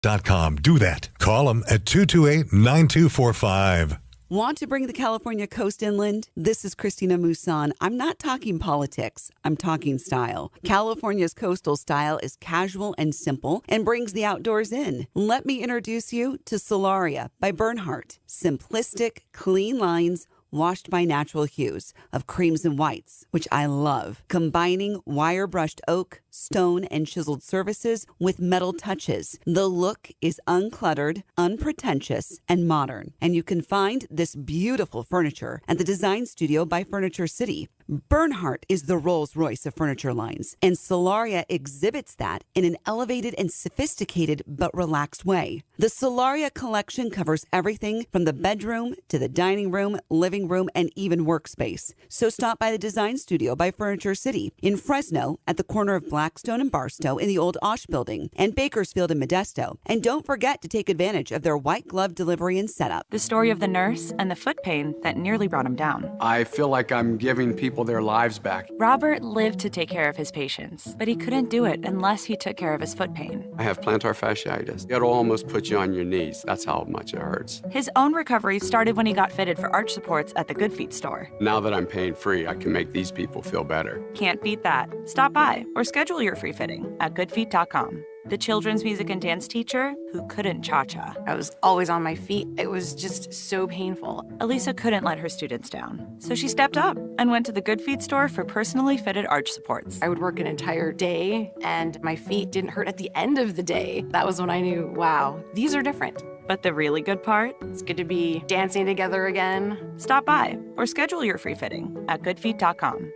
KMJ.com. Do that. Call them at 228-9245. Want to bring the California coast inland? This is Christina Musan. I'm not talking politics. I'm talking style. California's coastal style is casual and simple and brings the outdoors in. Let me introduce you to Solaria by Bernhardt. Simplistic, clean lines, washed by natural hues of creams and whites, which I love. Combining wire-brushed oak, stone, and chiseled surfaces with metal touches. The look is uncluttered, unpretentious, and modern. And you can find this beautiful furniture at the Design Studio by Furniture City. Bernhardt is the Rolls-Royce of furniture lines, and Solaria exhibits that in an elevated and sophisticated but relaxed way. The Solaria collection covers everything from the bedroom to the dining room, living room, and even workspace. So stop by the Design Studio by Furniture City in Fresno at the corner of Blackstone and Barstow in the old Osh building, and Bakersfield and Modesto. And don't forget to take advantage of their white glove delivery and setup. The story of the nurse and the foot pain that nearly brought him down. I feel like I'm giving people their lives back. Robert lived to take care of his patients, but he couldn't do it unless he took care of his foot pain. I have plantar fasciitis. It'll almost put you on your knees. That's how much it hurts. His own recovery started when he got fitted for arch supports at the Good Feet store. Now that I'm pain free, I can make these people feel better. Can't beat that. Stop by or schedule your free fitting at goodfeet.com. The children's music and dance teacher who couldn't cha-cha. I was always on my feet. It was just so painful. Elisa couldn't let her students down, so she stepped up and went to the Good Feet store for personally fitted arch supports. I would work an entire day, and my feet didn't hurt at the end of the day. That was when I knew, wow, these are different. But the really good part? It's good to be dancing together again. Stop by or schedule your free fitting at goodfeet.com.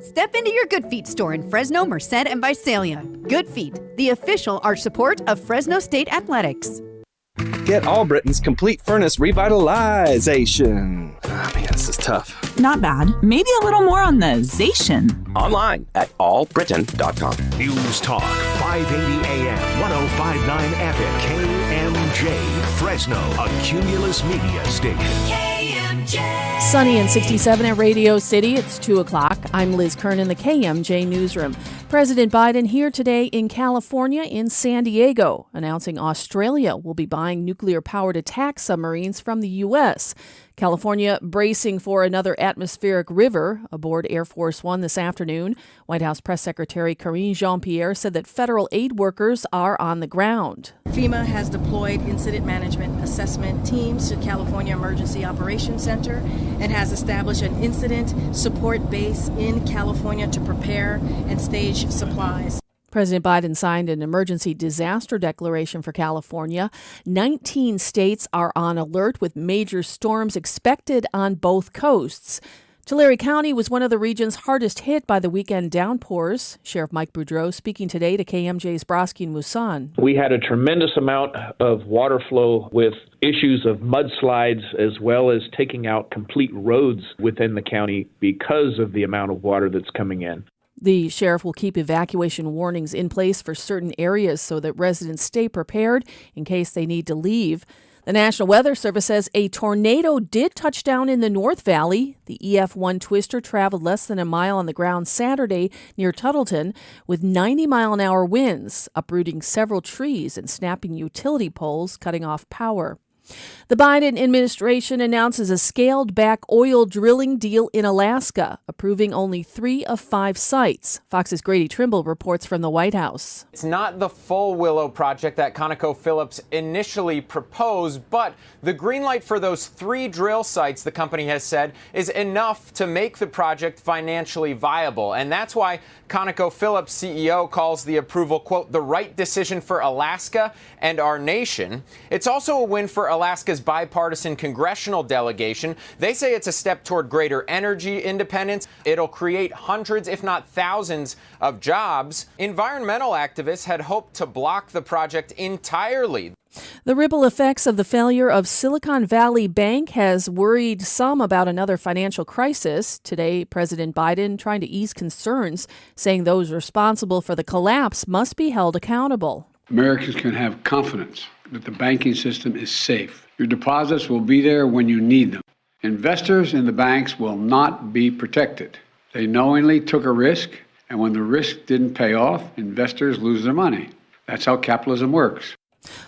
Step into your Good Feet store in Fresno, Merced, and Visalia. Good Feet, the official arch support of Fresno State Athletics. Get All Britain's complete furnace revitalization. Oh, man, this is tough. Not bad. Maybe a little more on the zation. Online at allbritain.com. News Talk, 580 AM, 1059 FM, KMJ, Fresno, a Cumulus Media station. KMJ. Sunny and 67 at Radio City. It's 2 o'clock. I'm Liz Kern in the KMJ newsroom. President Biden here today in California, in San Diego, announcing Australia will be buying nuclear-powered attack submarines from the U.S. California bracing for another atmospheric river aboard Air Force One this afternoon. White House Press Secretary Karine Jean-Pierre said that federal aid workers are on the ground. FEMA has deployed incident management assessment teams to California Emergency Operations Center and has established an incident support base in California to prepare and stage supplies. President Biden signed an emergency disaster declaration for California. 19 states are on alert with major storms expected on both coasts. Tulare County was one of the regions hardest hit by the weekend downpours. Sheriff Mike Boudreau speaking today to KMJ's Broski and Musan. We had a tremendous amount of water flow with issues of mudslides as well as taking out complete roads within the county because of the amount of water that's coming in. The sheriff will keep evacuation warnings in place for certain areas so that residents stay prepared in case they need to leave. The National Weather Service says a tornado did touch down in the North Valley. The EF1 twister traveled less than a mile on the ground Saturday near Tuttleton with 90-mile-an-hour winds, uprooting several trees and snapping utility poles, cutting off power. The Biden administration announces a scaled-back oil drilling deal in Alaska, approving only 3 of 5 sites. Fox's Grady Trimble reports from the White House. It's not the full Willow project that ConocoPhillips initially proposed, but the green light for those 3 drill sites, the company has said, is enough to make the project financially viable. And that's why ConocoPhillips CEO calls the approval, quote, the right decision for Alaska and our nation. It's also a win for Alaska's bipartisan congressional delegation. They say it's a step toward greater energy independence. It'll create hundreds, if not thousands, of jobs. Environmental activists had hoped to block the project entirely. The ripple effects of the failure of Silicon Valley Bank has worried some about another financial crisis. Today, President Biden trying to ease concerns, saying those responsible for the collapse must be held accountable. Americans can have confidence that the banking system is safe. Your deposits will be there when you need them. Investors in the banks will not be protected. They knowingly took a risk, and when the risk didn't pay off, investors lose their money. That's how capitalism works.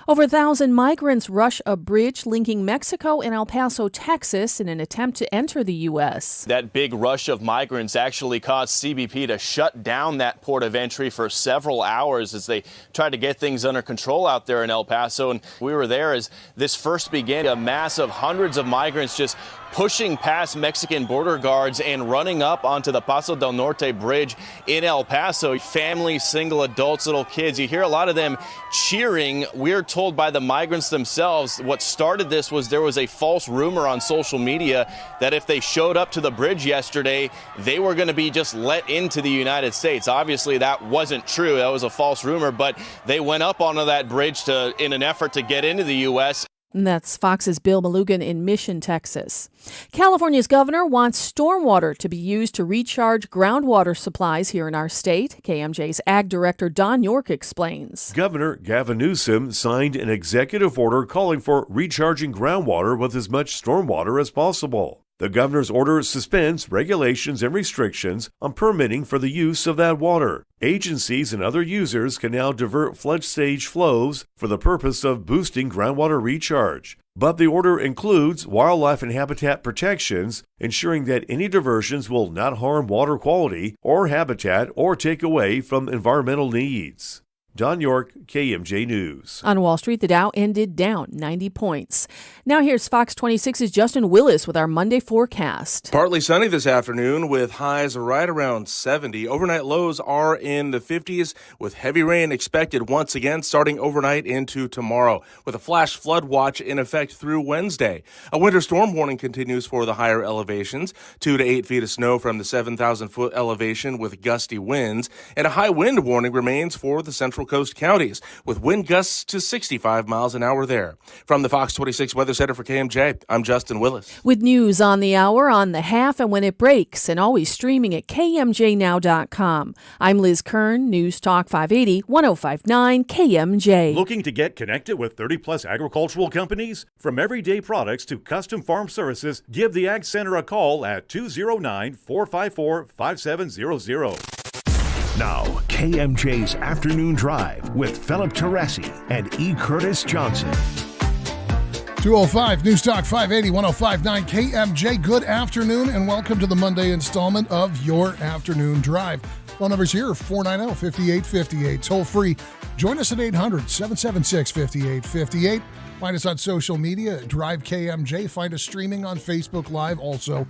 Over 1,000 migrants rush a bridge linking Mexico and El Paso, Texas, in an attempt to enter the U.S. That big rush of migrants actually caused CBP to shut down that port of entry for several hours as they tried to get things under control out there in El Paso. And we were there as this first began. A mass of hundreds of migrants just pushing past Mexican border guards and running up onto the Paso del Norte bridge in El Paso. Families, single adults, little kids. You hear a lot of them cheering. We're told by the migrants themselves what started this was there was a false rumor on social media that if they showed up to the bridge yesterday, they were going to be just let into the United States. Obviously, that wasn't true. That was a false rumor, but they went up onto that bridge in an effort to get into the U.S. And that's Fox's Bill Malugan in Mission, Texas. California's governor wants stormwater to be used to recharge groundwater supplies here in our state. KMJ's Ag Director Don York explains. Governor Gavin Newsom signed an executive order calling for recharging groundwater with as much stormwater as possible. The governor's order suspends regulations and restrictions on permitting for the use of that water. Agencies and other users can now divert flood stage flows for the purpose of boosting groundwater recharge. But the order includes wildlife and habitat protections, ensuring that any diversions will not harm water quality or habitat or take away from environmental needs. Don York, KMJ News. On Wall Street, the Dow ended down 90 points. Now here's Fox 26's Justin Willis with our Monday forecast. Partly sunny this afternoon with highs right around 70. Overnight lows are in the 50s with heavy rain expected once again starting overnight into tomorrow with a flash flood watch in effect through Wednesday. A winter storm warning continues for the higher elevations, 2 to 8 feet of snow from the 7,000-foot elevation with gusty winds, and a high wind warning remains for the Central Coast counties with wind gusts to 65 miles an hour there. From the Fox 26 Weather Center for KMJ, I'm Justin Willis. With news on the hour, on the half, and when it breaks, and always streaming at KMJNow.com. I'm Liz Kern, News Talk 580, 105.9 KMJ. Looking to get connected with 30-plus agricultural companies? From everyday products to custom farm services, give the Ag Center a call at 209-454-5700. Now, KMJ's Afternoon Drive with Philip Teresi and E. Curtis Johnson. 205 News Talk 580, 105.9 KMJ. Good afternoon and welcome to the Monday installment of your Afternoon Drive. Phone numbers here are 490-5858. Toll free. Join us at 800-776-5858. Find us on social media at Drive KMJ. Find us streaming on Facebook Live also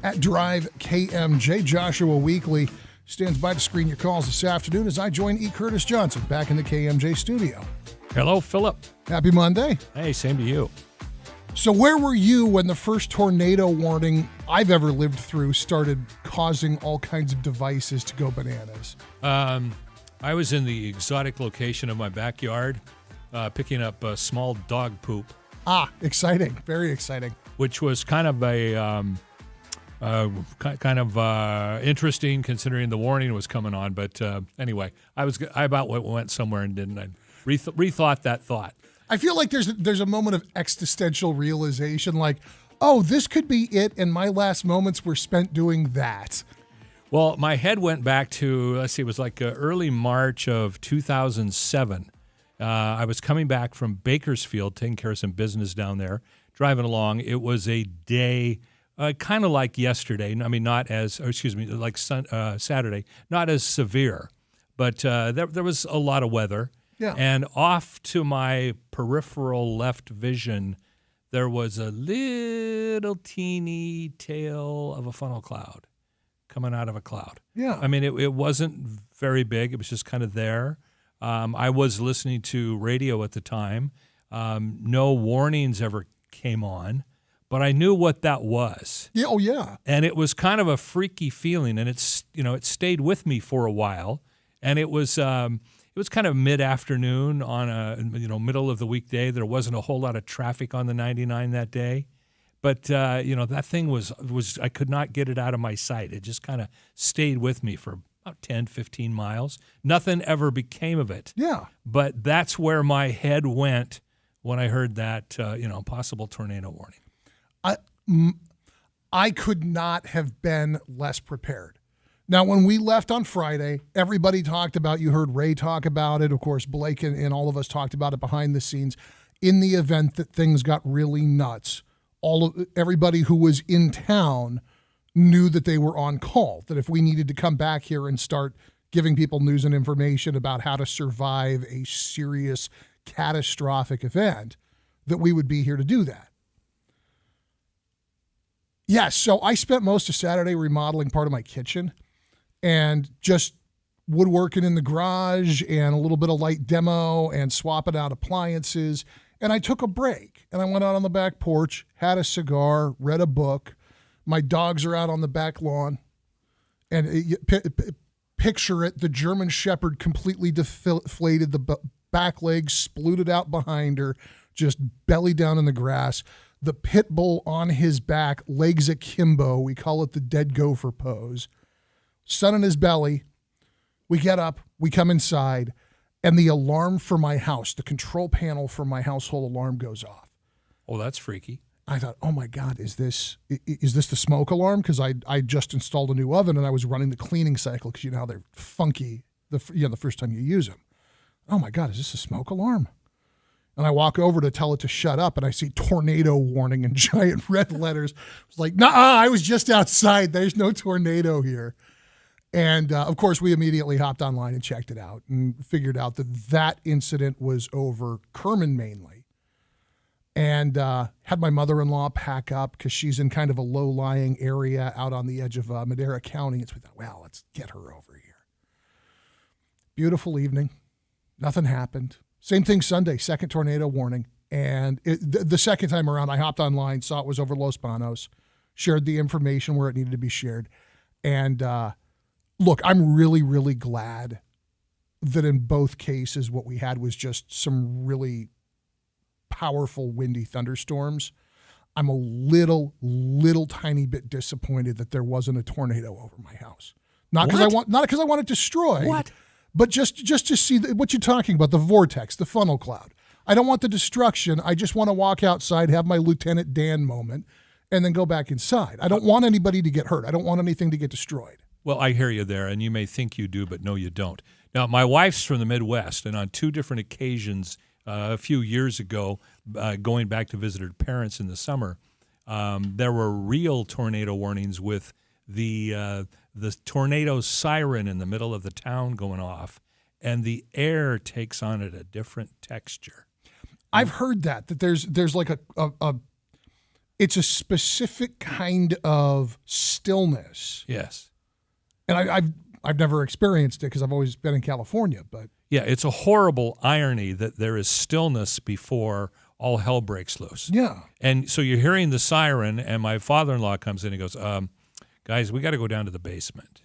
at Drive KMJ. Joshua Weekly stands by to screen your calls this afternoon as I join E. Curtis Johnson back in the KMJ studio. Hello, Philip. Happy Monday. Hey, same to you. So where were you when the first tornado warning I've ever lived through started causing all kinds of devices to go bananas? I was in the exotic location of my backyard picking up small dog poop. Ah, exciting. Very exciting. Which was kind of a... interesting considering the warning was coming on. But anyway, I about went somewhere and didn't. I rethought that thought. I feel like there's a moment of existential realization like, oh, this could be it, and my last moments were spent doing that. Well, my head went back to, let's see, it was like early March of 2007. I was coming back from Bakersfield, taking care of some business down there, driving along. It was a day... kind of like yesterday. I mean, like Saturday, not as severe, but there was a lot of weather. Yeah. And off to my peripheral left vision, there was a little teeny tail of a funnel cloud coming out of a cloud. Yeah. I mean, it wasn't very big. It was just kind of there. I was listening to radio at the time. No warnings ever came on. But I knew what that was. Yeah, oh yeah. And it was kind of a freaky feeling, and it stayed with me for a while. And it was kind of mid-afternoon on a middle of the weekday. There wasn't a whole lot of traffic on the 99 that day, but that thing was I could not get it out of my sight. It just kind of stayed with me for about 10, 15 miles. Nothing ever became of it. Yeah. But that's where my head went when I heard that possible tornado warning. I could not have been less prepared. Now, when we left on Friday, everybody talked about, you heard Ray talk about it. Of course, Blake and all of us talked about it behind the scenes. In the event that things got really nuts, everybody who was in town knew that they were on call, that if we needed to come back here and start giving people news and information about how to survive a serious, catastrophic event, that we would be here to do that. Yes, so I spent most of Saturday remodeling part of my kitchen and just woodworking in the garage and a little bit of light demo and swapping out appliances. And I took a break and I went out on the back porch, had a cigar, read a book. My dogs are out on the back lawn. And picture it, the German Shepherd completely deflated, the back legs splooted out behind her, just belly down in the grass. The pit bull on his back, legs akimbo. We call it the dead gopher pose. Sun in his belly. We get up, we come inside, and the alarm for my house, the control panel for my household alarm goes off. Oh, that's freaky. I thought, oh my God, is this the smoke alarm? Because I just installed a new oven and I was running the cleaning cycle because you know how they're funky the first time you use them. Oh my God, is this a smoke alarm? And I walk over to tell it to shut up, and I see tornado warning in giant red letters. I was like, nah, I was just outside. There's no tornado here. And, of course, we immediately hopped online and checked it out and figured out that incident was over Kerman mainly. And had my mother-in-law pack up because she's in kind of a low-lying area out on the edge of Madera County. And so we thought, well, let's get her over here. Beautiful evening. Nothing happened. Same thing Sunday, second tornado warning. And the second time around, I hopped online, saw it was over Los Banos, shared the information where it needed to be shared. And look, I'm really, really glad that in both cases what we had was just some really powerful windy thunderstorms. I'm a little tiny bit disappointed that there wasn't a tornado over my house. Not because I want it destroyed. What? But just to see what you're talking about, the vortex, the funnel cloud. I don't want the destruction. I just want to walk outside, have my Lieutenant Dan moment, and then go back inside. I don't want anybody to get hurt. I don't want anything to get destroyed. Well, I hear you there, and you may think you do, but no, you don't. Now, my wife's from the Midwest, and on two different occasions a few years ago, going back to visit her parents in the summer, there were real tornado warnings with the tornado siren in the middle of the town going off, and the air takes on it a different texture. I've heard that there's like it's a specific kind of stillness. Yes. And I've never experienced it because I've always been in California, but yeah, it's a horrible irony that there is stillness before all hell breaks loose. Yeah. And so you're hearing the siren, and my father-in-law comes in and goes, guys, we got to go down to the basement.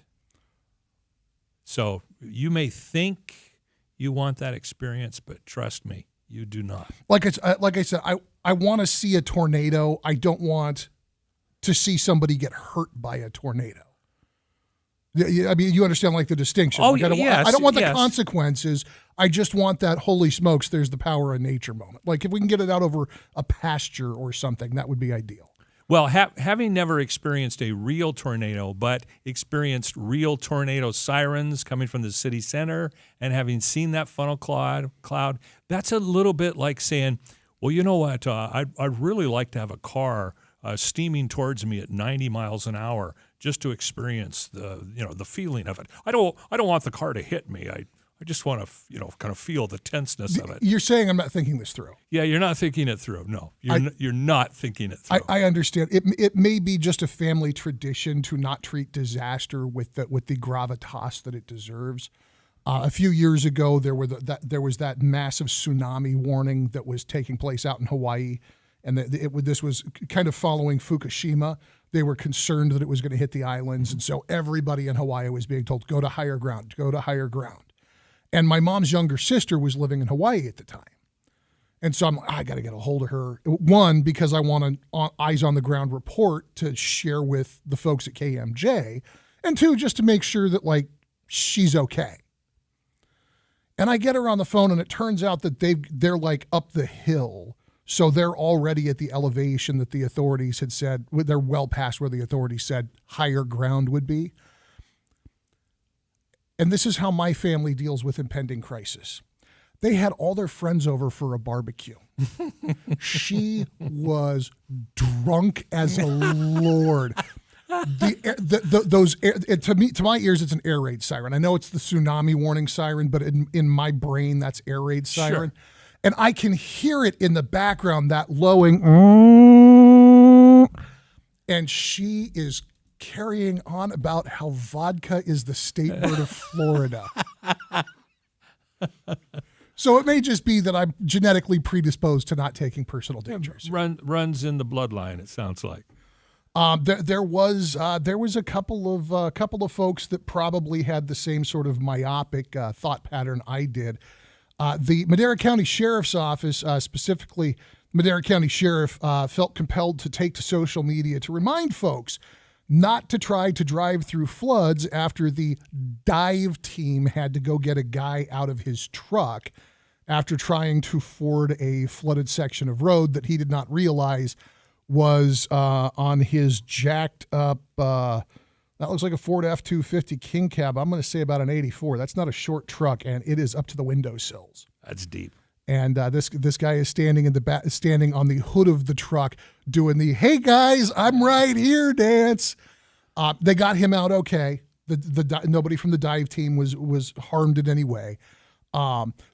So you may think you want that experience, but trust me, you do not. Like I said, I want to see a tornado. I don't want to see somebody get hurt by a tornado. I mean, you understand like the distinction. Oh, like, yes. I don't want the yes. consequences. I just want that holy smokes, there's the power of nature moment. Like if we can get it out over a pasture or something, that would be ideal. Well, having never experienced a real tornado, but experienced real tornado sirens coming from the city center and having seen that funnel cloud, that's a little bit like saying, well, you know what, I'd really like to have a car steaming towards me at 90 miles an hour just to experience the feeling of it. I don't want the car to hit me. I just want to kind of feel the tenseness of it. You're saying I'm not thinking this through. Yeah, you're not thinking it through. No, you're not thinking it through. I understand. It may be just a family tradition to not treat disaster with the gravitas that it deserves. A few years ago, there was that massive tsunami warning that was taking place out in Hawaii, and this was kind of following Fukushima. They were concerned that it was going to hit the islands, and so everybody in Hawaii was being told, go to higher ground, go to higher ground. And my mom's younger sister was living in Hawaii at the time. And so I'm like, I got to get a hold of her. One, because I want an eyes on the ground report to share with the folks at KMJ. And two, just to make sure that like she's okay. And I get her on the phone and it turns out that they're like up the hill. So they're already at the elevation that the authorities had said, they're well past where the authorities said higher ground would be. and this is how my family deals with impending crisis. They had all their friends over for a barbecue. She was drunk as a lord. To my ears, it's an air raid siren. I know it's the tsunami warning siren, but in my brain, that's air raid siren. Sure. And I can hear it in the background, that lowing. And she is carrying on about how vodka is the state bird of Florida. So it may just be that I'm genetically predisposed to not taking personal dangers. Runs in the bloodline, it sounds like. There was a couple of folks that probably had the same sort of myopic thought pattern I did. The Madera County Sheriff's Office, specifically Madera County Sheriff, felt compelled to take to social media to remind folks not to try to drive through floods after the dive team had to go get a guy out of his truck after trying to ford a flooded section of road that he did not realize was on his jacked up, that looks like a Ford F-250 King Cab. I'm going to say about an 84. That's not a short truck, and it is up to the windowsills. That's deep. And this guy is standing standing on the hood of the truck doing the "Hey guys, I'm right here" dance. They got him out okay. Nobody from the dive team was harmed in any way.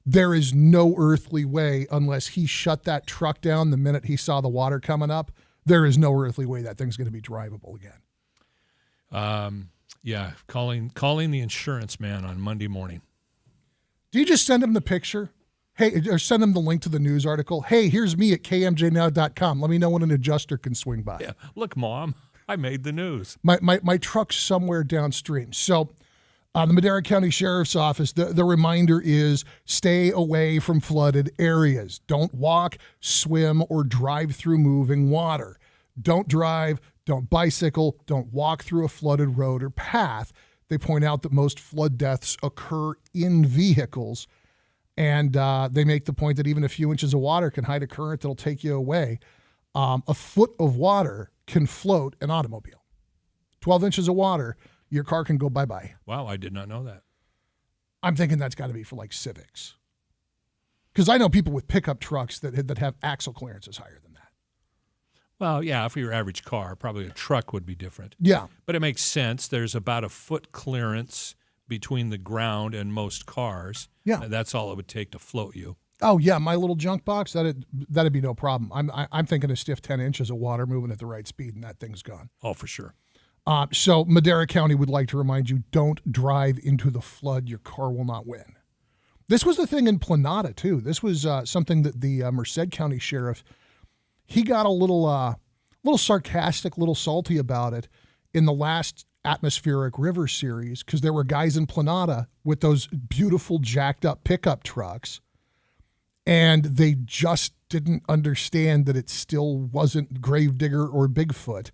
There is no earthly way, unless he shut that truck down the minute he saw the water coming up, there is no earthly way that thing's going to be drivable again. Yeah, calling the insurance man on Monday morning. Do you just send him the picture? Hey, or send him the link to the news article. Hey, here's me at kmjnow.com. Let me know when an adjuster can swing by. Yeah, look, Mom, I made the news. My truck's somewhere downstream. So the Madera County Sheriff's Office, the reminder is stay away from flooded areas. Don't walk, swim, or drive through moving water. Don't drive, don't bicycle, don't walk through a flooded road or path. They point out that most flood deaths occur in vehicles, and they make the point that even a few inches of water can hide a current that'll take you away. A foot of water can float an automobile. 12 inches of water, your car can go bye-bye. Wow, I did not know that. I'm thinking that's got to be for like Civics. Because I know people with pickup trucks that have axle clearances higher than that. Well, yeah, for your average car, probably a truck would be different. Yeah. But it makes sense. There's about a foot clearance between the ground and most cars. Yeah. That's all it would take to float you. Oh, yeah, my little junk box, that'd be no problem. I'm thinking a stiff 10 inches of water moving at the right speed, and that thing's gone. Oh, for sure. So Madera County would like to remind you, don't drive into the flood. Your car will not win. This was the thing in Planada, too. This was something that the Merced County Sheriff, he got a little sarcastic, little salty about it in the last Atmospheric River series, because there were guys in Planada with those beautiful jacked up pickup trucks, and they just didn't understand that it still wasn't Gravedigger or Bigfoot.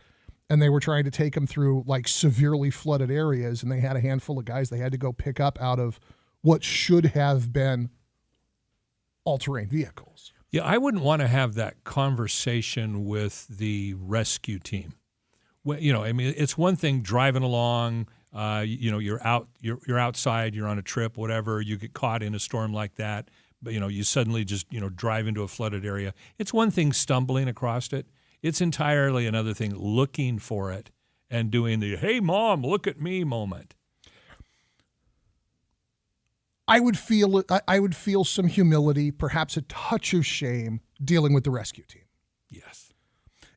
And they were trying to take them through like severely flooded areas, and they had a handful of guys they had to go pick up out of what should have been all-terrain vehicles. Yeah, I wouldn't want to have that conversation with the rescue team. Well, I mean, it's one thing driving along, you're outside, you're on a trip, whatever, you get caught in a storm like that, but, you suddenly just, drive into a flooded area. It's one thing stumbling across it. It's entirely another thing looking for it and doing the, hey, Mom, look at me moment. I would feel some humility, perhaps a touch of shame, dealing with the rescue team. Yes.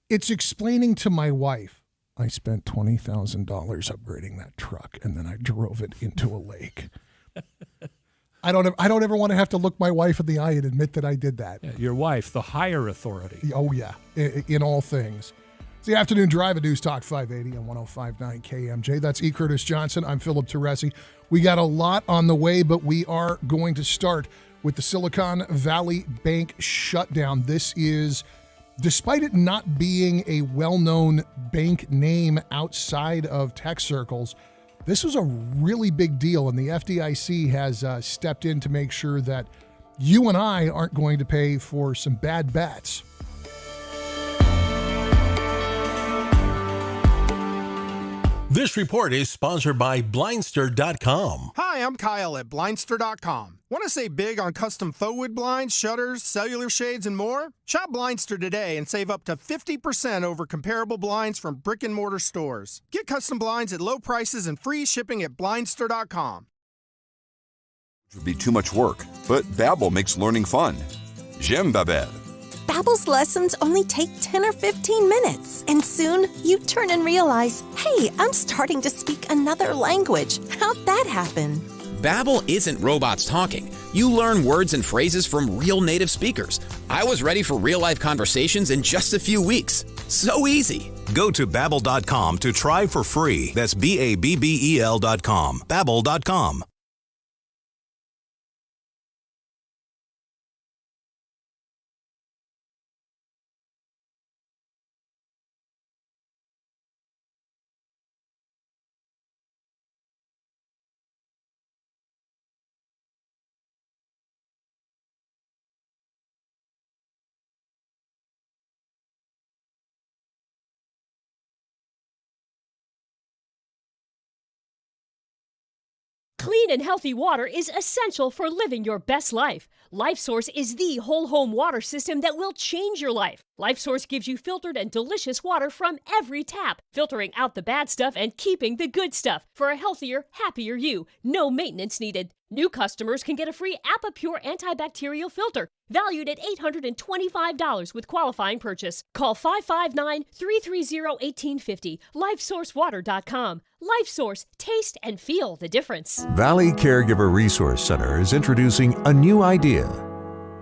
It's explaining to my wife, I spent $20,000 upgrading that truck, and then I drove it into a lake. I don't ever want to have to look my wife in the eye and admit that I did that. Yeah, your wife, the higher authority. Oh, yeah, in all things. It's the Afternoon Drive at News Talk 580 on 105.9 KMJ. That's E. Curtis Johnson. I'm Philip Teresi. We got a lot on the way, but we are going to start with the Silicon Valley Bank shutdown. This is, despite it not being a well-known bank name outside of tech circles, this was a really big deal, and the FDIC has stepped in to make sure that you and I aren't going to pay for some bad bets. This report is sponsored by Blindster.com. Hi, I'm Kyle at Blindster.com. Want to save big on custom faux wood blinds, shutters, cellular shades, and more? Shop Blindster today and save up to 50% over comparable blinds from brick and mortar stores. Get custom blinds at low prices and free shipping at Blindster.com. It would be too much work, but Babbel makes learning fun. J'aime Babbel. Babbel's lessons only take 10 or 15 minutes, and soon you turn and realize, hey, I'm starting to speak another language. How'd that happen? Babbel isn't robots talking. You learn words and phrases from real native speakers. I was ready for real-life conversations in just a few weeks. So easy. Go to Babbel.com to try for free. That's Babbel.com. Babbel.com. Clean and healthy water is essential for living your best life. LifeSource is the whole home water system that will change your life. LifeSource gives you filtered and delicious water from every tap, filtering out the bad stuff and keeping the good stuff for a healthier, happier you. No maintenance needed. New customers can get a free APA-Pure antibacterial filter, valued at $825 with qualifying purchase. Call 559-330-1850, LifeSourceWater.com. LifeSource, taste and feel the difference. Valley Caregiver Resource Center is introducing a new idea,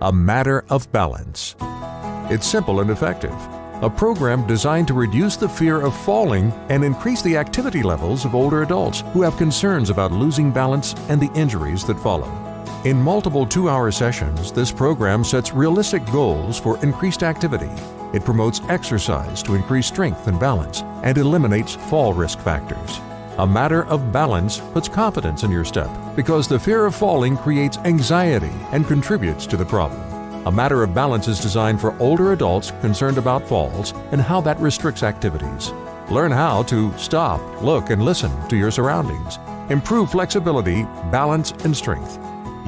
a matter of balance. It's simple and effective. A program designed to reduce the fear of falling and increase the activity levels of older adults who have concerns about losing balance and the injuries that follow. In multiple 2-hour sessions, this program sets realistic goals for increased activity. It promotes exercise to increase strength and balance and eliminates fall risk factors. A matter of balance puts confidence in your step because the fear of falling creates anxiety and contributes to the problem. A Matter of Balance is designed for older adults concerned about falls and how that restricts activities. Learn how to stop, look, and listen to your surroundings. Improve flexibility, balance, and strength.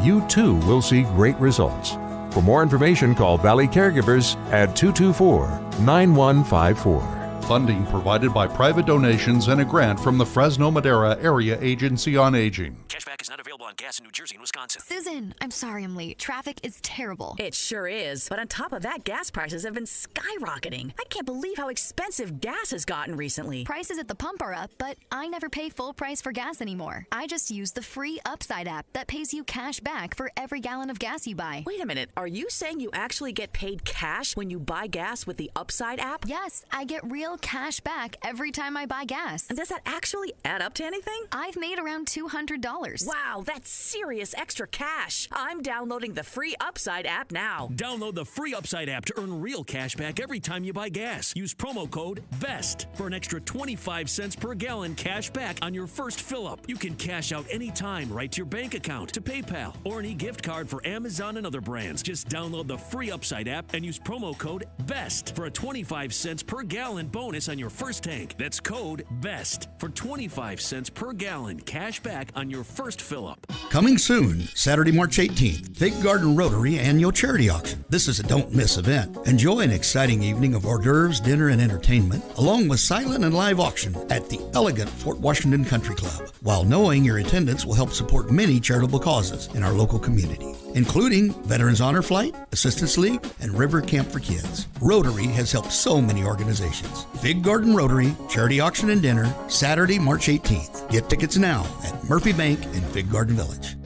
You too will see great results. For more information, call Valley Caregivers at 224-9154. Funding provided by private donations and a grant from the Fresno Madera Area Agency on Aging. Cashback is not available on gas in New Jersey and Wisconsin. Susan, I'm sorry I'm late. Traffic is terrible. It sure is. But on top of that, gas prices have been skyrocketing. I can't believe how expensive gas has gotten recently. Prices at the pump are up, but I never pay full price for gas anymore. I just use the free Upside app that pays you cash back for every gallon of gas you buy. Wait a minute. Are you saying you actually get paid cash when you buy gas with the Upside app? Yes, I get real cash back every time I buy gas. And does that actually add up to anything? I've made around $200. Wow, that's serious extra cash. I'm downloading the free Upside app now. Download the free Upside app to earn real cash back every time you buy gas. Use promo code BEST for an extra 25 cents per gallon cash back on your first fill-up. You can cash out anytime right to your bank account, to PayPal, or an e-gift card for Amazon and other brands. Just download the free Upside app and use promo code BEST for a 25 cents per gallon bonus on your first tank. That's code BEST for 25 cents per gallon cash back on your first fill-up. Coming soon, Saturday, March 18th, Fig Garden Rotary Annual Charity Auction. This is a don't-miss event. Enjoy an exciting evening of hors d'oeuvres, dinner, and entertainment, along with silent and live auction at the elegant Fort Washington Country Club, while knowing your attendance will help support many charitable causes in our local community, including Veterans Honor Flight, Assistance League, and River Camp for Kids. Rotary has helped so many organizations. Fig Garden Rotary Charity Auction and Dinner, Saturday, March 18th. Get tickets now at Murphy Bank in Fig Garden Village.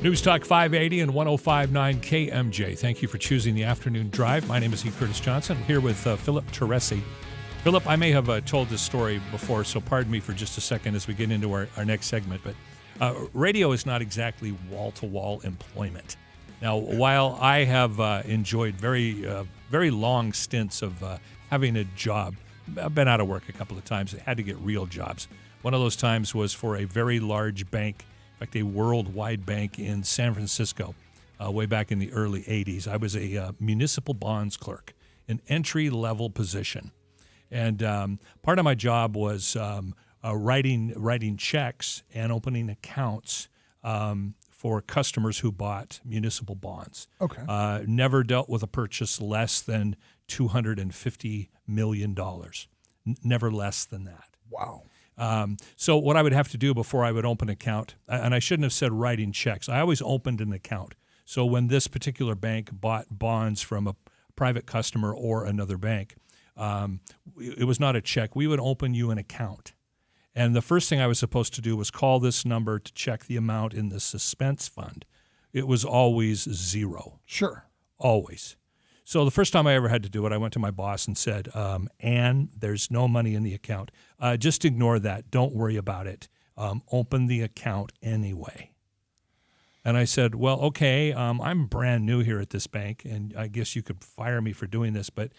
News Talk 580 and 105.9 KMJ. Thank you for choosing the afternoon drive. My name is E. Curtis Johnson. I'm here with Philip Teresi. Philip, I may have told this story before, so pardon me for just a second as we get into our next segment. But radio is not exactly wall-to-wall employment. Now, while I have enjoyed very long stints of having a job, I've been out of work a couple of times. I had to get real jobs. One of those times was for a very large bank, in fact, a worldwide bank in San Francisco, way back in the early 80s. I was a municipal bonds clerk, an entry-level position. And part of my job was writing checks and opening accounts for customers who bought municipal bonds. Okay. Never dealt with a purchase less than $250 million. Never less than that. Wow. So what I would have to do before I would open an account, and I shouldn't have said writing checks. I always opened an account. So when this particular bank bought bonds from a private customer or another bank, it was not a check. We would open you an account. And the first thing I was supposed to do was call this number to check the amount in the suspense fund. It was always zero. Sure. Always. So the first time I ever had to do it, I went to my boss and said, Ann, there's no money in the account. Just ignore that. Don't worry about it. Open the account anyway. And I said, well, okay, I'm brand new here at this bank, and I guess you could fire me for doing this, but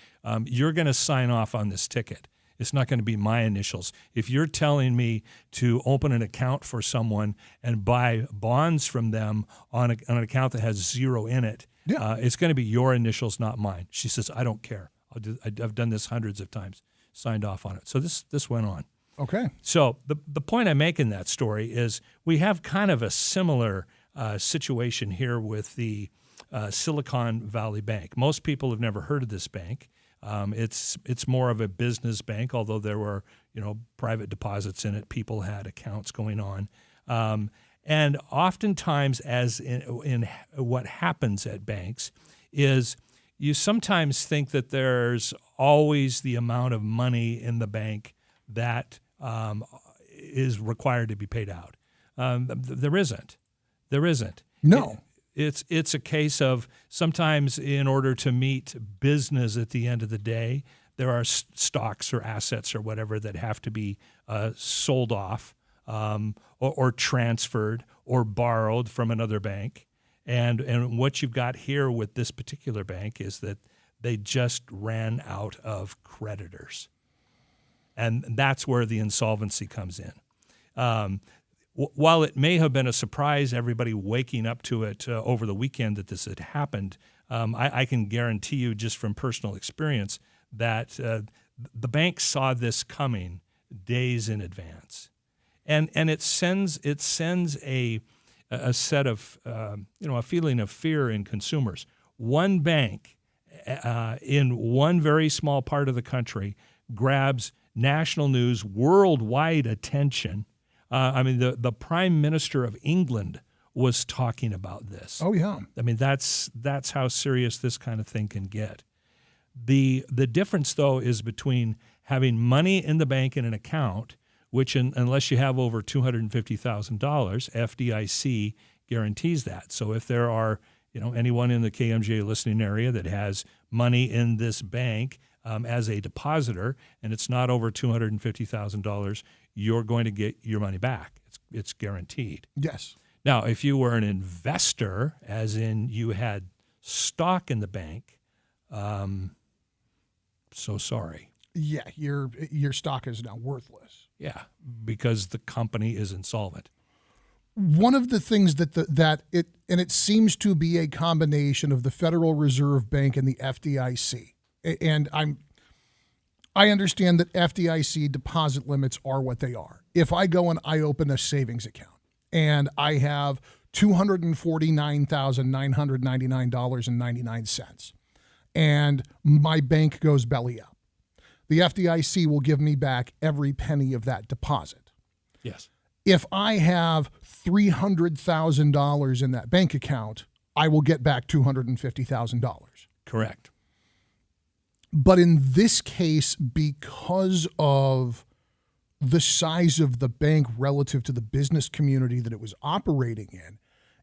you're going to sign off on this ticket. It's not going to be my initials. If you're telling me to open an account for someone and buy bonds from them on an account that has zero in it, it's going to be your initials, not mine. She says, I don't care. I've done this hundreds of times, signed off on it. So this went on. Okay. So the point I make in that story is we have kind of a similar situation here with the Silicon Valley Bank. Most people have never heard of this bank. It's more of a business bank, although there were private deposits in it. People had accounts going on, and oftentimes, as in what happens at banks, is you sometimes think that there's always the amount of money in the bank that is required to be paid out. There isn't. There isn't. No. It's a case of sometimes in order to meet business at the end of the day, there are stocks or assets or whatever that have to be sold off or transferred or borrowed from another bank. And what you've got here with this particular bank is that they just ran out of creditors. And that's where the insolvency comes in. While it may have been a surprise, everybody waking up to it over the weekend that this had happened, I can guarantee you just from personal experience that the bank saw this coming days in advance. And it sends a set of, a feeling of fear in consumers. One bank in one very small part of the country grabs national news, worldwide attention. The Prime Minister of England was talking about this. Oh, yeah. I mean, that's how serious this kind of thing can get. The difference, though, is between having money in the bank in an account, which unless you have over $250,000, FDIC guarantees that. So if there are, anyone in the KMJ listening area that has money in this bank as a depositor, and it's not over $250,000, you're going to get your money back. It's guaranteed. Yes. Now, if you were an investor, as in you had stock in the bank, so sorry. Yeah, your stock is now worthless. Yeah, because the company is insolvent. One of the things that it seems to be a combination of the Federal Reserve Bank and the FDIC. And I understand that FDIC deposit limits are what they are. If I go and I open a savings account and I have $249,999.99 and my bank goes belly up, the FDIC will give me back every penny of that deposit. Yes. If I have $300,000 in that bank account, I will get back $250,000. Correct. But in this case, because of the size of the bank relative to the business community that it was operating in,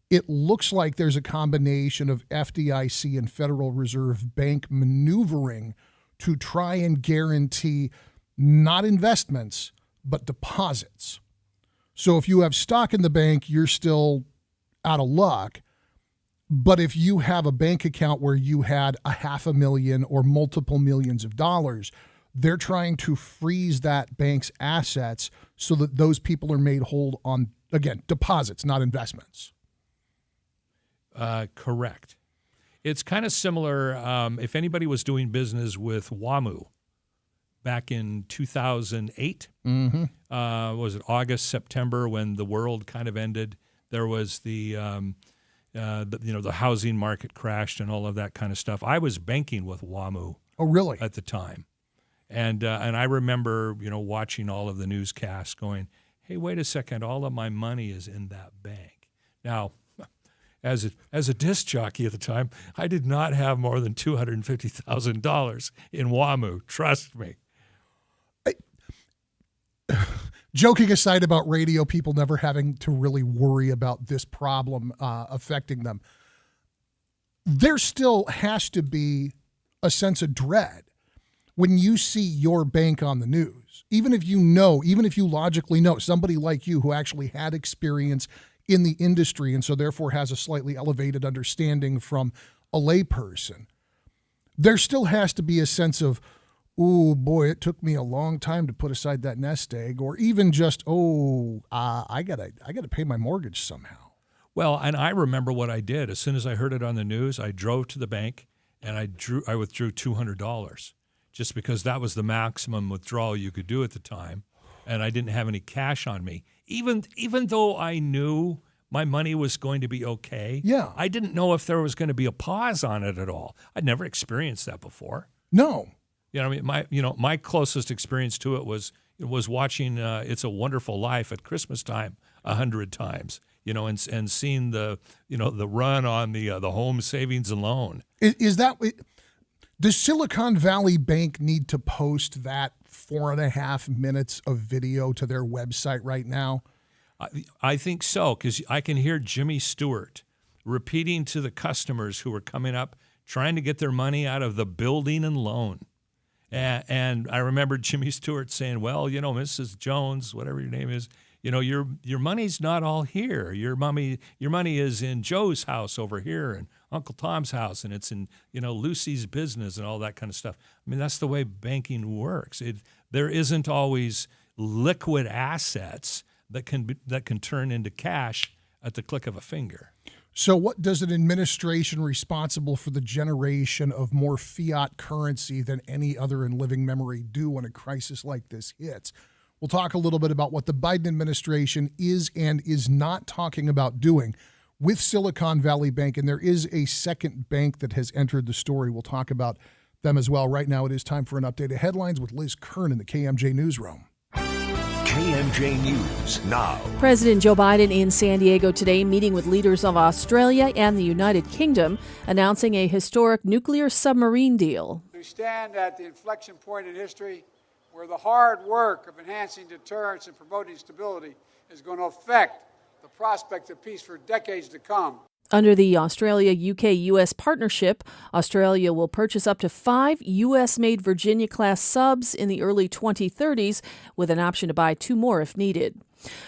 it looks like there's a combination of FDIC and Federal Reserve Bank maneuvering to try and guarantee not investments, but deposits. So if you have stock in the bank, you're still out of luck. But if you have a bank account where you had $500,000 or multiple millions of dollars, they're trying to freeze that bank's assets so that those people are made whole on, again, deposits, not investments. Correct. It's kind of similar if anybody was doing business with WAMU back in 2008. Mm-hmm. Was it August, September, when the world kind of ended? There was the housing market crashed and all of that kind of stuff. I was banking with WAMU. Oh, really? At the time, and I remember watching all of the newscasts, going, "Hey, wait a second! All of my money is in that bank." Now, as a disc jockey at the time, I did not have more than $250,000 in WAMU. Trust me. Joking aside about radio people never having to really worry about this problem affecting them, there still has to be a sense of dread when you see your bank on the news. Even if you logically know somebody like you who actually had experience in the industry and so therefore has a slightly elevated understanding from a layperson, there still has to be a sense of, oh boy, it took me a long time to put aside that nest egg, or even just, I gotta pay my mortgage somehow. Well, and I remember what I did. As soon as I heard it on the news, I drove to the bank and I withdrew $200, just because that was the maximum withdrawal you could do at the time, and I didn't have any cash on me. Even though I knew my money was going to be okay, I didn't know if there was going to be a pause on it at all. I'd never experienced that before. No. My closest experience to it was watching It's a Wonderful Life at Christmas time 100 times, and seeing the run on the home savings and loan. Does Silicon Valley Bank need to post that 4.5 minutes of video to their website right now? I think so, because I can hear Jimmy Stewart repeating to the customers who were coming up, trying to get their money out of the building and loan. And I remember Jimmy Stewart saying, well, Mrs. Jones, whatever your name is, your money's not all here. Your money is in Joe's house over here and Uncle Tom's house, and it's in, Lucy's business and all that kind of stuff. I mean, that's the way banking works. There isn't always liquid assets that can turn into cash at the click of a finger. So what does an administration responsible for the generation of more fiat currency than any other in living memory do when a crisis like this hits? We'll talk a little bit about what the Biden administration is and is not talking about doing with Silicon Valley Bank, and there is a second bank that has entered the story. We'll talk about them as well. Right now, it is time for an update of headlines with Liz Kern in the KMJ Newsroom. KMJ News now. President Joe Biden in San Diego today, meeting with leaders of Australia and the United Kingdom, announcing a historic nuclear submarine deal. We stand at the inflection point in history where the hard work of enhancing deterrence and promoting stability is going to affect the prospect of peace for decades to come. Under the Australia-UK-US partnership, Australia will purchase up to 5 U.S.-made Virginia-class subs in the early 2030s, with an option to buy 2 more if needed.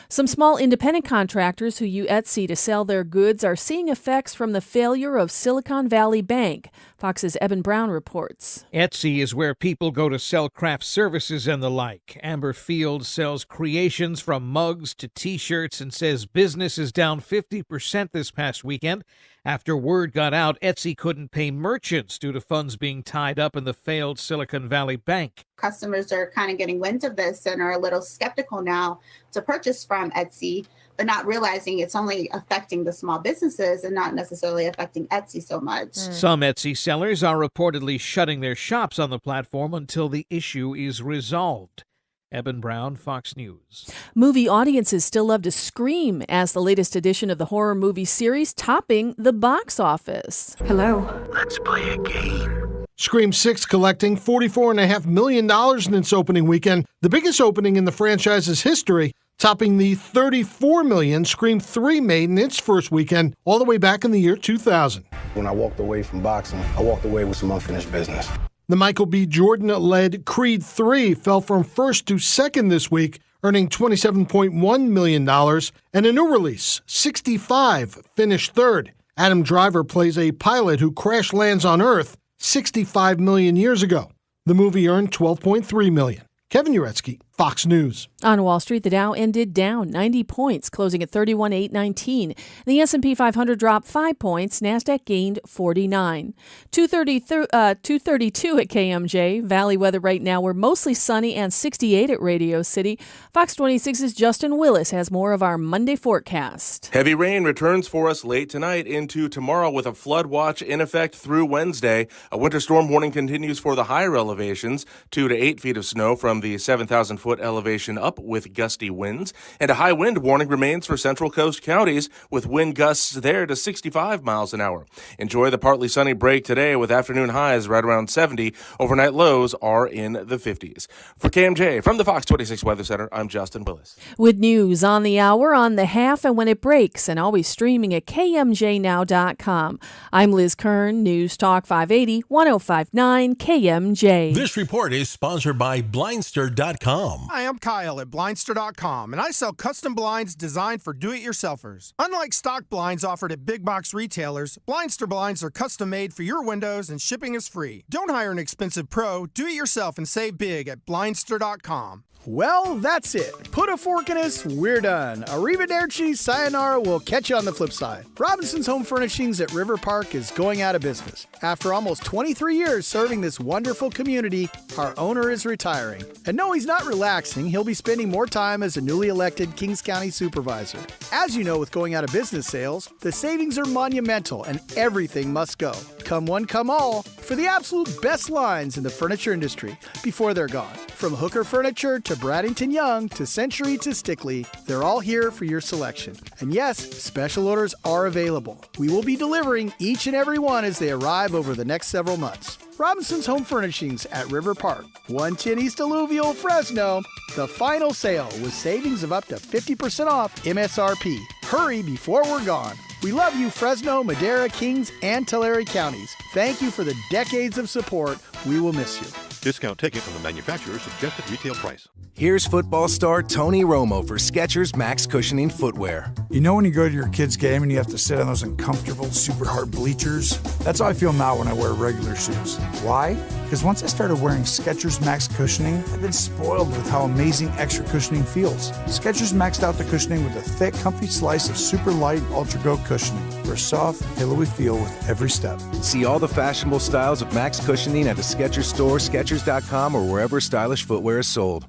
Some small independent contractors who use Etsy to sell their goods are seeing effects from the failure of Silicon Valley Bank. Fox's Eben Brown reports. Etsy is where people go to sell craft services and the like. Amber Field sells creations from mugs to T-shirts and says business is down 50% this past weekend after word got out Etsy couldn't pay merchants due to funds being tied up in the failed Silicon Valley Bank. Customers are kind of getting wind of this and are a little skeptical now to purchase from Etsy, but not realizing it's only affecting the small businesses and not necessarily affecting Etsy so much. Some Etsy sellers are reportedly shutting their shops on the platform until the issue is resolved. Eben Brown, Fox News. Movie audiences still love to scream as the latest edition of the horror movie series topping the box office. Hello. Let's play a game. Scream 6 collecting $44.5 million in its opening weekend, the biggest opening in the franchise's history, topping the $34 million Scream 3 made in its first weekend all the way back in the year 2000. When I walked away from boxing, I walked away with some unfinished business. The Michael B. Jordan-led Creed 3 fell from first to second this week, earning $27.1 million, and a new release, 65, finished third. Adam Driver plays a pilot who crash lands on Earth 65 million years ago. The movie earned $12.3 million. Kevin Uretsky, Fox News. On Wall Street, the Dow ended down 90 points, closing at 31,819. The S&P 500 dropped 5 points. Nasdaq gained 49. 232 at KMJ. Valley weather right now. We're mostly sunny and 68 at Radio City. Fox 26's Justin Willis has more of our Monday forecast. Heavy rain returns for us late tonight into tomorrow with a flood watch in effect through Wednesday. A winter storm warning continues for the higher elevations, 2 to 8 feet of snow from the 7,000-foot elevation up with gusty winds, and a high wind warning remains for Central Coast counties with wind gusts there to 65 miles an hour. Enjoy the partly sunny break today with afternoon highs right around 70. Overnight lows are in the 50s. For KMJ from the Fox 26 Weather Center, I'm Justin Willis. With news on the hour, on the half, and when it breaks, and always streaming at KMJNow.com. I'm Liz Kern, News Talk 580, 105.9 KMJ. This report is sponsored by Blindster.com. Hi, I'm Kyle at Blindster.com, and I sell custom blinds designed for do-it-yourselfers. Unlike stock blinds offered at big box retailers, Blindster blinds are custom made for your windows and shipping is free. Don't hire an expensive pro. Do it yourself and save big at Blindster.com. Well, that's it. Put a fork in us, we're done. Arrivederci, sayonara, we'll catch you on the flip side. Robinson's Home Furnishings at River Park is going out of business. After almost 23 years serving this wonderful community, our owner is retiring. And no, he's not relaxing. He'll be spending more time as a newly elected Kings County supervisor. As you know, with going out of business sales, the savings are monumental and everything must go. Come one, come all, for the absolute best lines in the furniture industry before they're gone. From Hooker Furniture to Braddington Young to Century to Stickley, they're all here for your selection. And yes, special orders are available. We will be delivering each and every one as they arrive over the next several months. Robinson's Home Furnishings at River Park, 110 East Alluvial, Fresno. The final sale with savings of up to 50% off MSRP. Hurry before we're gone. We love you, Fresno, Madera, Kings, and Tulare counties. Thank you for the decades of support. We will miss you. Discount taken from the manufacturer's suggested retail price. Here's football star Tony Romo for Skechers Max Cushioning Footwear. You know when you go to your kid's game and you have to sit on those uncomfortable, super hard bleachers? That's how I feel now when I wear regular shoes. Why? Because once I started wearing Skechers Max Cushioning, I've been spoiled with how amazing extra cushioning feels. Skechers maxed out the cushioning with a thick, comfy slice of super light Ultra Go cushioning for a soft, pillowy feel with every step. See all the fashionable styles of Max Cushioning at a Skechers store, Skechers.com, or wherever stylish footwear is sold.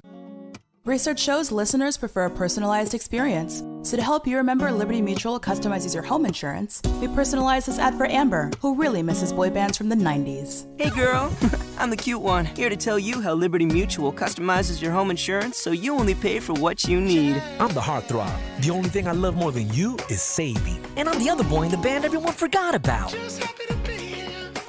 Research shows listeners prefer a personalized experience. So to help you remember, Liberty Mutual customizes your home insurance. We personalized this ad for Amber, who really misses boy bands from the 90s. Hey girl, I'm the cute one, here to tell you how Liberty Mutual customizes your home insurance so you only pay for what you need. I'm the heartthrob. The only thing I love more than you is saving. And I'm the other boy in the band everyone forgot about.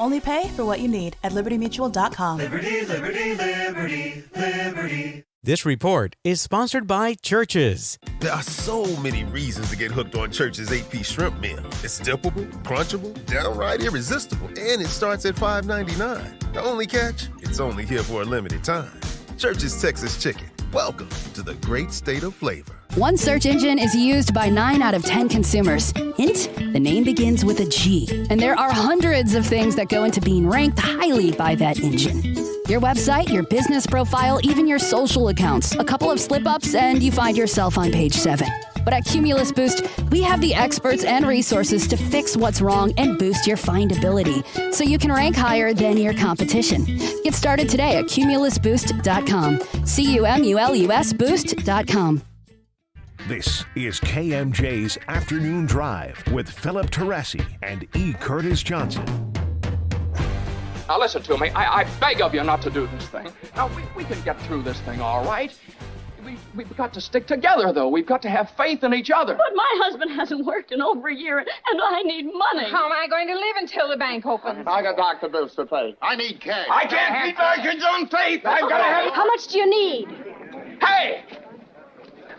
Only pay for what you need at libertymutual.com. Liberty, liberty, liberty, liberty. This report is sponsored by Churches. There are so many reasons to get hooked on Church's 8-piece shrimp meal. It's dippable, crunchable, downright irresistible, and it starts at $5.99. The only catch? It's only here for a limited time. Church's Texas Chicken. Welcome to the great state of flavor. One search engine is used by 9 out of 10 consumers. Hint, the name begins with a G. And there are hundreds of things that go into being ranked highly by that engine. Your website, your business profile, even your social accounts. A couple of slip-ups and you find yourself on page 7. But at Cumulus Boost, we have the experts and resources to fix what's wrong and boost your findability so you can rank higher than your competition. Get started today at cumulusboost.com. CUMULUS boost.com. This is KMJ's Afternoon Drive with Philip Teresi and E. Curtis Johnson. Now listen to me. I beg of you not to do this thing. Now, we can get through this thing all right. We've got to stick together, though. We've got to have faith in each other. But my husband hasn't worked in over a year, and I need money. How am I going to live until the bank opens? I got doctor bills to pay. I need cash. I can't keep my kids on faith. I've got to have... How much do you need? Hey!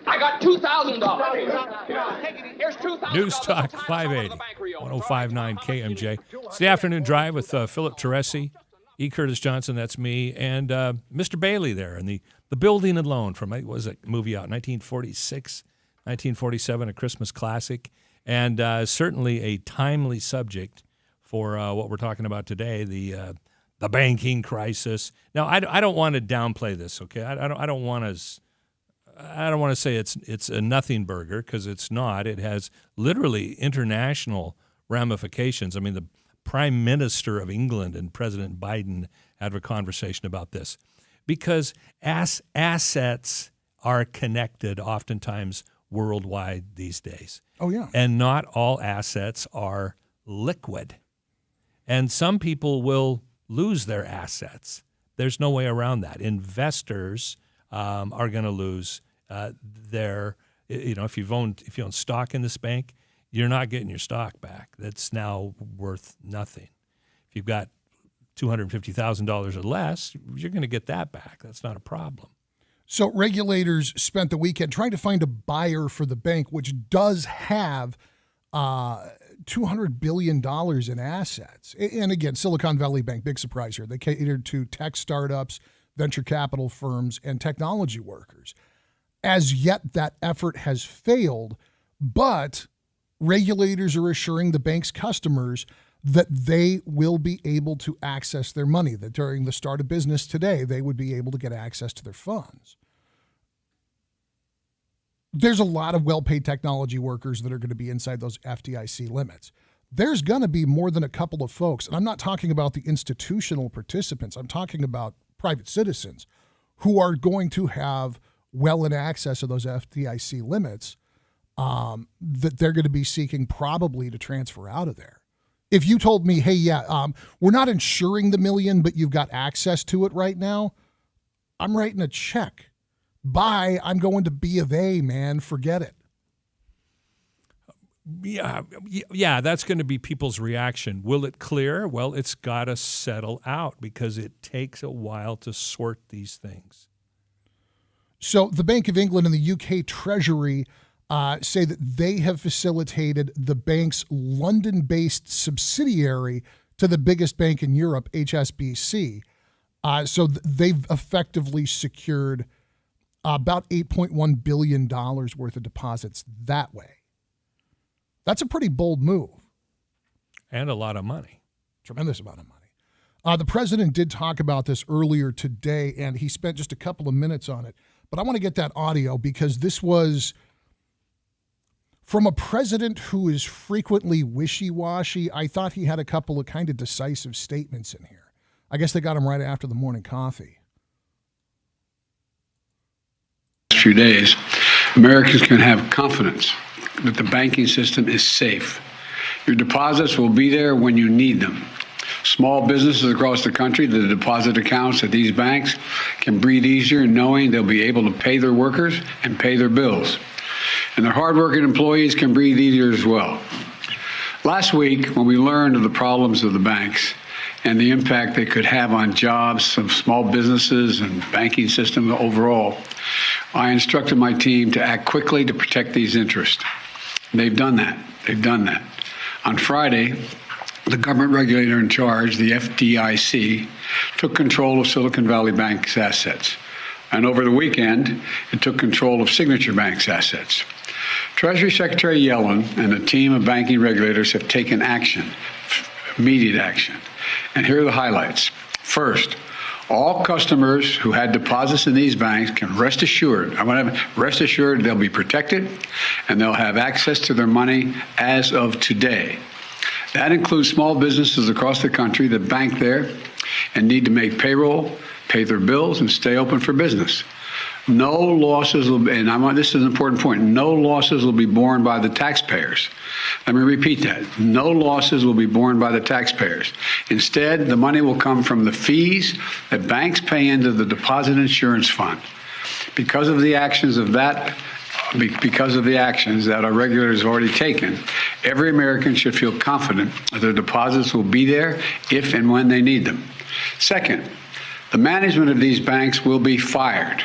I got $2,000. Here's $2,000. News Talk 580, 105.9 KMJ. It's the Afternoon Drive with Philip Teresi, E. Curtis Johnson, that's me, and Mr. Bailey there, and the Building and Loan from, what was that movie out, 1946, 1947, a Christmas classic, and certainly a timely subject for what we're talking about today, the banking crisis. Now, I don't want to downplay this, okay? I don't want to I don't want to say it's a nothing burger, because it's not. It has literally international ramifications. I mean, the Prime Minister of England and President Biden had a conversation about this, because assets are connected oftentimes worldwide these days. Oh, yeah. And not all assets are liquid. And some people will lose their assets. There's no way around that. Investors are going to lose their, if you own stock in this bank, you're not getting your stock back. That's now worth nothing. If you've got $250,000 or less, you're going to get that back. That's not a problem. So regulators spent the weekend trying to find a buyer for the bank, which does have $200 billion in assets. And again, Silicon Valley Bank, big surprise here. They catered to tech startups, venture capital firms, and technology workers. As yet, that effort has failed, but regulators are assuring the bank's customers that they will be able to access their money, that during the start of business today, they would be able to get access to their funds. There's a lot of well-paid technology workers that are going to be inside those FDIC limits. There's going to be more than a couple of folks, and I'm not talking about the institutional participants. I'm talking about private citizens who are going to have well in excess of those FDIC limits that they're going to be seeking probably to transfer out of there. If you told me, hey, we're not insuring the $1 million, but you've got access to it right now, I'm writing a check. Bye, I'm going to B of A, man. Forget it. Yeah, that's going to be people's reaction. Will it clear? Well, it's got to settle out, because it takes a while to sort these things. So the Bank of England and the UK Treasury say that they have facilitated the bank's London-based subsidiary to the biggest bank in Europe, HSBC. So they've effectively secured about $8.1 billion worth of deposits that way. That's a pretty bold move. And a lot of money. Tremendous amount of money. The president did talk about this earlier today, and he spent just a couple of minutes on it. But I want to get that audio, because this was from a president who is frequently wishy-washy. I thought he had a couple of kind of decisive statements in here. I guess they got him right after the morning coffee. Few days, Americans can have confidence that the banking system is safe. Your deposits will be there when you need them. Small businesses across the country, the deposit accounts at these banks can breathe easier knowing they'll be able to pay their workers and pay their bills. And their hardworking employees can breathe easier as well. Last week, when we learned of the problems of the banks and the impact they could have on jobs of small businesses and banking system overall, I instructed my team to act quickly to protect these interests. They've done that. On Friday, the government regulator in charge, the FDIC, took control of Silicon Valley Bank's assets. And over the weekend, it took control of Signature Bank's assets. Treasury Secretary Yellen and a team of banking regulators have taken action, immediate action. And here are the highlights. First, all customers who had deposits in these banks can rest assured they'll be protected and they'll have access to their money as of today. That includes small businesses across the country that bank there and need to make payroll, pay their bills, and stay open for business. No losses will be, and this is an important point, no losses will be borne by the taxpayers. Let me repeat that. No losses will be borne by the taxpayers. Instead, the money will come from the fees that banks pay into the deposit insurance fund. Because of the actions that our regulators have already taken, every American should feel confident that their deposits will be there if and when they need them. Second, the management of these banks will be fired.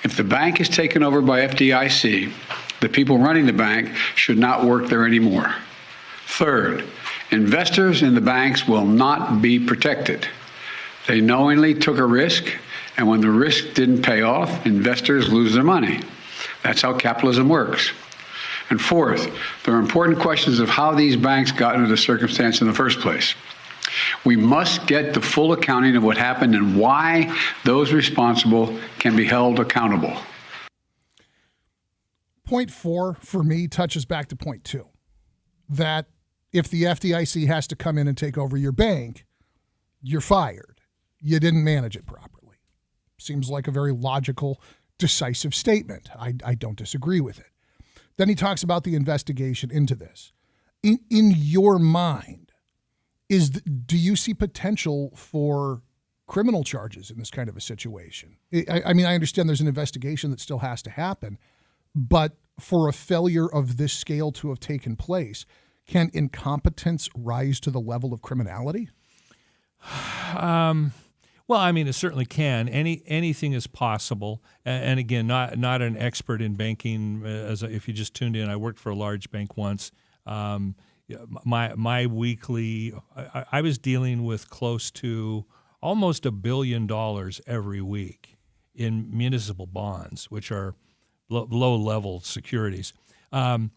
If the bank is taken over by FDIC, the people running the bank should not work there anymore. Third, investors in the banks will not be protected. They knowingly took a risk, and when the risk didn't pay off, investors lose their money. That's how capitalism works. And fourth, there are important questions of how these banks got into the circumstance in the first place. We must get the full accounting of what happened and why those responsible can be held accountable. Point 4 for me touches back to point 2, that if the FDIC has to come in and take over your bank, you're fired. You didn't manage it properly. Seems like a very logical, decisive statement. I don't disagree with it. Then he talks about the investigation into this. In your mind, do you see potential for criminal charges in this kind of a situation? I mean, I understand there's an investigation that still has to happen, but for a failure of this scale to have taken place, can incompetence rise to the level of criminality? Well, I mean, it certainly can. Anything is possible. And again, not an expert in banking. If you just tuned in, I worked for a large bank once. My weekly, I was dealing with close to almost $1 billion every week in municipal bonds, which are low-level securities. But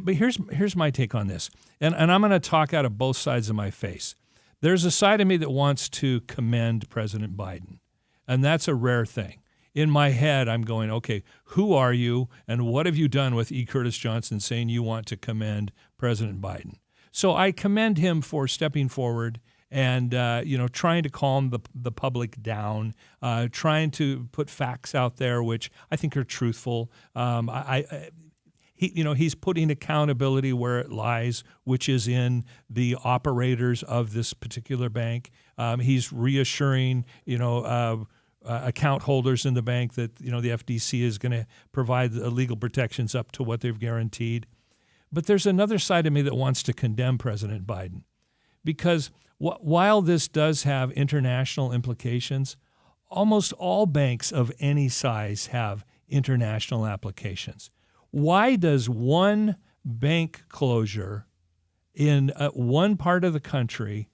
here's my take on this, and I'm going to talk out of both sides of my face. There's a side of me that wants to commend President Biden, and that's a rare thing. In my head, I'm going, okay, who are you, and what have you done with E. Curtis Johnson saying you want to commend President Biden? So I commend him for stepping forward and trying to calm the public down, trying to put facts out there which I think are truthful. He's putting accountability where it lies, which is in the operators of this particular bank. He's reassuring, account holders in the bank that, the FDIC is going to provide the legal protections up to what they've guaranteed. But there's another side of me that wants to condemn President Biden, because while this does have international implications, almost all banks of any size have international applications. Why does one bank closure in one part of the country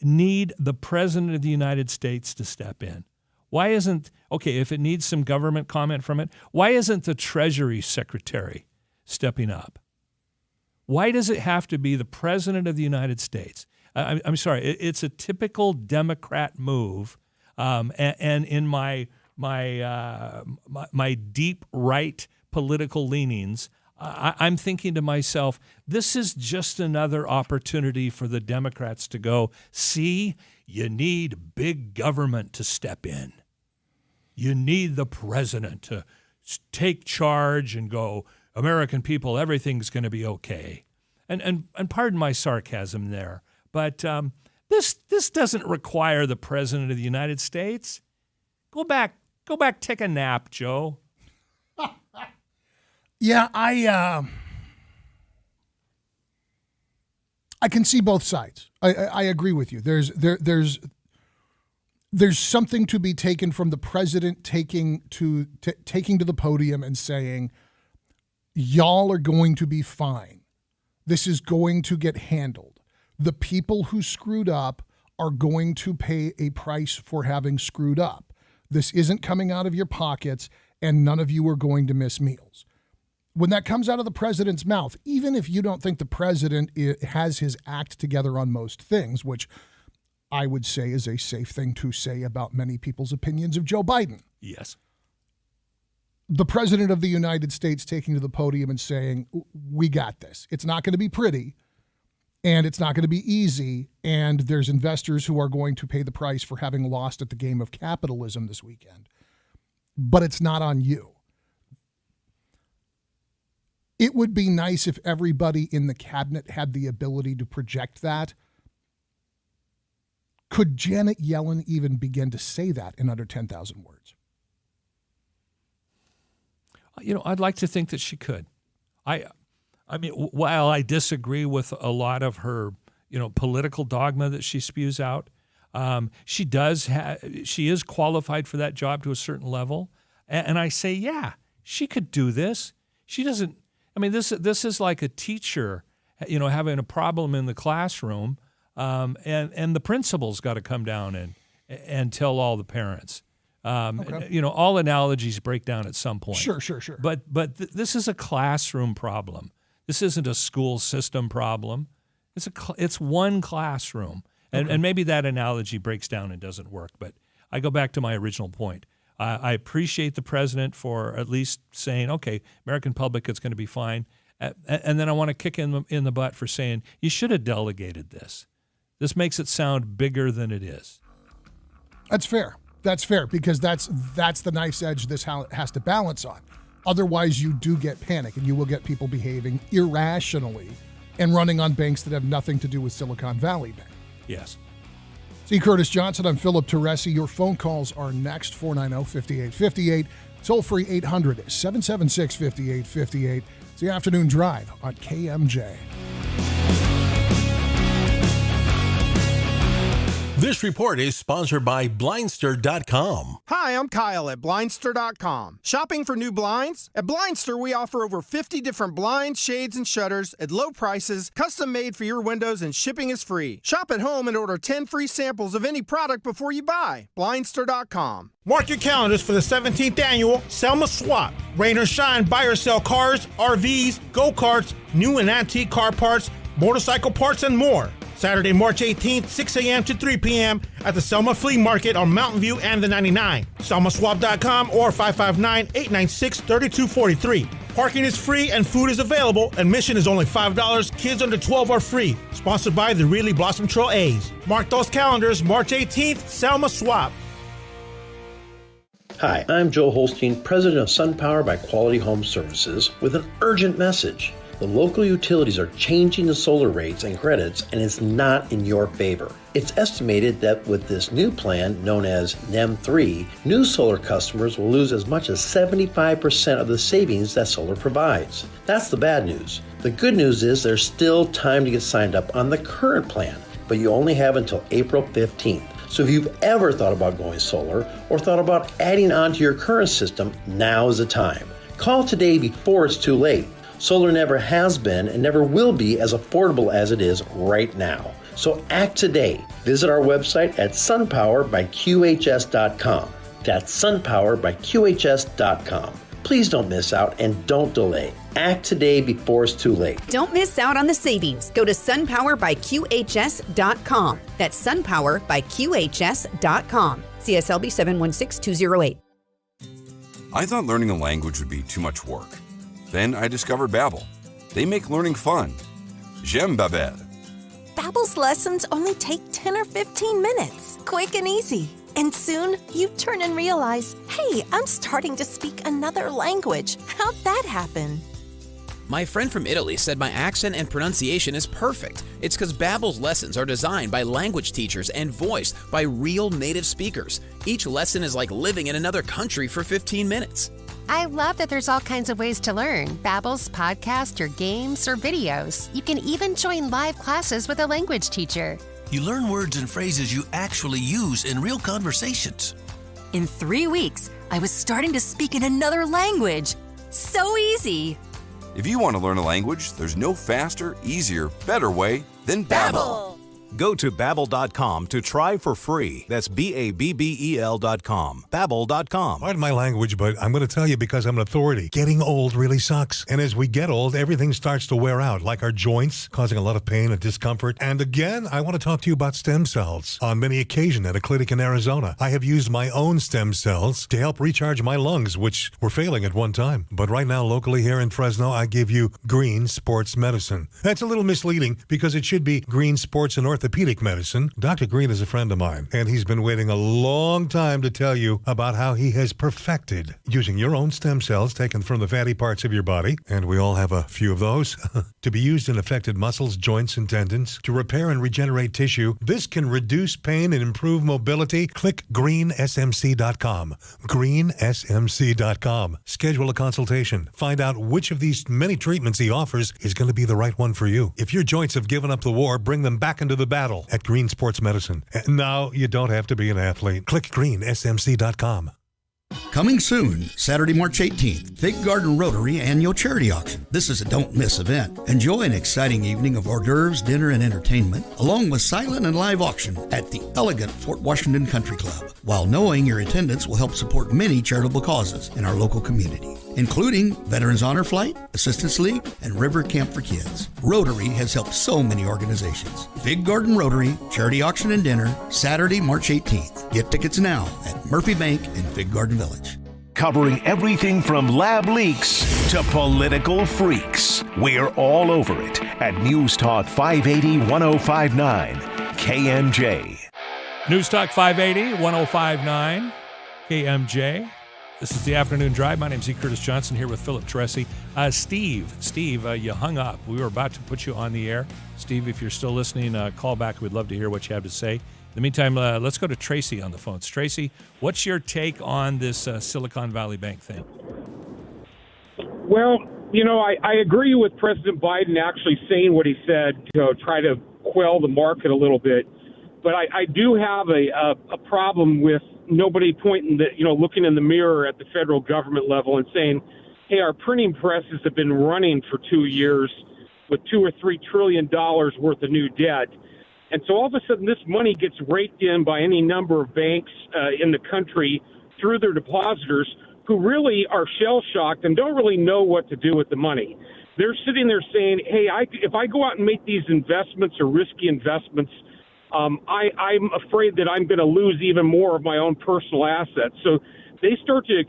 need the President of the United States to step in? Why isn't, if it needs some government comment from it, why isn't the Treasury Secretary stepping up? Why does it have to be the President of the United States? I'm sorry, it's a typical Democrat move, and in my deep right political leanings, I'm thinking to myself, this is just another opportunity for the Democrats to go, see, you need big government to step in. You need the president to take charge and go, American people, everything's going to be okay. And pardon my sarcasm there, but this doesn't require the President of the United States. Go back, take a nap, Joe. Yeah, I can see both sides. I agree with you. There's something to be taken from the president taking to the podium and saying, y'all are going to be fine. This is going to get handled. The people who screwed up are going to pay a price for having screwed up. This isn't coming out of your pockets, and none of you are going to miss meals. When that comes out of the president's mouth, even if you don't think the president has his act together on most things, which I would say is a safe thing to say about many people's opinions of Joe Biden. Yes. The president of the United States taking to the podium and saying, we got this. It's not going to be pretty, and it's not going to be easy, and there's investors who are going to pay the price for having lost at the game of capitalism this weekend. But it's not on you. It would be nice if everybody in the cabinet had the ability to project that. Could Janet Yellen even begin to say that in under 10,000 words? I'd like to think that she could. I mean, while I disagree with a lot of her, political dogma that she spews out, she is qualified for that job to a certain level. And I say, yeah, she could do this. She doesn't. I mean, this is like a teacher, having a problem in the classroom, and the principal's got to come down and tell all the parents. Okay. All analogies break down at some point. Sure. But this is a classroom problem. This isn't a school system problem. It's one classroom, and maybe that analogy breaks down and doesn't work. But I go back to my original point. I appreciate the president for at least saying, okay, American public, it's going to be fine. And then I want to kick him in the butt for saying, you should have delegated this. This makes it sound bigger than it is. That's fair. That's fair, because that's the knife's edge this has to balance on. Otherwise, you do get panic, and you will get people behaving irrationally and running on banks that have nothing to do with Silicon Valley Bank. Yes. C. Curtis Johnson, I'm Philip Teresi. Your phone calls are next, 490-5858. Toll free 800-776-5858. It's the Afternoon Drive on KMJ. This report is sponsored by Blindster.com. Hi, I'm Kyle at Blindster.com. Shopping for new blinds? At Blindster, we offer over 50 different blinds, shades, and shutters at low prices, custom made for your windows, and shipping is free. Shop at home and order 10 free samples of any product before you buy. Blindster.com. Mark your calendars for the 17th annual Selma Swap. Rain or shine, buy or sell cars, RVs, go-karts, new and antique car parts, motorcycle parts, and more. Saturday, March 18th, 6 a.m. to 3 p.m. at the Selma Flea Market on Mountain View and the 99. SelmaSwap.com or 559-896-3243. Parking is free and food is available. Admission is only $5. Kids under 12 are free. Sponsored by the Really Blossom Trail A's. Mark those calendars, March 18th, Selma Swap. Hi, I'm Joe Holstein, president of SunPower by Quality Home Services, with an urgent message. The local utilities are changing the solar rates and credits, and it's not in your favor. It's estimated that with this new plan, known as NEM 3, new solar customers will lose as much as 75% of the savings that solar provides. That's the bad news. The good news is there's still time to get signed up on the current plan, but you only have until April 15th. So if you've ever thought about going solar or thought about adding on to your current system, now is the time. Call today before it's too late. Solar never has been and never will be as affordable as it is right now. So act today. Visit our website at sunpowerbyqhs.com. That's sunpowerbyqhs.com. Please don't miss out and don't delay. Act today before it's too late. Don't miss out on the savings. Go to sunpowerbyqhs.com. That's sunpowerbyqhs.com. CSLB 716208. I thought learning a language would be too much work. Then I discovered Babbel. They make learning fun. J'aime Babbel. Babbel's lessons only take 10 or 15 minutes, quick and easy. And soon, you turn and realize, hey, I'm starting to speak another language. How'd that happen? My friend from Italy said my accent and pronunciation is perfect. It's because Babbel's lessons are designed by language teachers and voiced by real native speakers. Each lesson is like living in another country for 15 minutes. I love that there's all kinds of ways to learn. Babbel's podcast or games or videos. You can even join live classes with a language teacher. You learn words and phrases you actually use in real conversations. In 3 weeks, I was starting to speak in another language. So easy. If you want to learn a language, there's no faster, easier, better way than Babbel. Go to Babbel.com to try for free. That's Babbel.com. Babbel.com. Pardon my language, but I'm going to tell you because I'm an authority. Getting old really sucks. And as we get old, everything starts to wear out, like our joints, causing a lot of pain and discomfort. And again, I want to talk to you about stem cells. On many occasions at a clinic in Arizona, I have used my own stem cells to help recharge my lungs, which were failing at one time. But right now, locally here in Fresno, I give you Green Sports Medicine. That's a little misleading because it should be Green Sports and Orthopedic Medicine. Dr. Green is a friend of mine, and he's been waiting a long time to tell you about how he has perfected using your own stem cells taken from the fatty parts of your body, and we all have a few of those, to be used in affected muscles, joints, and tendons to repair and regenerate tissue. This can reduce pain and improve mobility. Click greensmc.com. greensmc.com. Schedule a consultation. Find out which of these many treatments he offers is going to be the right one for you. If your joints have given up the war, bring them back into the battle at Green Sports Medicine. And now you don't have to be an athlete. Click greensmc.com. Coming soon, Saturday, March 18th, Fig Garden Rotary Annual Charity Auction. This is a don't-miss event. Enjoy an exciting evening of hors d'oeuvres, dinner, and entertainment, along with silent and live auction at the elegant Fort Washington Country Club, while knowing your attendance will help support many charitable causes in our local community. including Veterans Honor Flight, Assistance League, and River Camp for Kids. Rotary has helped so many organizations. Fig Garden Rotary, Charity Auction and Dinner, Saturday, March 18th. Get tickets now at Murphy Bank in Fig Garden Village. Covering everything from lab leaks to political freaks. We're all over it at News Talk 580 1059 KMJ. News Talk 580 1059 KMJ. This is the Afternoon Drive. My name's E. Curtis Johnson here with Philip Teresi. Steve, you hung up. We were about to put you on the air. Steve, if you're still listening, call back. We'd love to hear what you have to say. In the meantime, let's go to Tracy on the phones. Tracy, what's your take on this Silicon Valley Bank thing? Well, I agree with President Biden actually saying what he said to try to quell the market a little bit. But I do have a problem with nobody pointing looking in the mirror at the federal government level and saying, hey, our printing presses have been running for 2 years with $2 or $3 trillion worth of new debt. And so all of a sudden this money gets raked in by any number of banks in the country through their depositors who really are shell-shocked and don't really know what to do with the money. They're sitting there saying, hey, if I go out and make these investments or risky investments, I'm afraid that I'm going to lose even more of my own personal assets. So they start to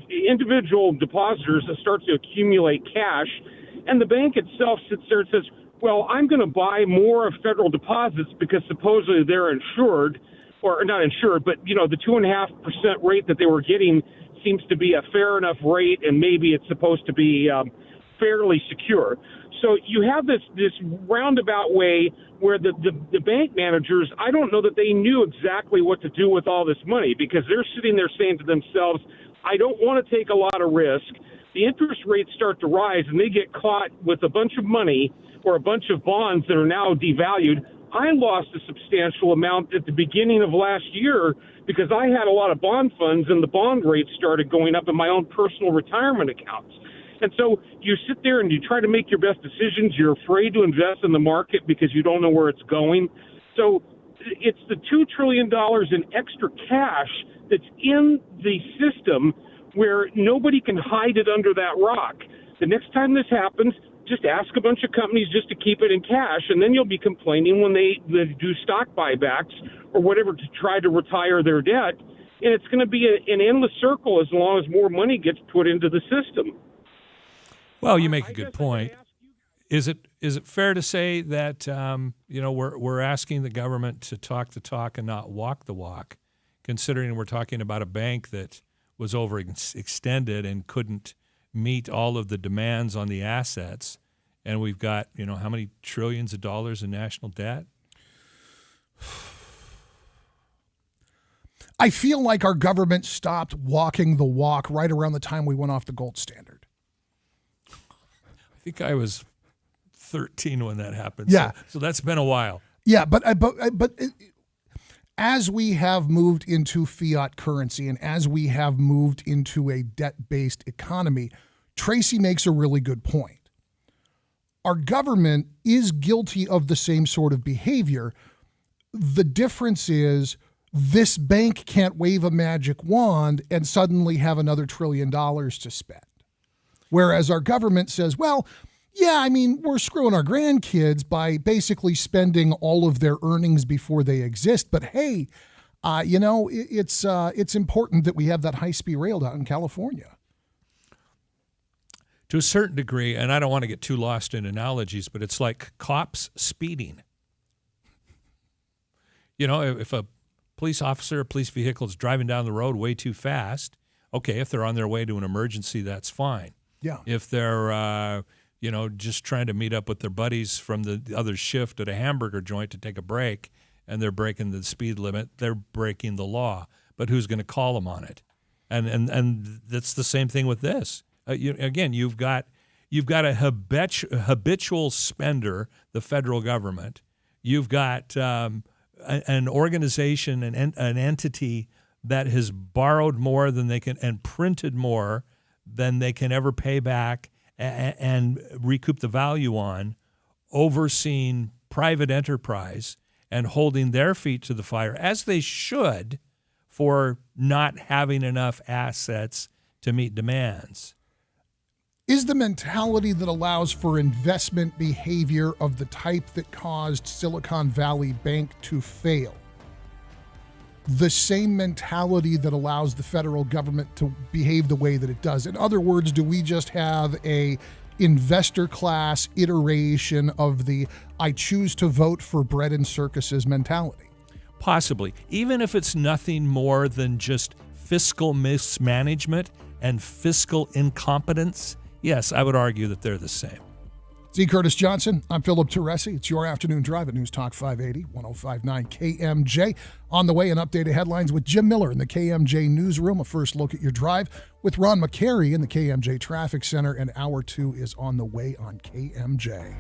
individual depositors start to accumulate cash, and the bank itself sits there and says, well, I'm going to buy more of federal deposits because supposedly they're insured, or not insured, but, the 2.5% rate that they were getting seems to be a fair enough rate, and maybe it's supposed to be fairly secure. So you have this roundabout way where the bank managers, I don't know that they knew exactly what to do with all this money, because they're sitting there saying to themselves, I don't want to take a lot of risk. The interest rates start to rise and they get caught with a bunch of money or a bunch of bonds that are now devalued. I lost a substantial amount at the beginning of last year because I had a lot of bond funds and the bond rates started going up in my own personal retirement accounts. And so you sit there and you try to make your best decisions. You're afraid to invest in the market because you don't know where it's going. So it's the $2 trillion in extra cash that's in the system where nobody can hide it under that rock. The next time this happens, just ask a bunch of companies just to keep it in cash, and then you'll be complaining when they do stock buybacks or whatever to try to retire their debt. And it's going to be an endless circle as long as more money gets put into the system. Well, you make a good point. Is it fair to say that we're asking the government to talk the talk and not walk the walk, considering we're talking about a bank that was overextended and couldn't meet all of the demands on the assets, and we've got how many trillions of dollars in national debt? I feel like our government stopped walking the walk right around the time we went off the gold standard. I think I was 13 when that happened. Yeah. So that's been a while. Yeah, but as we have moved into fiat currency and as we have moved into a debt-based economy, Tracy makes a really good point. Our government is guilty of the same sort of behavior. The difference is this bank can't wave a magic wand and suddenly have another $1 trillion to spend. Whereas our government says, well, yeah, we're screwing our grandkids by basically spending all of their earnings before they exist. But hey, it's important that we have that high-speed rail down in California. To a certain degree, and I don't want to get too lost in analogies, but it's like cops speeding. If a police officer, a police vehicle is driving down the road way too fast, okay, if they're on their way to an emergency, that's fine. Yeah. If they're just trying to meet up with their buddies from the other shift at a hamburger joint to take a break, and they're breaking the speed limit, they're breaking the law. But who's going to call them on it? And that's the same thing with this. You've got a habitual spender, the federal government. You've got an organization, an entity that has borrowed more than they can and printed more than they can ever pay back and recoup the value on, overseeing private enterprise and holding their feet to the fire, as they should, for not having enough assets to meet demands. is the mentality that allows for investment behavior of the type that caused Silicon Valley Bank to fail the same mentality that allows the federal government to behave the way that it does? In other words, do we just have a investor class iteration of the I choose to vote for bread and circuses mentality? Possibly. Even if it's nothing more than just fiscal mismanagement and fiscal incompetence, yes, I would argue that they're the same. Z. Curtis Johnson, I'm Philip Teresi. It's your afternoon drive at News Talk 580, 105.9 KMJ. On the way, an update of headlines with Jim Miller in the KMJ newsroom. A first look at your drive with Ron McCary in the KMJ Traffic Center. And Hour 2 is on the way on KMJ.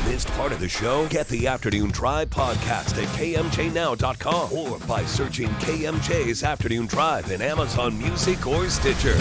Missed part of the show? Get the Afternoon Drive podcast at KMJNow.com or by searching KMJ's Afternoon Drive in Amazon Music or Stitcher.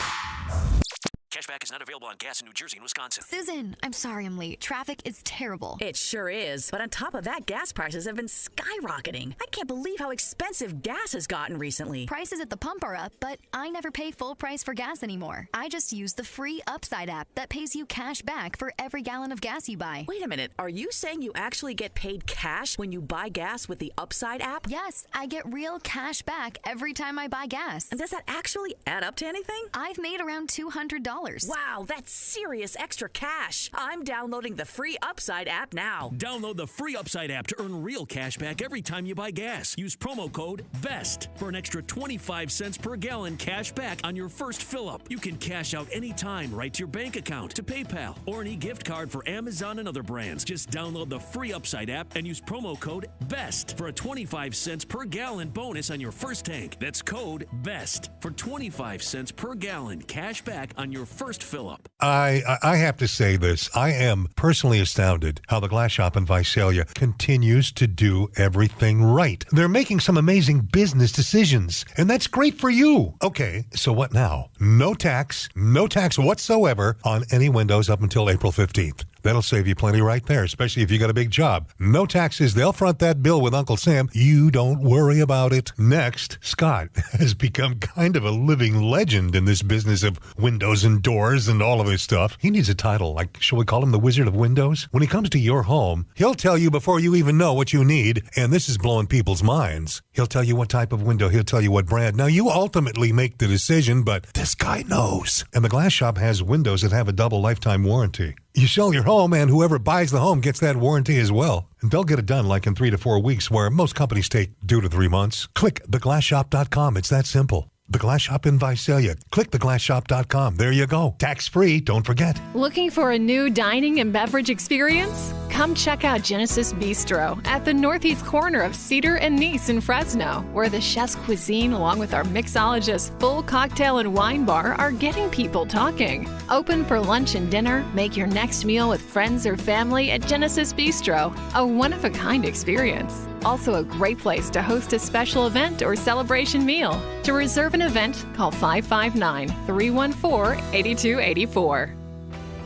Cashback is not available on gas in New Jersey and Wisconsin. Susan, I'm sorry I'm late. Traffic is terrible. It sure is. But on top of that, gas prices have been skyrocketing. I can't believe how expensive gas has gotten recently. Prices at the pump are up, but I never pay full price for gas anymore. I just use the free Upside app that pays you cash back for every gallon of gas you buy. Wait a minute. Are you saying you actually get paid cash when you buy gas with the Upside app? Yes, I get real cash back every time I buy gas. And does that actually add up to anything? I've made around $200. Wow, that's serious extra cash. I'm downloading the free Upside app now. Download the free Upside app to earn real cash back every time you buy gas. Use promo code BEST for an extra 25 cents per gallon cash back on your first fill-up. You can cash out anytime right to your bank account, to PayPal, or an e-gift card for Amazon and other brands. Just download the free Upside app and use promo code BEST for a 25 cents per gallon bonus on your first tank. That's code BEST for 25 cents per gallon cash back on your first fill-up. I have to say this. I am personally astounded how the Glass Shop in Visalia continues to do everything right. They're making some amazing business decisions, and that's great for you. Okay, so what now? No tax whatsoever on any windows up until April 15th. That'll save you plenty right there, especially if you got a big job. No taxes. They'll front that bill with Uncle Sam. You don't worry about it. Next, Scott has become kind of a living legend in this business of windows and doors and all of this stuff. He needs a title, like, shall we call him the Wizard of Windows? When he comes to your home, he'll tell you before you even know what you need, and this is blowing people's minds. He'll tell you what type of window. He'll tell you what brand. Now, you ultimately make the decision, but this guy knows. And the Glass Shop has windows that have a double lifetime warranty. You sell your home, and whoever buys the home gets that warranty as well. And they'll get it done like in 3 to 4 weeks, where most companies take 2 to 3 months. Click theglassshop.com. It's that simple. The Glass Shop in Visalia. Click theglassshop.com. There you go. Tax-free, don't forget. Looking for a new dining and beverage experience? Come check out Genesis Bistro at the northeast corner of Cedar and Nice in Fresno, where the chef's cuisine along with our mixologist's full cocktail and wine bar are getting people talking. Open for lunch and dinner, make your next meal with friends or family at Genesis Bistro, a one-of-a-kind experience. Also a great place to host a special event or celebration meal. To reserve an event, call 559-314-8284.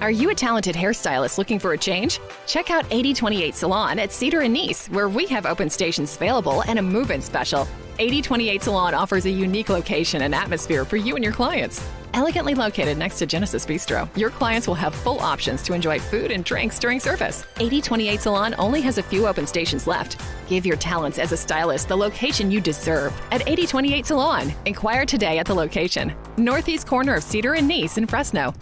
Are you a talented hairstylist looking for a change? Check out 8028 Salon at Cedar and Nice, where we have open stations available and a move-in special. 8028 Salon offers a unique location and atmosphere for you and your clients. Elegantly located next to Genesis Bistro, your clients will have full options to enjoy food and drinks during service. 8028 Salon only has a few open stations left. Give your talents as a stylist the location you deserve at 8028 Salon. Inquire today at the location, northeast corner of Cedar and Nice in Fresno.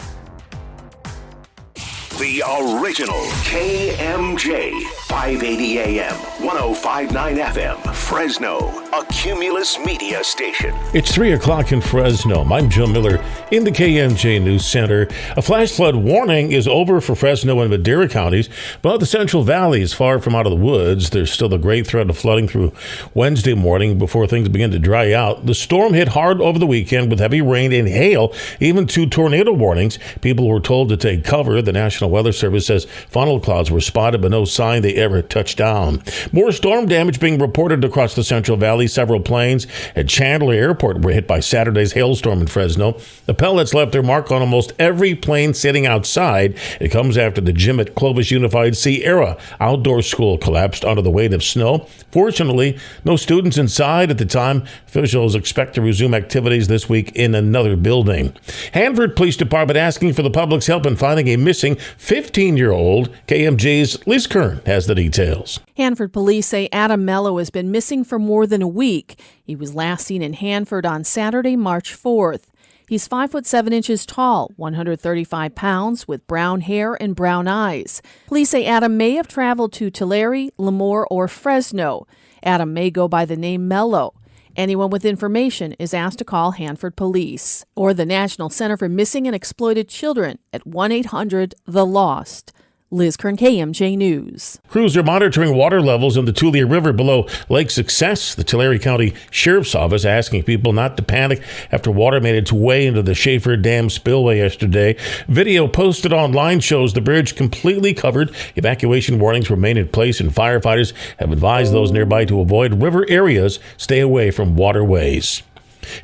The original KMJ, 580 AM, 105.9 FM, Fresno, a Cumulus media station. It's 3 o'clock in Fresno. I'm Joe Miller in the KMJ News Center. A flash flood warning is over for Fresno and Madera counties, but the Central Valley is far from out of the woods. There's still a great threat of flooding through Wednesday morning before things begin to dry out. The storm hit hard over the weekend with heavy rain and hail, even 2 tornado warnings. People were told to take cover. The National Weather Service says funnel clouds were spotted, but no sign they ever touched down. More storm damage being reported across the Central Valley. Several planes at Chandler Airport were hit by Saturday's hailstorm in Fresno. The pellets left their mark on almost every plane sitting outside. It comes after the gym at Clovis Unified Sierra outdoor school collapsed under the weight of snow. Fortunately, no students inside at the time. Officials expect to resume activities this week in another building. Hanford Police Department asking for the public's help in finding a missing 15-year-old. KMJ's Liz Kern has the details. Hanford police say Adam Mello has been missing for more than a week. He was last seen in Hanford on Saturday, March 4th. He's 5'7" tall, 135 pounds, with brown hair and brown eyes. Police say Adam may have traveled to Tulare, Lemoore, or Fresno. Adam may go by the name Mello. Anyone with information is asked to call Hanford Police or the National Center for Missing and Exploited Children at 1-800-THE-LOST. Liz Kern, KMJ News. Crews are monitoring water levels in the Tulia River below Lake Success. The Tulare County Sheriff's Office asking people not to panic after water made its way into the Schaefer Dam spillway yesterday. Video posted online shows the bridge completely covered. Evacuation warnings remain in place, and firefighters have advised those nearby to avoid river areas, stay away from waterways.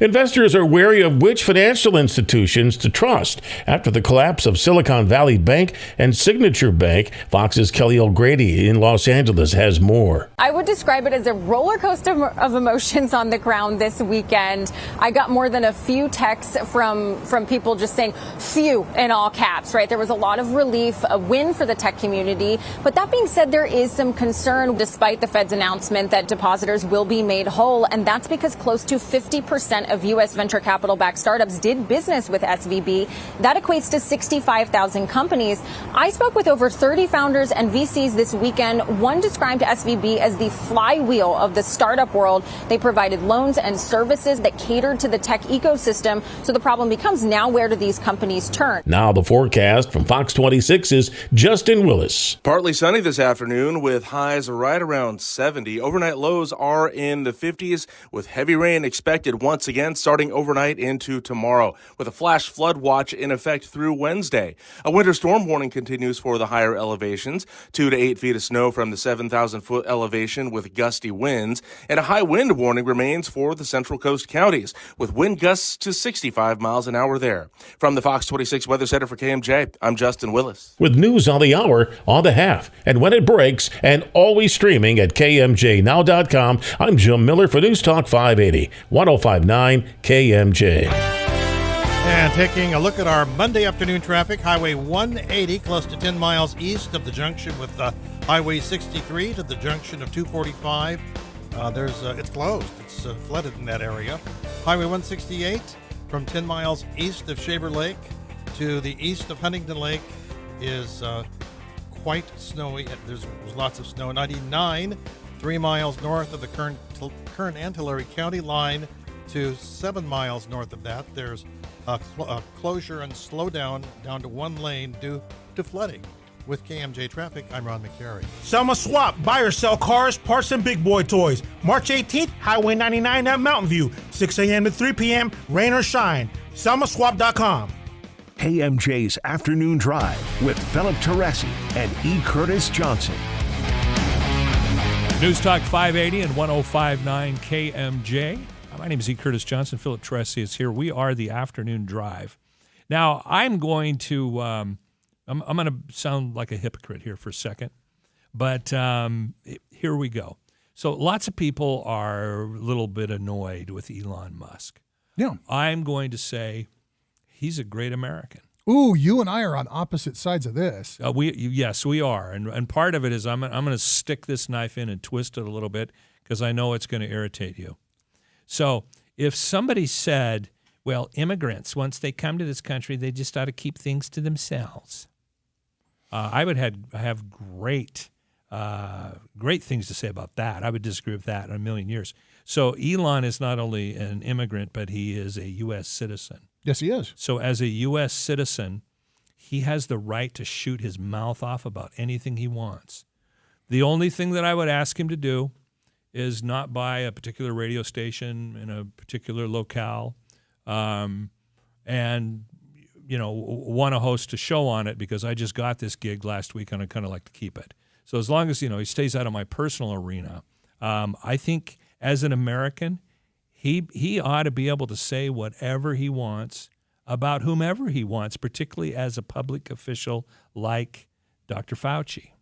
Investors are wary of which financial institutions to trust after the collapse of Silicon Valley Bank and Signature Bank. Fox's Kelly O'Grady in Los Angeles has more. I would describe it as a roller coaster of emotions on the ground this weekend. I got more than a few texts from people just saying "phew" in all caps, right? There was a lot of relief, a win for the tech community. But that being said, there is some concern despite the Fed's announcement that depositors will be made whole. And that's because close to 50% of U.S. venture capital-backed startups did business with SVB. That equates to 65,000 companies. I spoke with over 30 founders and VCs this weekend. One described SVB as the flywheel of the startup world. They provided loans and services that catered to the tech ecosystem. So the problem becomes, now where do these companies turn? Now the forecast from Fox 26 is Justin Willis. Partly sunny this afternoon with highs right around 70. Overnight lows are in the 50s with heavy rain expected once again starting overnight into tomorrow, with a flash flood watch in effect through Wednesday. A winter storm warning continues for the higher elevations, 2 to 8 feet of snow from the 7,000-foot elevation with gusty winds, and a high wind warning remains for the Central Coast counties, with wind gusts to 65 miles an hour there. From the Fox 26 Weather Center for KMJ, I'm Justin Willis. With news on the hour, on the half, and when it breaks, and always streaming at KMJNow.com, I'm Jim Miller for News Talk 580, 105.9 KMJ. And taking a look at our Monday afternoon traffic, Highway 180 close to 10 miles east of the junction with Highway 63 to the junction of 245. It's closed. It's flooded in that area. Highway 168 from 10 miles east of Shaver Lake to the east of Huntington Lake is quite snowy. There's lots of snow. 99, 3 miles north of the Kern and Tulare County line to 7 miles north of that. There's a closure and slowdown down to one lane due to flooding. With KMJ Traffic, I'm Ron McCary. Selma Swap. Buy or sell cars, parts, and big boy toys. March 18th, Highway 99 at Mountain View. 6 a.m. to 3 p.m., rain or shine. SelmaSwap.com. KMJ's Afternoon Drive with Philip Teresi and E. Curtis Johnson. News Talk 580 and 105.9 KMJ. My name is E. Curtis Johnson. Philip Teresi is here. We are the Afternoon Drive. Now, I'm going to I'm going to sound like a hypocrite here for a second, but here we go. So lots of people are a little bit annoyed with Elon Musk. Yeah. I'm going to say he's a great American. Ooh, you and I are on opposite sides of this. Yes, we are. And part of it is I'm going to stick this knife in and twist it a little bit because I know it's going to irritate you. So if somebody said, well, immigrants, once they come to this country, they just ought to keep things to themselves, I would have great things to say about that. I would disagree with that in a million years. So Elon is not only an immigrant, but he is a U.S. citizen. Yes, he is. So as a U.S. citizen, he has the right to shoot his mouth off about anything he wants. The only thing that I would ask him to do is not buy a particular radio station in a particular locale, and want to host a show on it because I just got this gig last week and I kind of like to keep it. So as long as, he stays out of my personal arena, I think as an American, he ought to be able to say whatever he wants about whomever he wants, particularly as a public official like Dr. Fauci.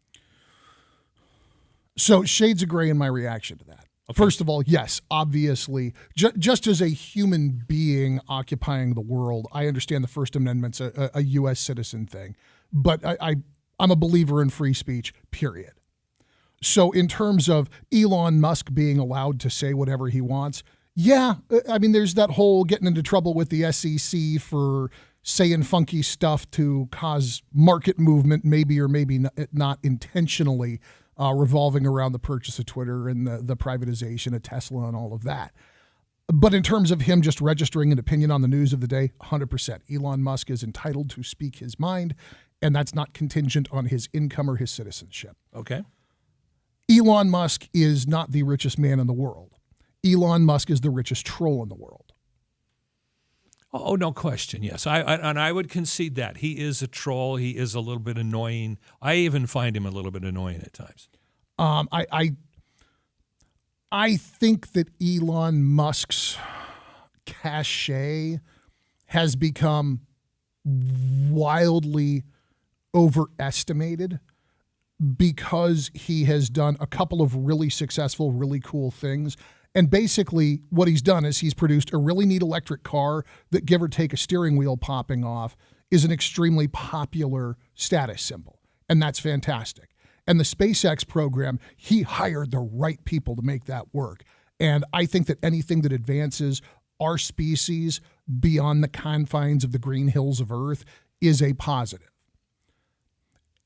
So shades of gray in my reaction to that. Okay. First of all, yes, obviously, just as a human being occupying the world, I understand the First Amendment's a U.S. citizen thing, but I'm a believer in free speech, period. So in terms of Elon Musk being allowed to say whatever he wants, yeah, I mean, there's that whole getting into trouble with the SEC for saying funky stuff to cause market movement, maybe or maybe not intentionally, revolving around the purchase of Twitter and the privatization of Tesla and all of that. But in terms of him just registering an opinion on the news of the day, 100%. Elon Musk is entitled to speak his mind, and that's not contingent on his income or his citizenship. Okay. Elon Musk is not the richest man in the world. Elon Musk is the richest troll in the world. Oh, no question. Yes, I would concede that he is a troll. He is a little bit annoying. I even find him a little bit annoying at times. I think that Elon Musk's cachet has become wildly overestimated because he has done a couple of really successful, really cool things. And basically what he's done is he's produced a really neat electric car that, give or take a steering wheel popping off, is an extremely popular status symbol. And that's fantastic. And the SpaceX program, he hired the right people to make that work. And I think that anything that advances our species beyond the confines of the green hills of Earth is a positive.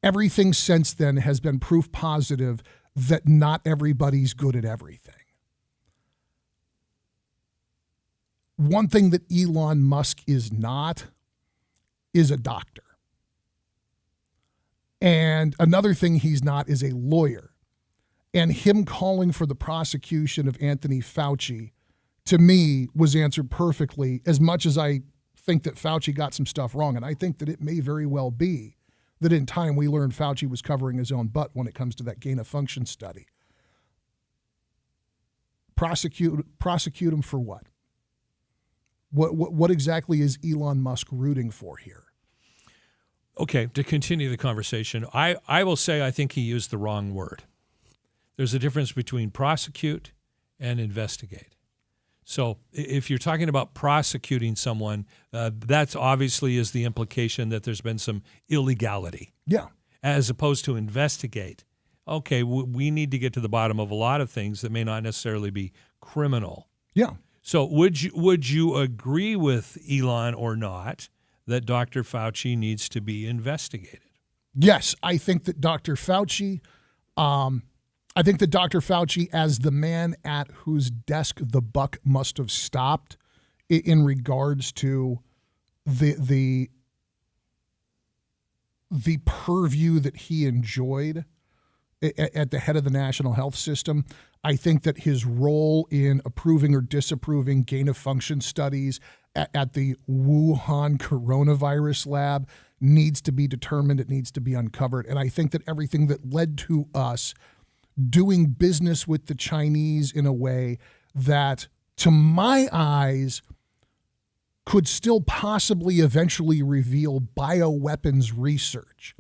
Everything since then has been proof positive that not everybody's good at everything. One thing that Elon Musk is not is a doctor. And another thing he's not is a lawyer. And him calling for the prosecution of Anthony Fauci, to me, was answered perfectly, as much as I think that Fauci got some stuff wrong. And I think that it may very well be that in time we learned Fauci was covering his own butt when it comes to that gain of function study. Prosecute him for what? What exactly is Elon Musk rooting for here? Okay, to continue the conversation, I will say I think he used the wrong word. There's a difference between prosecute and investigate. So if you're talking about prosecuting someone, that's obviously is the implication that there's been some illegality. Yeah. As opposed to investigate. Okay, we need to get to the bottom of a lot of things that may not necessarily be criminal. Yeah. So would you agree with Elon or not that Dr. Fauci needs to be investigated? Yes, I think that Dr. Fauci, as the man at whose desk the buck must have stopped in regards to the purview that he enjoyed at the head of the national health system, I think that his role in approving or disapproving gain-of-function studies at the Wuhan coronavirus lab needs to be determined. It needs to be uncovered. And I think that everything that led to us doing business with the Chinese in a way that, to my eyes, could still possibly eventually reveal bioweapons research.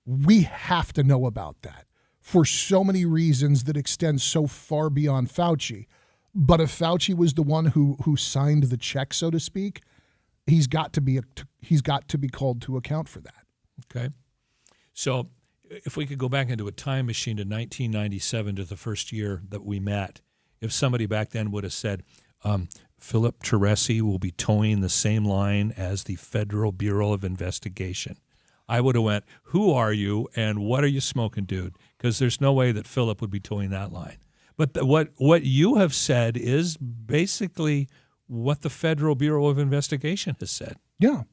We have to know about that for so many reasons that extend so far beyond Fauci. But if Fauci was the one who signed the check, so to speak, he's got to be called to account for that. Okay. So if we could go back into a time machine to 1997 to the first year that we met, if somebody back then would have said, Philip Teresi will be towing the same line as the Federal Bureau of Investigation, I would have went, who are you and what are you smoking, dude? Because there's no way that Philip would be towing that line. But what you have said is basically what the Federal Bureau of Investigation has said. Yeah.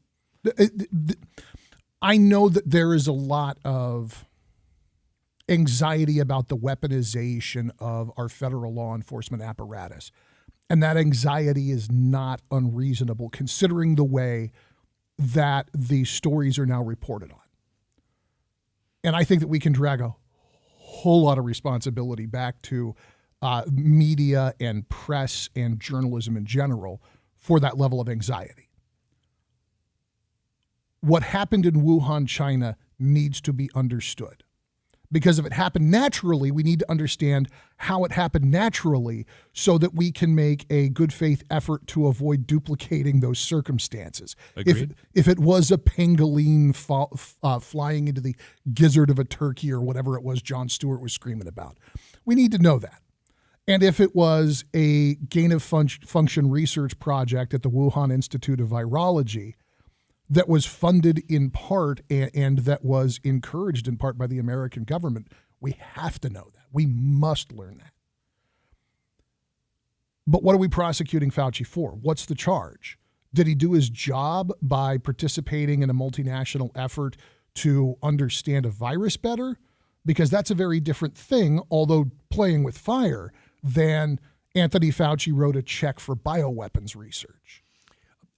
I know that there is a lot of anxiety about the weaponization of our federal law enforcement apparatus. And that anxiety is not unreasonable, considering the way that the stories are now reported on. And I think that we can drag a whole lot of responsibility back to media and press and journalism in general for that level of anxiety. What happened in Wuhan, China needs to be understood. Because if it happened naturally, we need to understand how it happened naturally so that we can make a good faith effort to avoid duplicating those circumstances. Agreed. If it was a pangolin flying into the gizzard of a turkey or whatever it was Jon Stewart was screaming about, we need to know that. And if it was a gain-of-function research project at the Wuhan Institute of Virology that was funded in part and that was encouraged in part by the American government, we have to know that. We must learn that. But what are we prosecuting Fauci for? What's the charge? Did he do his job by participating in a multinational effort to understand a virus better? Because that's a very different thing, although playing with fire, than Anthony Fauci wrote a check for bioweapons research.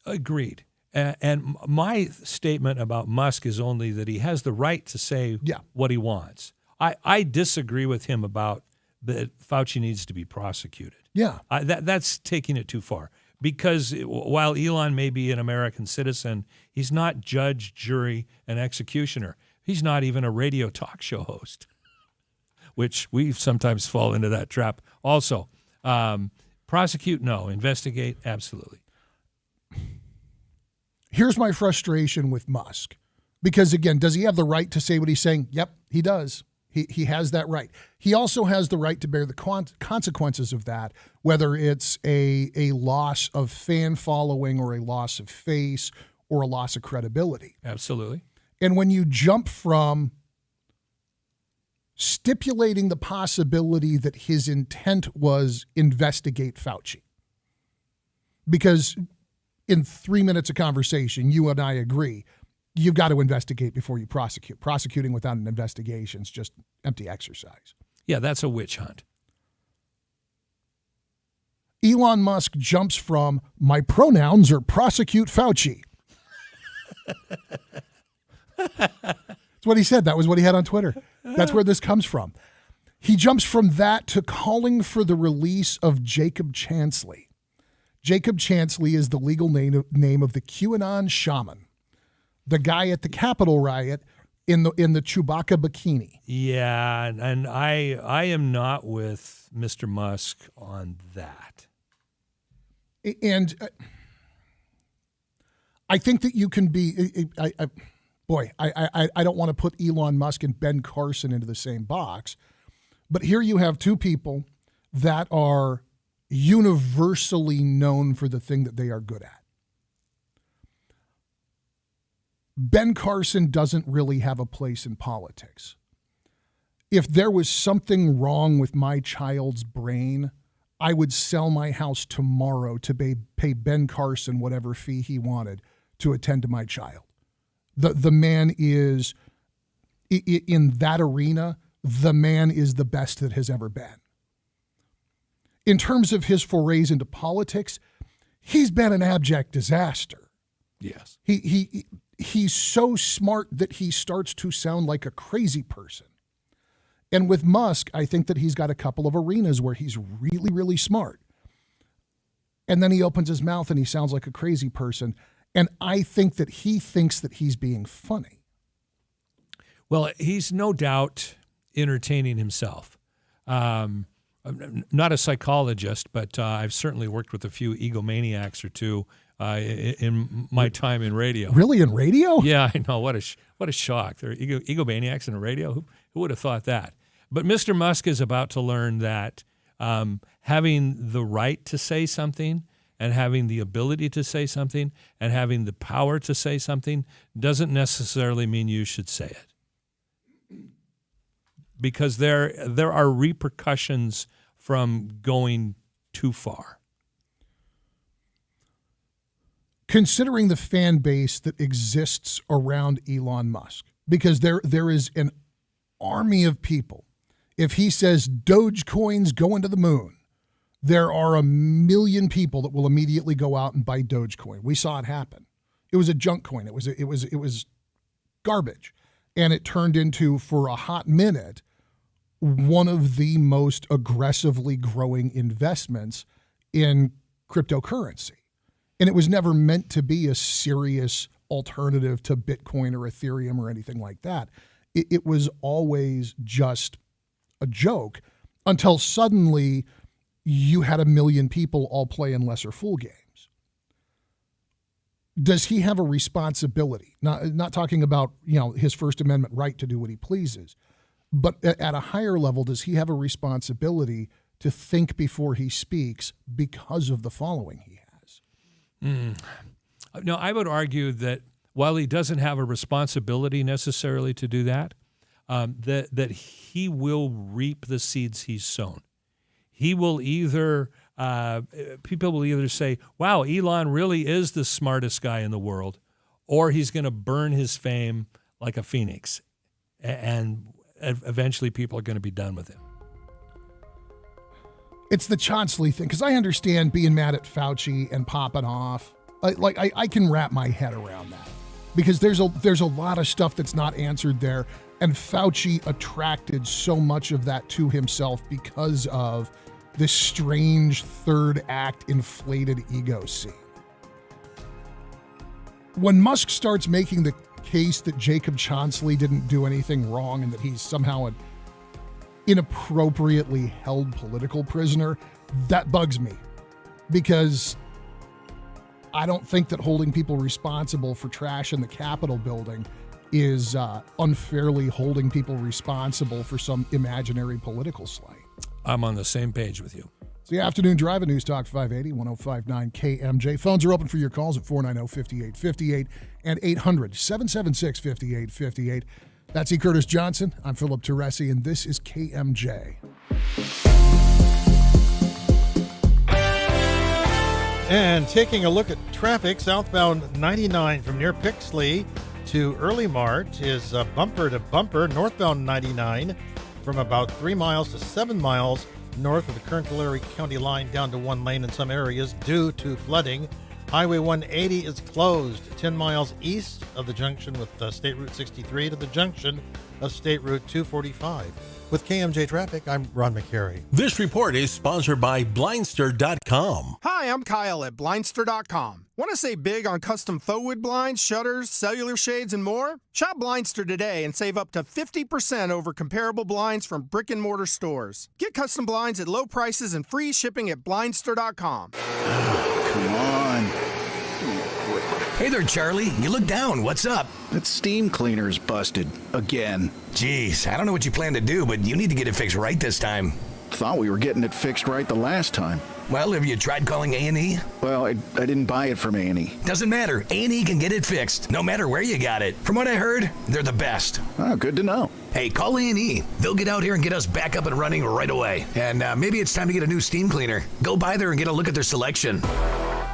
Agreed. And my statement about Musk is only that he has the right to say what he wants. I disagree with him about that Fauci needs to be prosecuted. Yeah. That's taking it too far. Because while Elon may be an American citizen, he's not judge, jury, and executioner. He's not even a radio talk show host, which we sometimes fall into that trap also. Prosecute, no. Investigate, absolutely. Here's my frustration with Musk. Because, again, does he have the right to say what he's saying? Yep, he does. He has that right. He also has the right to bear the consequences of that, whether it's a loss of fan following or a loss of face or a loss of credibility. Absolutely. And when you jump from stipulating the possibility that his intent was investigate Fauci, because in 3 minutes of conversation, you and I agree, you've got to investigate before you prosecute. Prosecuting without an investigation is just empty exercise. Yeah, that's a witch hunt. Elon Musk jumps from my pronouns are prosecute Fauci. That's what he said. That was what he had on Twitter. That's where this comes from. He jumps from that to calling for the release of Jacob Chansley. Jacob Chansley is the legal name of the QAnon shaman, the guy at the Capitol riot in the Chewbacca bikini. Yeah, and I am not with Mr. Musk on that. And I think that you can be. I don't want to put Elon Musk and Ben Carson into the same box, but here you have two people that are universally known for the thing that they are good at. Ben Carson doesn't really have a place in politics. If there was something wrong with my child's brain, I would sell my house tomorrow to pay Ben Carson whatever fee he wanted to attend to my child. The man is, in that arena, the man is the best that has ever been. In terms of his forays into politics, he's been an abject disaster. Yes. He's so smart that he starts to sound like a crazy person. And with Musk, I think that he's got a couple of arenas where he's really, really smart. And then he opens his mouth and he sounds like a crazy person. And I think that he thinks that he's being funny. Well, he's no doubt entertaining himself. I'm not a psychologist, but I've certainly worked with a few egomaniacs or two in my time in radio. Really, in radio? Yeah, I know. What a shock. There are egomaniacs in the radio. Who would have thought that? But Mr. Musk is about to learn that having the right to say something and having the ability to say something and having the power to say something doesn't necessarily mean you should say it. Because there are repercussions from going too far. Considering the fan base that exists around Elon Musk, because there is an army of people. If he says Dogecoin's going to the moon, there are 1 million people that will immediately go out and buy Dogecoin. We saw it happen. It was a junk coin. It was garbage. And it turned into, for a hot minute, one of the most aggressively growing investments in cryptocurrency. And it was never meant to be a serious alternative to Bitcoin or Ethereum or anything like that. It was always just a joke until suddenly you had 1 million people all playing lesser fool games. Does he have a responsibility? Not talking about, his First Amendment right to do what he pleases, but at a higher level, does he have a responsibility to think before he speaks because of the following he has? No, I would argue that while he doesn't have a responsibility necessarily to do that, that he will reap the seeds he's sown. He will either, people will either say, wow, Elon really is the smartest guy in the world, or he's going to burn his fame like a phoenix. And eventually people are going to be done with him. It's the Chauncey thing, because I understand being mad at Fauci and popping off. I can wrap my head around that, because there's a lot of stuff that's not answered there, and Fauci attracted so much of that to himself because of this strange third act inflated ego scene. When Musk starts making the case that Jacob Chauncey didn't do anything wrong and that he's somehow an inappropriately held political prisoner, that bugs me, because I don't think that holding people responsible for trash in the Capitol building is unfairly holding people responsible for some imaginary political slight. I'm on the same page with you. It's the Afternoon Drive at News Talk 580, 105.9 KMJ. Phones are open for your calls at 490-5858 and 800-776-5858. That's E. Curtis Johnson. I'm Philip Teresi, and this is KMJ. And taking a look at traffic, southbound 99 from near Pixley to Early Mart is bumper to bumper. Northbound 99 from about 3 miles to 7 miles north of the Kern Tulare County line down to 1 lane in some areas due to flooding. Highway 180 is closed 10 miles east of the junction with State Route 63 to the junction of State Route 245. With KMJ Traffic, I'm Ron McCary. This report is sponsored by Blindster.com. Hi, I'm Kyle at Blindster.com. Want to save big on custom faux wood blinds, shutters, cellular shades, and more? Shop Blindster today and save up to 50% over comparable blinds from brick and mortar stores. Get custom blinds at low prices and free shipping at Blindster.com. Come on. Hey there, Charlie. You look down. What's up? That steam cleaner's busted. Again. Jeez, I don't know what you plan to do, but you need to get it fixed right this time. Thought we were getting it fixed right the last time. Well, have you tried calling A&E? Well, I didn't buy it from A&E. Doesn't matter. A&E can get it fixed, no matter where you got it. From what I heard, they're the best. Oh, good to know. Hey, call A&E. They'll get out here and get us back up and running right away. And maybe it's time to get a new steam cleaner. Go by there and get a look at their selection.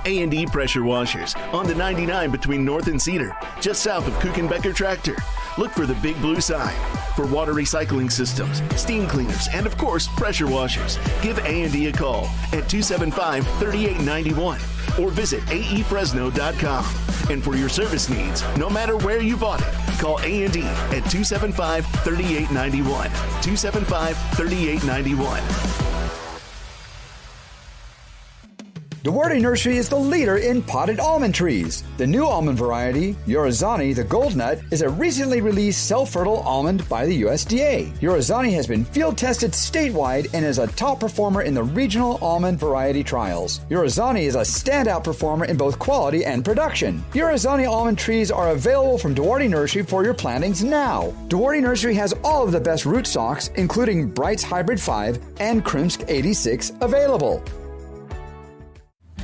A&E Pressure Washers on the 99 between North and Cedar, just south of Kuchenbecker Tractor. Look for the big blue sign. For water recycling systems, steam cleaners, and of course, pressure washers, give A&E a call at 275-3891 or visit aefresno.com. And for your service needs, no matter where you bought it, call A&E at 275-3891. 275-3891. Duarte Nursery is the leader in potted almond trees. The new almond variety, Yorizani the Gold Nut, is a recently released self-fertile almond by the USDA. Yorizani has been field tested statewide and is a top performer in the regional almond variety trials. Yorizani is a standout performer in both quality and production. Yorizani almond trees are available from Duarte Nursery for your plantings now. Duarte Nursery has all of the best rootstocks, including Bright's Hybrid 5 and Krimsk 86, available.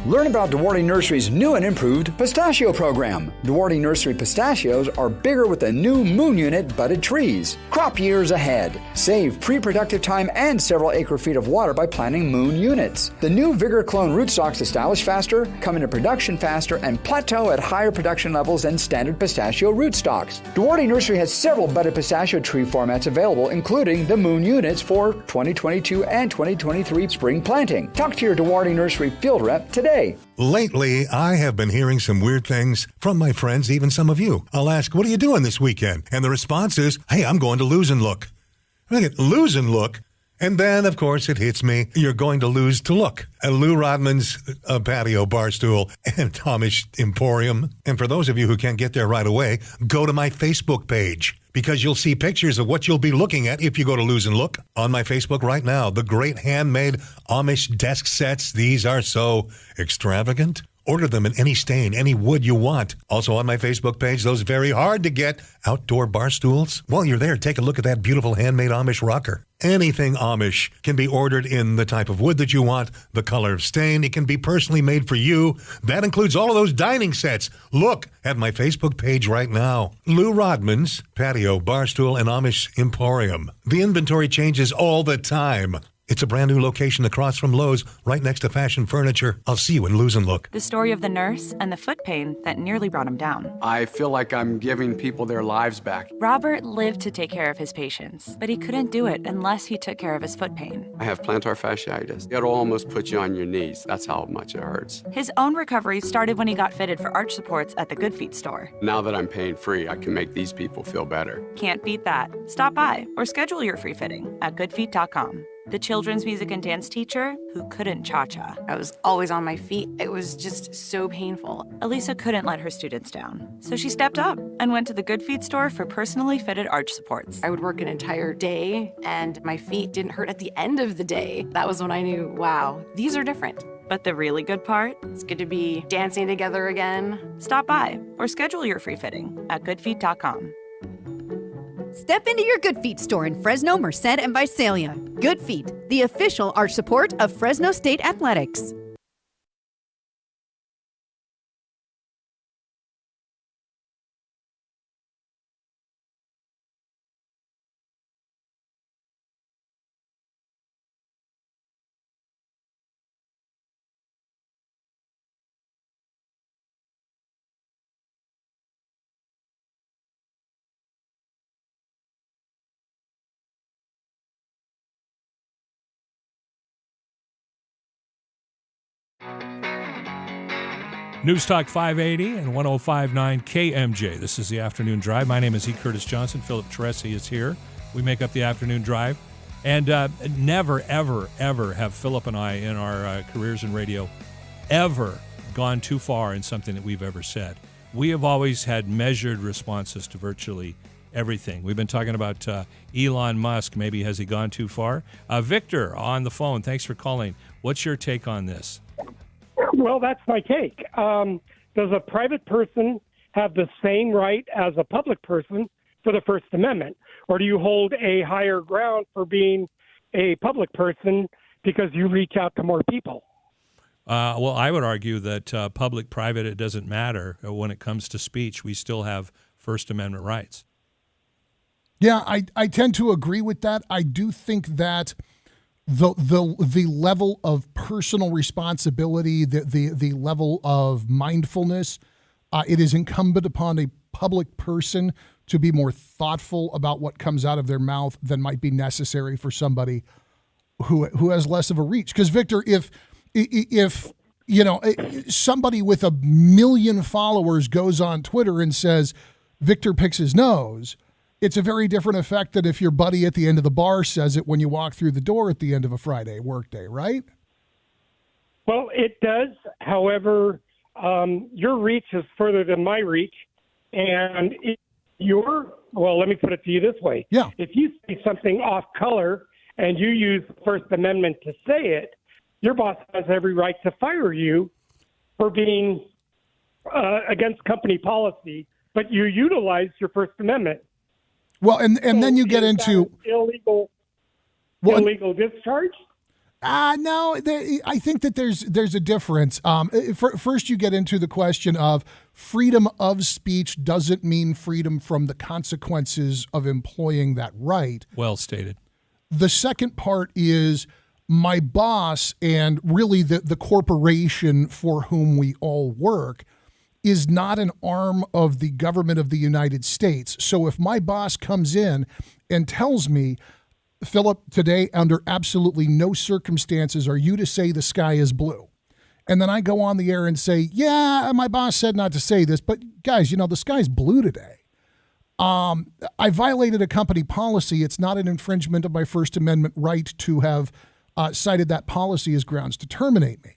Learn about Duarte Nursery's new and improved pistachio program. Duarte Nursery pistachios are bigger with the new Moon Unit budded trees. Crop years ahead. Save pre-productive time and several acre-feet of water by planting Moon Units. The new Vigor Clone rootstocks establish faster, come into production faster, and plateau at higher production levels than standard pistachio rootstocks. Duarte Nursery has several budded pistachio tree formats available, including the Moon Units for 2022 and 2023 spring planting. Talk to your Duarte Nursery field rep today. today. Lately, I have been hearing some weird things from my friends, even some of you. I'll ask, what are you doing this weekend? And the response is, hey, I'm going to Lose and Look. Look at Lose and Look. And then, of course, it hits me, you're going to lose to look at Lou Rodman's patio bar stool and Amish Emporium. And for those of you who can't get there right away, go to my Facebook page, because you'll see pictures of what you'll be looking at if you go to Lose and Look. On my Facebook right now, the great handmade Amish desk sets. These are so extravagant. Order them in any stain, any wood you want. Also on my Facebook page, those very hard to get outdoor bar stools. While you're there, take a look at that beautiful handmade Amish rocker. Anything Amish can be ordered in the type of wood that you want, the color of stain. It can be personally made for you. That includes all of those dining sets. Look at my Facebook page right now. Lou Rodman's Patio, Barstool, and Amish Emporium. The inventory changes all the time. It's a brand new location across from Lowe's, right next to Fashion Furniture. I'll see you in Lose and Look. The story of the nurse and the foot pain that nearly brought him down. I feel like I'm giving people their lives back. Robert lived to take care of his patients, but he couldn't do it unless he took care of his foot pain. I have plantar fasciitis. It'll almost put you on your knees. That's how much it hurts. His own recovery started when he got fitted for arch supports at the Good Feet store. Now that I'm pain free, I can make these people feel better. Can't beat that. Stop by or schedule your free fitting at goodfeet.com. The children's music and dance teacher who couldn't cha-cha. I was always on my feet. It was just so painful. Elisa couldn't let her students down, so she stepped up and went to the Good Feet store for personally fitted arch supports. I would work an entire day, and my feet didn't hurt at the end of the day. That was when I knew, wow, these are different. But the really good part? It's good to be dancing together again. Stop by or schedule your free fitting at goodfeet.com. Step into your Good Feet store in Fresno, Merced, and Visalia. Good Feet, the official arch support of Fresno State Athletics. News Talk 580 and 105.9 KMJ. This is the Afternoon Drive. My name is E. Curtis Johnson. Philip Teresi is here. We make up the Afternoon Drive. And never, ever, ever have Philip and I in our careers in radio ever gone too far in something that we've ever said. We have always had measured responses to virtually everything. We've been talking about Elon Musk. Maybe has he gone too far? Victor on the phone. Thanks for calling. What's your take on this? Well, that's my take. Does a private person have the same right as a public person for the First Amendment? Or do you hold a higher ground for being a public person because you reach out to more people? Well, I would argue that public, private, it doesn't matter. When it comes to speech, we still have First Amendment rights. Yeah, I tend to agree with that. I do think that the level of personal responsibility, the level of mindfulness, it is incumbent upon a public person to be more thoughtful about what comes out of their mouth than might be necessary for somebody who has less of a reach. Because Victor, if you know somebody with 1 million followers goes on Twitter and says Victor picks his nose, it's a very different effect than if your buddy at the end of the bar says it when you walk through the door at the end of a Friday workday, right? Well, it does. However, your reach is further than my reach. And well, let me put it to you this way. Yeah. If you say something off color and you use the First Amendment to say it, your boss has every right to fire you for being against company policy, but you utilize your First Amendment. Well, and then you get into illegal discharge. No, I think that there's a difference. First, you get into the question of freedom of speech doesn't mean freedom from the consequences of employing that right. Well stated. The second part is my boss and really the corporation for whom we all work is not an arm of the government of the United States. So if my boss comes in and tells me, Philip, today under absolutely no circumstances are you to say the sky is blue, And then I go on the air and say, yeah, my boss said not to say this, but guys, the sky's blue today. I violated a company policy. It's not an infringement of my First Amendment right to have cited that policy as grounds to terminate me.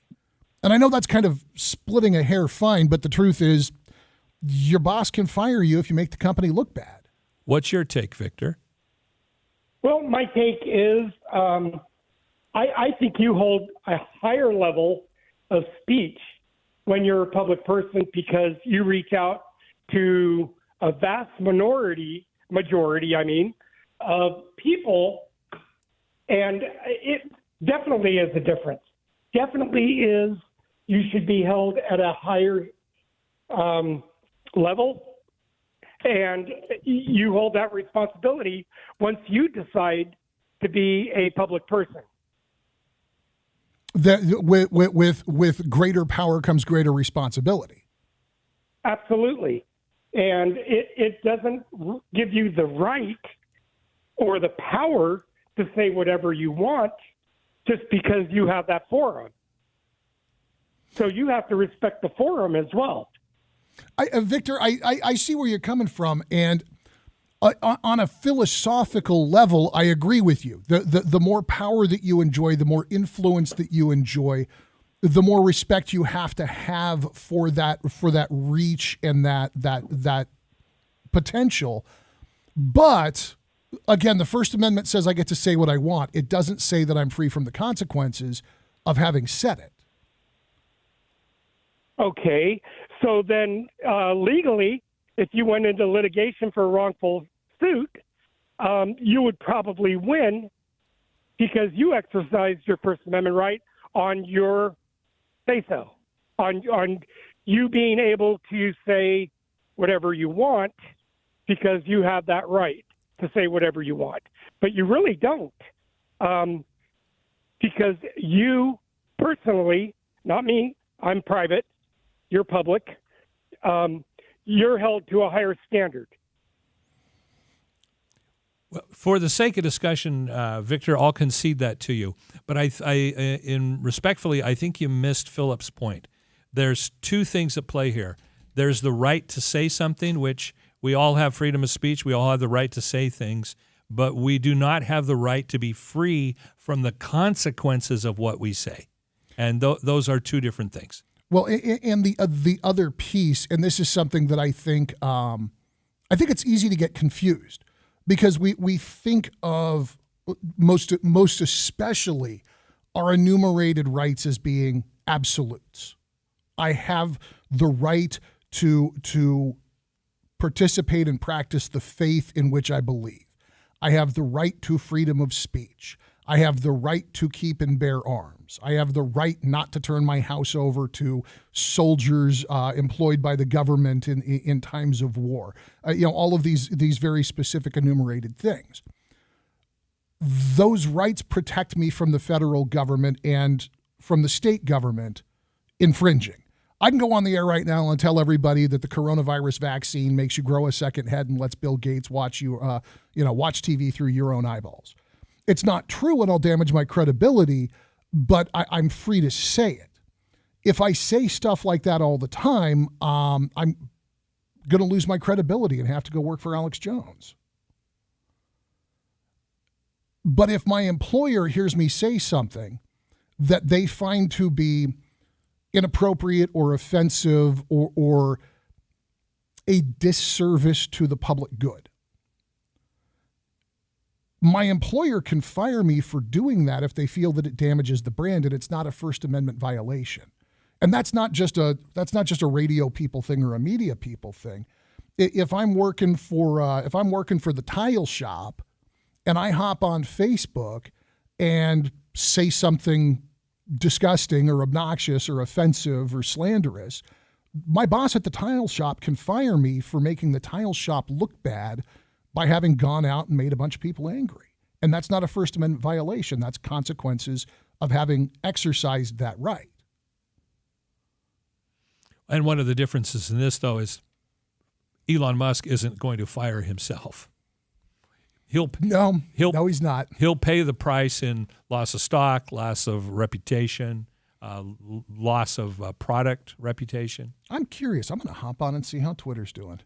And I know that's kind of splitting a hair fine, but the truth is your boss can fire you if you make the company look bad. What's your take, Victor? Well, my take is I think you hold a higher level of speech when you're a public person because you reach out to a vast majority, of people, and it definitely is a difference. Definitely is you should be held at a higher level, and you hold that responsibility once you decide to be a public person. That with greater power comes greater responsibility. Absolutely. And it doesn't give you the right or the power to say whatever you want just because you have that forum. So you have to respect the forum as well. Victor, I see where you're coming from, and on a philosophical level, I agree with you. The more power that you enjoy, the more influence that you enjoy, the more respect you have to have for that reach and that potential. But again, the First Amendment says I get to say what I want. It doesn't say that I'm free from the consequences of having said it. Okay, so then legally, if you went into litigation for a wrongful suit, you would probably win because you exercised your First Amendment right on your say-so, on you being able to say whatever you want because you have that right to say whatever you want. But you really don't because you personally, not me, I'm private, you're public, you're held to a higher standard. Well, for the sake of discussion, Victor, I'll concede that to you. But respectfully, I think you missed Philip's point. There's two things at play here. There's the right to say something, which we all have freedom of speech. We all have the right to say things, but we do not have the right to be free from the consequences of what we say. And those are two different things. Well, and the other piece, and this is something that I think it's easy to get confused because we think of most especially our enumerated rights as being absolutes. I have the right to participate and practice the faith in which I believe. I have the right to freedom of speech. I have the right to keep and bear arms. I have the right not to turn my house over to soldiers employed by the government in times of war. All of these very specific enumerated things. Those rights protect me from the federal government and from the state government infringing. I can go on the air right now and tell everybody that the coronavirus vaccine makes you grow a second head and lets Bill Gates watch you, watch TV through your own eyeballs. It's not true and I'll damage my credibility, but I'm free to say it. If I say stuff like that all the time, I'm going to lose my credibility and have to go work for Alex Jones. But if my employer hears me say something that they find to be inappropriate or offensive or a disservice to the public good, my employer can fire me for doing that if they feel that it damages the brand and it's not a First Amendment violation. And that's not just a radio people thing or a media people thing. If I'm working for the tile shop and I hop on Facebook and say something disgusting or obnoxious or offensive or slanderous, my boss at the tile shop can fire me for making the tile shop look bad by having gone out and made a bunch of people angry. And that's not a First Amendment violation. That's consequences of having exercised that right. And one of the differences in this, though, is Elon Musk isn't going to fire himself. No, he's not. He'll pay the price in loss of stock, loss of reputation, loss of product reputation. I'm curious. I'm going to hop on and see how Twitter's doing.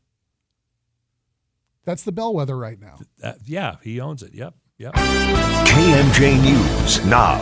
That's the bellwether right now. Yeah, he owns it. Yep. KMJ News now.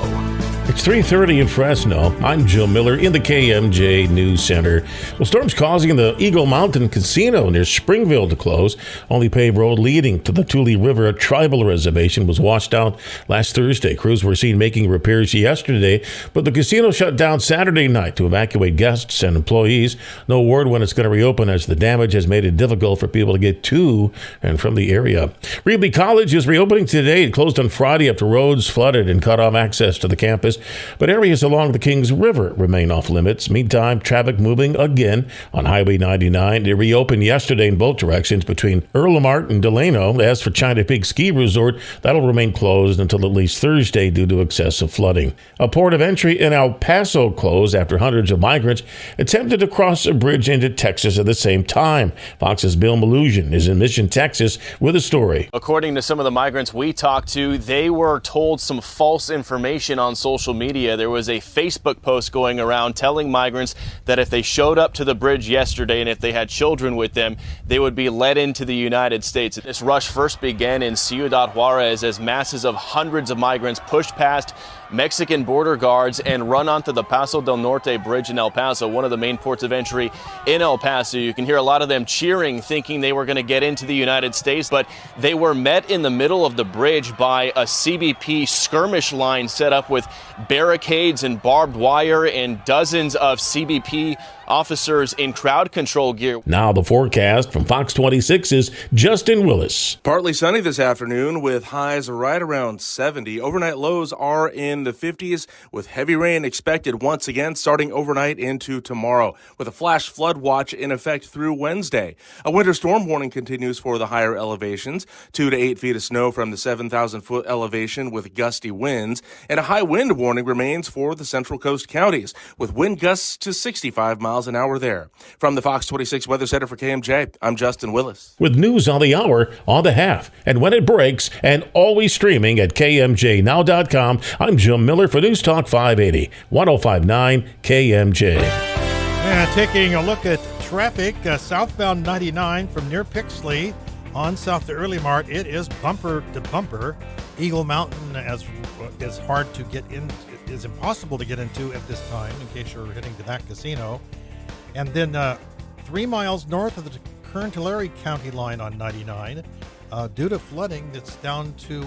It's 3:30 in Fresno. I'm Joe Miller in the KMJ News Center. Well, storms causing the Eagle Mountain Casino near Springville to close. Only paved road leading to the Tule River Tribal Reservation was washed out last Thursday. Crews were seen making repairs yesterday, but the casino shut down Saturday night to evacuate guests and employees. No word when it's going to reopen, as the damage has made it difficult for people to get to and from the area. Reedley College is reopening today. It closed on Friday after roads flooded and cut off access to the campus. But areas along the Kings River remain off limits. Meantime, traffic moving again on Highway 99. It reopened yesterday in both directions between Earlemart and Delano. As for China Peak Ski Resort, that'll remain closed until at least Thursday due to excessive flooding. A port of entry in El Paso closed after hundreds of migrants attempted to cross a bridge into Texas at the same time. Fox's Bill Malusian is in Mission, Texas with a story. According to some of the migrants we talked to, they were told some false information on social media. There was a Facebook post going around telling migrants that if they showed up to the bridge yesterday and if they had children with them, they would be let into the United States. This rush first began in Ciudad Juarez as masses of hundreds of migrants pushed past Mexican border guards and run onto the Paso del Norte bridge in El Paso, one of the main ports of entry in El Paso. You can hear a lot of them cheering, thinking they were going to get into the United States, but they were met in the middle of the bridge by a CBP skirmish line set up with barricades and barbed wire and dozens of CBP officers in crowd control gear. Now the forecast from Fox 26's Justin Willis. Partly sunny this afternoon with highs right around 70. Overnight lows are in the 50s with heavy rain expected once again starting overnight into tomorrow, with a flash flood watch in effect through Wednesday. A winter storm warning continues for the higher elevations, 2 to 8 feet of snow from the 7,000-foot elevation with gusty winds, and a high wind warning remains for the Central Coast counties with wind gusts to 65 miles an hour there. From the Fox 26 Weather Center for KMJ, I'm Justin Willis. With news on the hour, on the half, and when it breaks, and always streaming at KMJNow.com, I'm Jim Miller for News Talk 580, 105.9 KMJ. And taking a look at traffic, southbound 99 from near Pixley on south to Earlemart, it is bumper to bumper. Eagle Mountain is hard to get in, is impossible to get into at this time in case you're heading to that casino. And then 3 miles north of the Kern-Tulare County line on 99, due to flooding, it's down to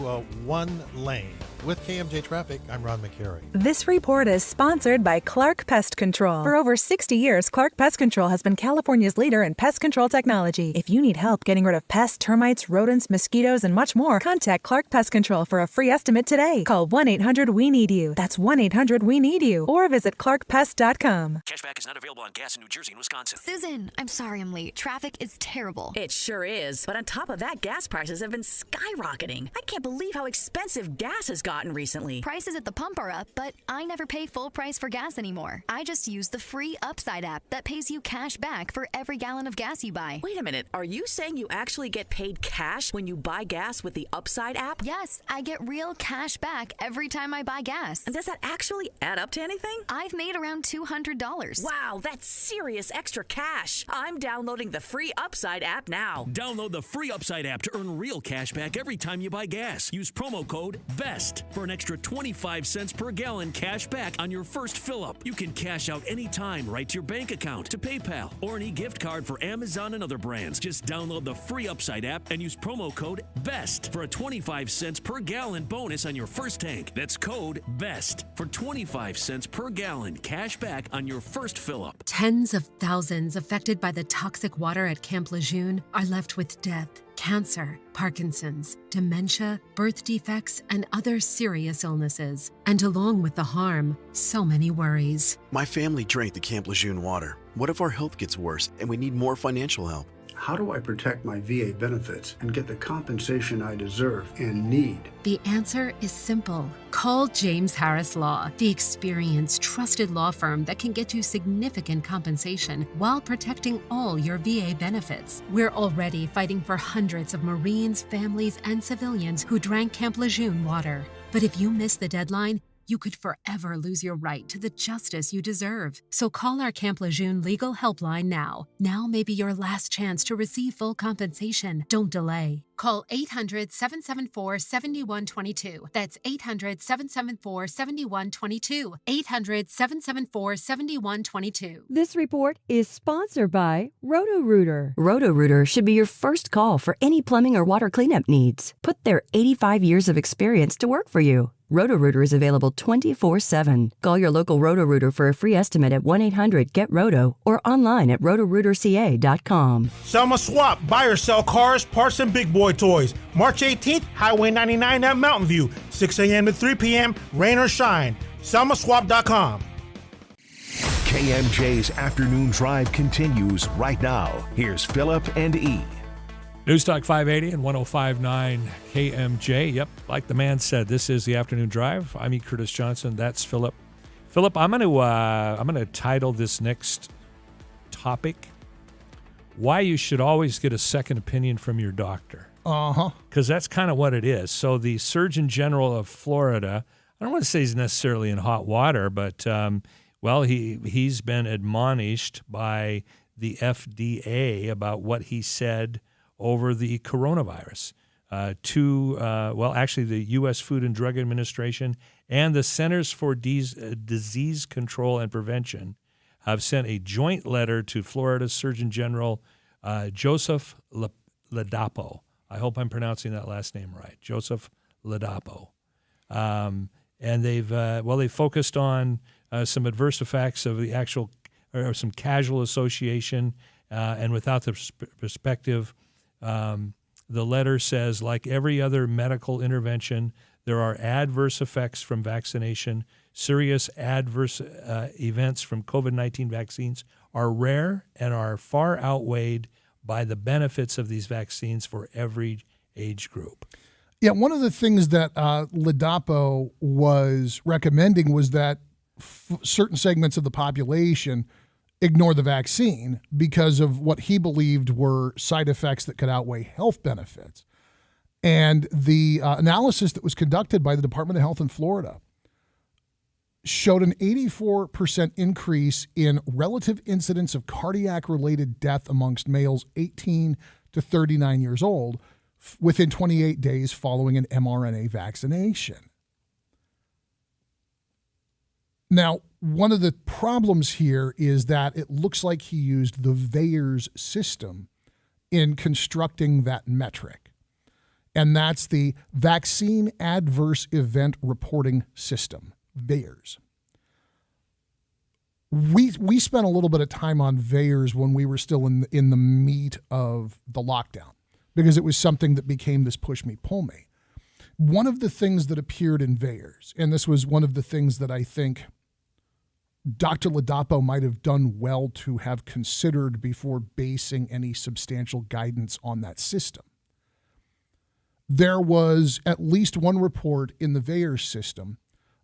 one lane. With KMJ Traffic, I'm Ron McCary. This report is sponsored by Clark Pest Control. For over 60 years, Clark Pest Control has been California's leader in pest control technology. If you need help getting rid of pests, termites, rodents, mosquitoes, and much more, contact Clark Pest Control for a free estimate today. Call 1-800-WE-NEED-YOU. That's 1-800-WE-NEED-YOU. Or visit clarkpest.com. Cashback is not available on gas in New Jersey and Wisconsin. Susan, I'm sorry I'm late. Traffic is terrible. It sure is. But on top of that, gas prices have been skyrocketing. I can't believe how expensive gas has gotten recently. Prices at the pump are up, but I never pay full price for gas anymore. I just use the free Upside app that pays you cash back for every gallon of gas you buy. Wait a minute. Are you saying you actually get paid cash when you buy gas with the Upside app? Yes, I get real cash back every time I buy gas. And does that actually add up to anything? I've made around $200. Wow, that's serious extra cash. I'm downloading the free Upside app now. Download the free Upside app to earn real cash back every time you buy gas. Use promo code BEST for an extra 25 cents per gallon cash back on your first fill-up. You can cash out anytime right to your bank account, to PayPal, or an e-gift card for Amazon and other brands. Just download the free Upside app and use promo code BEST for a 25 cents per gallon bonus on your first tank. That's code BEST for 25 cents per gallon cash back on your first fill-up. Tens of thousands affected by the toxic water at Camp Lejeune are left with death, cancer, Parkinson's, dementia, birth defects, and other serious illnesses. And along with the harm, so many worries. My family drank the Camp Lejeune water. What if our health gets worse and we need more financial help? How do I protect my VA benefits and get the compensation I deserve and need? The answer is simple. Call James Harris Law, the experienced, trusted law firm that can get you significant compensation while protecting all your VA benefits. We're already fighting for hundreds of Marines, families, and civilians who drank Camp Lejeune water. But if you miss the deadline, you could forever lose your right to the justice you deserve. So call our Camp Lejeune legal helpline now. Now may be your last chance to receive full compensation. Don't delay. Call 800-774-7122. That's 800-774-7122. 800-774-7122. This report is sponsored by Roto-Rooter. Roto-Rooter should be your first call for any plumbing or water cleanup needs. Put their 85 years of experience to work for you. Roto-Rooter is available 24/7. Call your local Roto-Rooter for a free estimate at 1-800-GET-ROTO or online at rotorooterca.com. Selma Swap, buy or sell cars, parts, and big boy toys. March 18th, Highway 99 at Mountain View, 6 a.m. to 3 p.m., rain or shine. SelmaSwap.com. KMJ's Afternoon Drive continues right now. Here's Philip and E. News Talk 580 and 105.9 KMJ. Yep, like the man said, this is the Afternoon Drive. I'm E. Curtis Johnson. That's Philip. Philip, I'm going to title this next topic, Why You Should Always Get a Second Opinion from Your Doctor. Uh-huh. Because that's kind of what it is. So the Surgeon General of Florida, I don't want to say he's necessarily in hot water, but, he's been admonished by the FDA about what he said over the coronavirus actually the U.S. Food and Drug Administration and the Centers for Disease Control and Prevention have sent a joint letter to Florida Surgeon General Joseph Ladapo. I hope I'm pronouncing that last name right, Joseph Ladapo. And they've focused on some adverse effects of the actual, or some casual association, and without the perspective. The letter says, like every other medical intervention, there are adverse effects from vaccination. Serious adverse events from COVID-19 vaccines are rare and are far outweighed by the benefits of these vaccines for every age group. Yeah, one of the things that Ladapo was recommending was that certain segments of the population ignore the vaccine because of what he believed were side effects that could outweigh health benefits. And the analysis that was conducted by the Department of Health in Florida showed an 84% increase in relative incidence of cardiac-related death amongst males 18 to 39 years old within 28 days following an mRNA vaccination. Now, one of the problems here is that it looks like he used the VAERS system in constructing that metric. And that's the Vaccine Adverse Event Reporting System, VAERS. We spent a little bit of time on VAERS when we were still in the meat of the lockdown, because it was something that became this push me, pull me. One of the things that appeared in VAERS, and this was one of the things that I think Dr. Ladapo might have done well to have considered before basing any substantial guidance on that system. There was at least one report in the VAERS system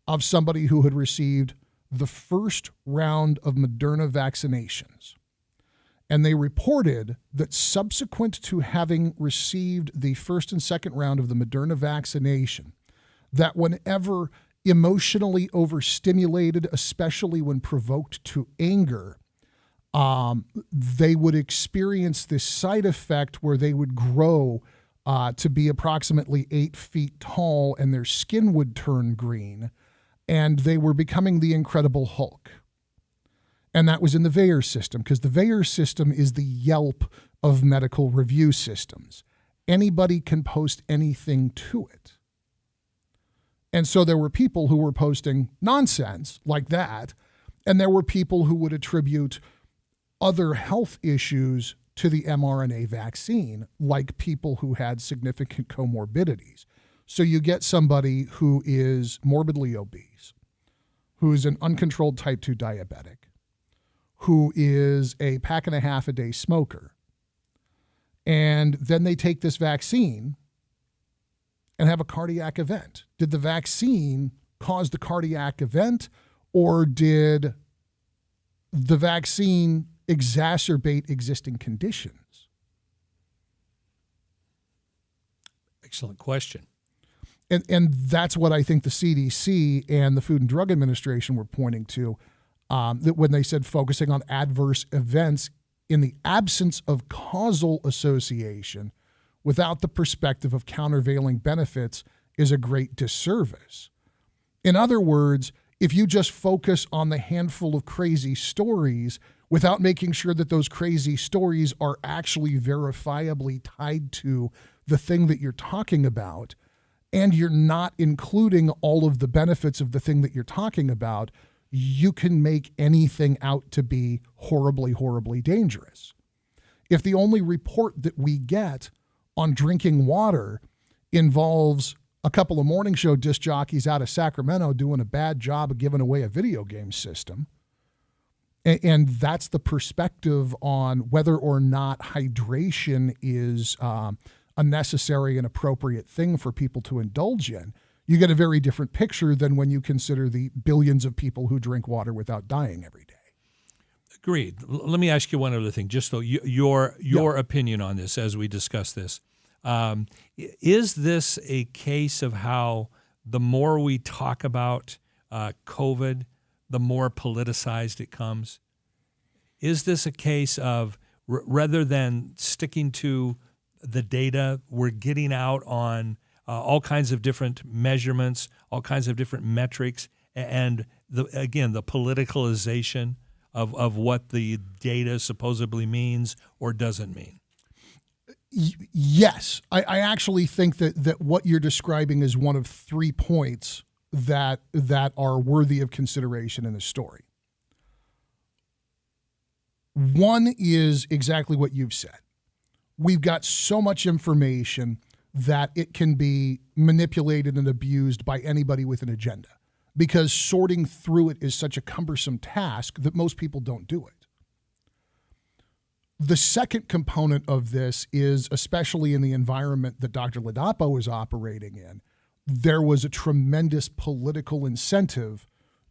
of somebody who had received the first round of Moderna vaccinations. And they reported that subsequent to having received the first and second round of the Moderna vaccination, that whenever emotionally overstimulated, especially when provoked to anger, they would experience this side effect where they would grow to be approximately 8 feet tall and their skin would turn green, and they were becoming the Incredible Hulk. And that was in the VAERS system, because the VAERS system is the Yelp of medical review systems. Anybody can post anything to it. And so there were people who were posting nonsense like that, and there were people who would attribute other health issues to the mRNA vaccine, like people who had significant comorbidities. So you get somebody who is morbidly obese, who is an uncontrolled type 2 diabetic, who is a pack and a half a day smoker, and then they take this vaccine and have a cardiac event. Did the vaccine cause the cardiac event, or did the vaccine exacerbate existing conditions? Excellent question. And that's what I think the CDC and the Food and Drug Administration were pointing to, that when they said focusing on adverse events in the absence of causal association without the perspective of countervailing benefits is a great disservice. In other words, if you just focus on the handful of crazy stories without making sure that those crazy stories are actually verifiably tied to the thing that you're talking about, and you're not including all of the benefits of the thing that you're talking about, you can make anything out to be horribly, horribly dangerous. If the only report that we get on drinking water involves a couple of morning show disc jockeys out of Sacramento doing a bad job of giving away a video game system, and that's the perspective on whether or not hydration is a necessary and appropriate thing for people to indulge in, you get a very different picture than when you consider the billions of people who drink water without dying every day. Agreed. Let me ask you one other thing, just so your opinion on this as we discuss this. Is this a case of how the more we talk about COVID, the more politicized it comes? Is this a case of rather than sticking to the data, we're getting out on all kinds of different measurements, all kinds of different metrics, and the politicalization of what the data supposedly means or doesn't mean? Yes. I actually think that what you're describing is one of 3 points that are worthy of consideration in the story. One is exactly what you've said. We've got so much information that it can be manipulated and abused by anybody with an agenda, because sorting through it is such a cumbersome task that most people don't do it. The second component of this is, especially in the environment that Dr. Ladapo is operating in, there was a tremendous political incentive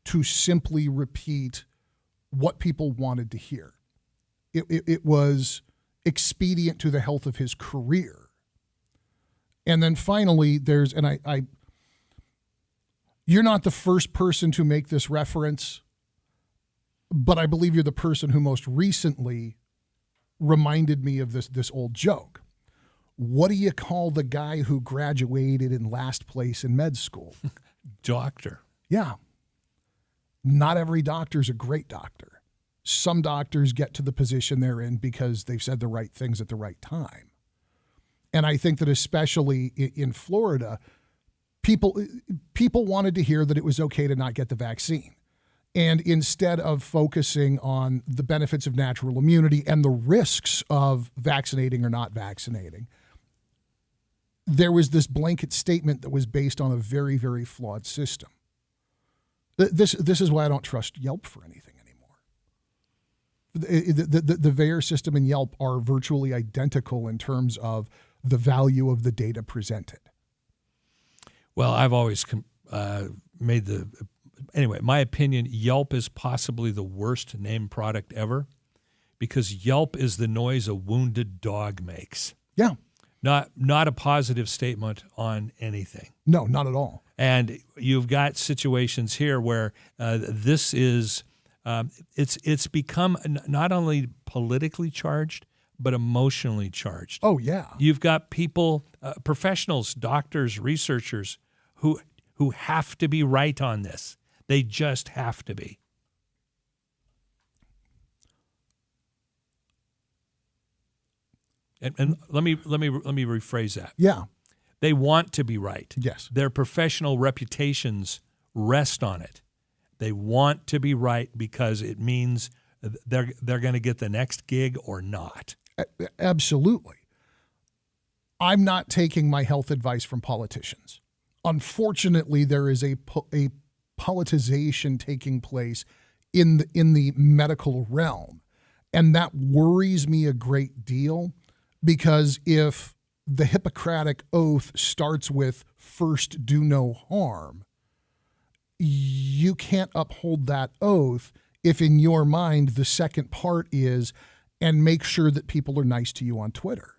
to simply repeat what people wanted to hear. It was expedient to the health of his career. And then finally, you're not the first person to make this reference, but I believe you're the person who most recently reminded me of this old joke. What do you call the guy who graduated in last place in med school? Doctor. Yeah. Not every doctor's a great doctor. Some doctors get to the position they're in because they've said the right things at the right time. And I think that especially in Florida, people wanted to hear that it was okay to not get the vaccine. And instead of focusing on the benefits of natural immunity and the risks of vaccinating or not vaccinating, there was this blanket statement that was based on a very, very flawed system. This is why I don't trust Yelp for anything anymore. The VAERS system and Yelp are virtually identical in terms of the value of the data presented. Well, I've always anyway, my opinion, Yelp is possibly the worst named product ever, because Yelp is the noise a wounded dog makes. Yeah. Not a positive statement on anything. No, not at all. And you've got situations here where this is it's become not only politically charged, but emotionally charged. Oh, yeah. You've got people, professionals, doctors, researchers who have to be right on this. They just have to be. And let me rephrase that. Yeah. They want to be right. Yes. Their professional reputations rest on it. They want to be right because it means they're going to get the next gig or not. Absolutely. I'm not taking my health advice from politicians. Unfortunately, there is a politicization taking place in the medical realm, and that worries me a great deal, because if the Hippocratic Oath starts with first do no harm, you can't uphold that oath if in your mind the second part is, and make sure that people are nice to you on Twitter.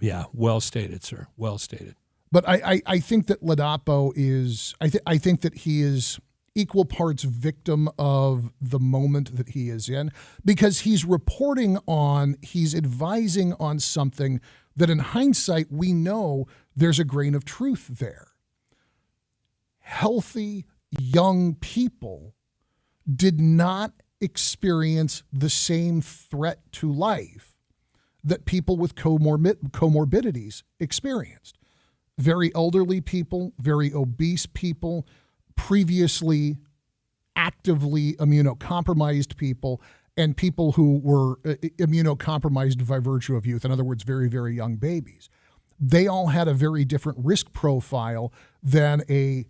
Yeah, well stated, sir. Well stated. But I think that Ladapo is, I think that he is equal parts victim of the moment that he is in, because he's he's advising on something that in hindsight, we know there's a grain of truth there. Healthy, young people did not experience the same threat to life that people with comorbidities experienced. Very elderly people, very obese people, previously actively immunocompromised people, and people who were immunocompromised by virtue of youth. In other words, very, very young babies. They all had a very different risk profile than a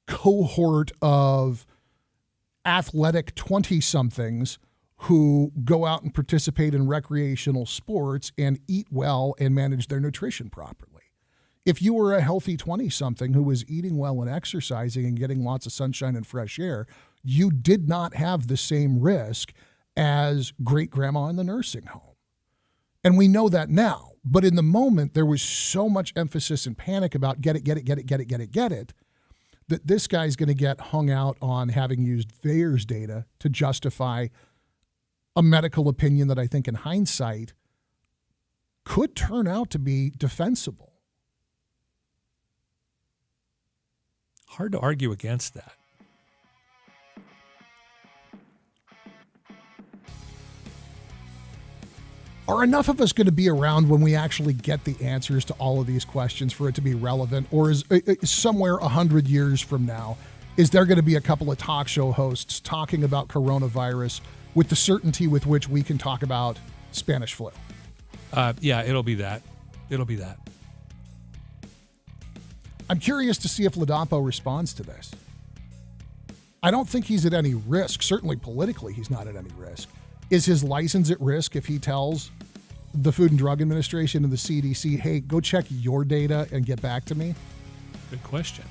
cohort of athletic 20-somethings who go out and participate in recreational sports and eat well and manage their nutrition properly. If you were a healthy 20-something who was eating well and exercising and getting lots of sunshine and fresh air, you did not have the same risk as great-grandma in the nursing home. And we know that now. But in the moment, there was so much emphasis and panic about get it, that this guy's going to get hung out on having used VAERS data to justify a medical opinion that I think in hindsight could turn out to be defensible. Hard to argue against that. Are enough of us going to be around when we actually get the answers to all of these questions for it to be relevant? Or is somewhere 100 years from now, is there going to be a couple of talk show hosts talking about coronavirus with the certainty with which we can talk about Spanish flu? Yeah, it'll be that. It'll be that. I'm curious to see if Ladapo responds to this. I don't think he's at any risk. Certainly politically, he's not at any risk. Is his license at risk if he tells the Food and Drug Administration and the CDC, hey, go check your data and get back to me? Good question.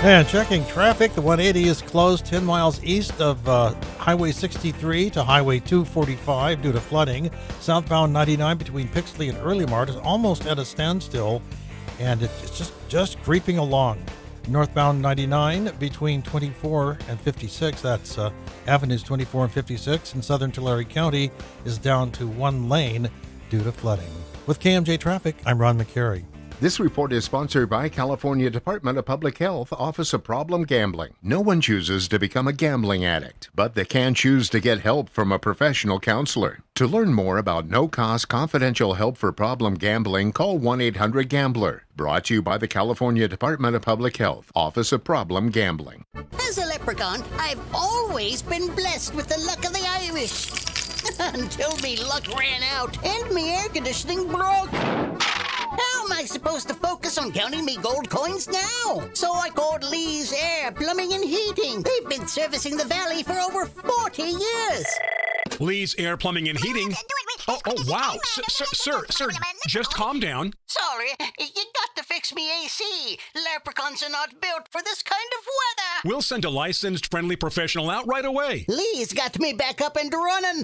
And checking traffic, the 180 is closed 10 miles east of Highway 63 to Highway 245 due to flooding. Southbound 99 between Pixley and Early Mart is almost at a standstill, and it's just creeping along. Northbound 99 between 24 and 56, that's Avenues 24 and 56 in southern Tulare County, is down to one lane due to flooding. With KMJ Traffic, I'm Ron McCary. This report is sponsored by California Department of Public Health, Office of Problem Gambling. No one chooses to become a gambling addict, but they can choose to get help from a professional counselor. To learn more about no-cost confidential help for problem gambling, call 1-800-GAMBLER. Brought to you by the California Department of Public Health, Office of Problem Gambling. As a leprechaun, I've always been blessed with the luck of the Irish. Until me luck ran out and me air conditioning broke. How am I supposed to focus on counting me gold coins now? So I called Lee's Air Plumbing and Heating. They've been servicing the valley for over 40 years. Lee's Air Plumbing and Heating. Oh, wow. Sir, just calm down. Sorry, you got to fix me AC. Leprechauns are not built for this kind of weather. We'll send a licensed, friendly professional out right away. Lee's got me back up and running.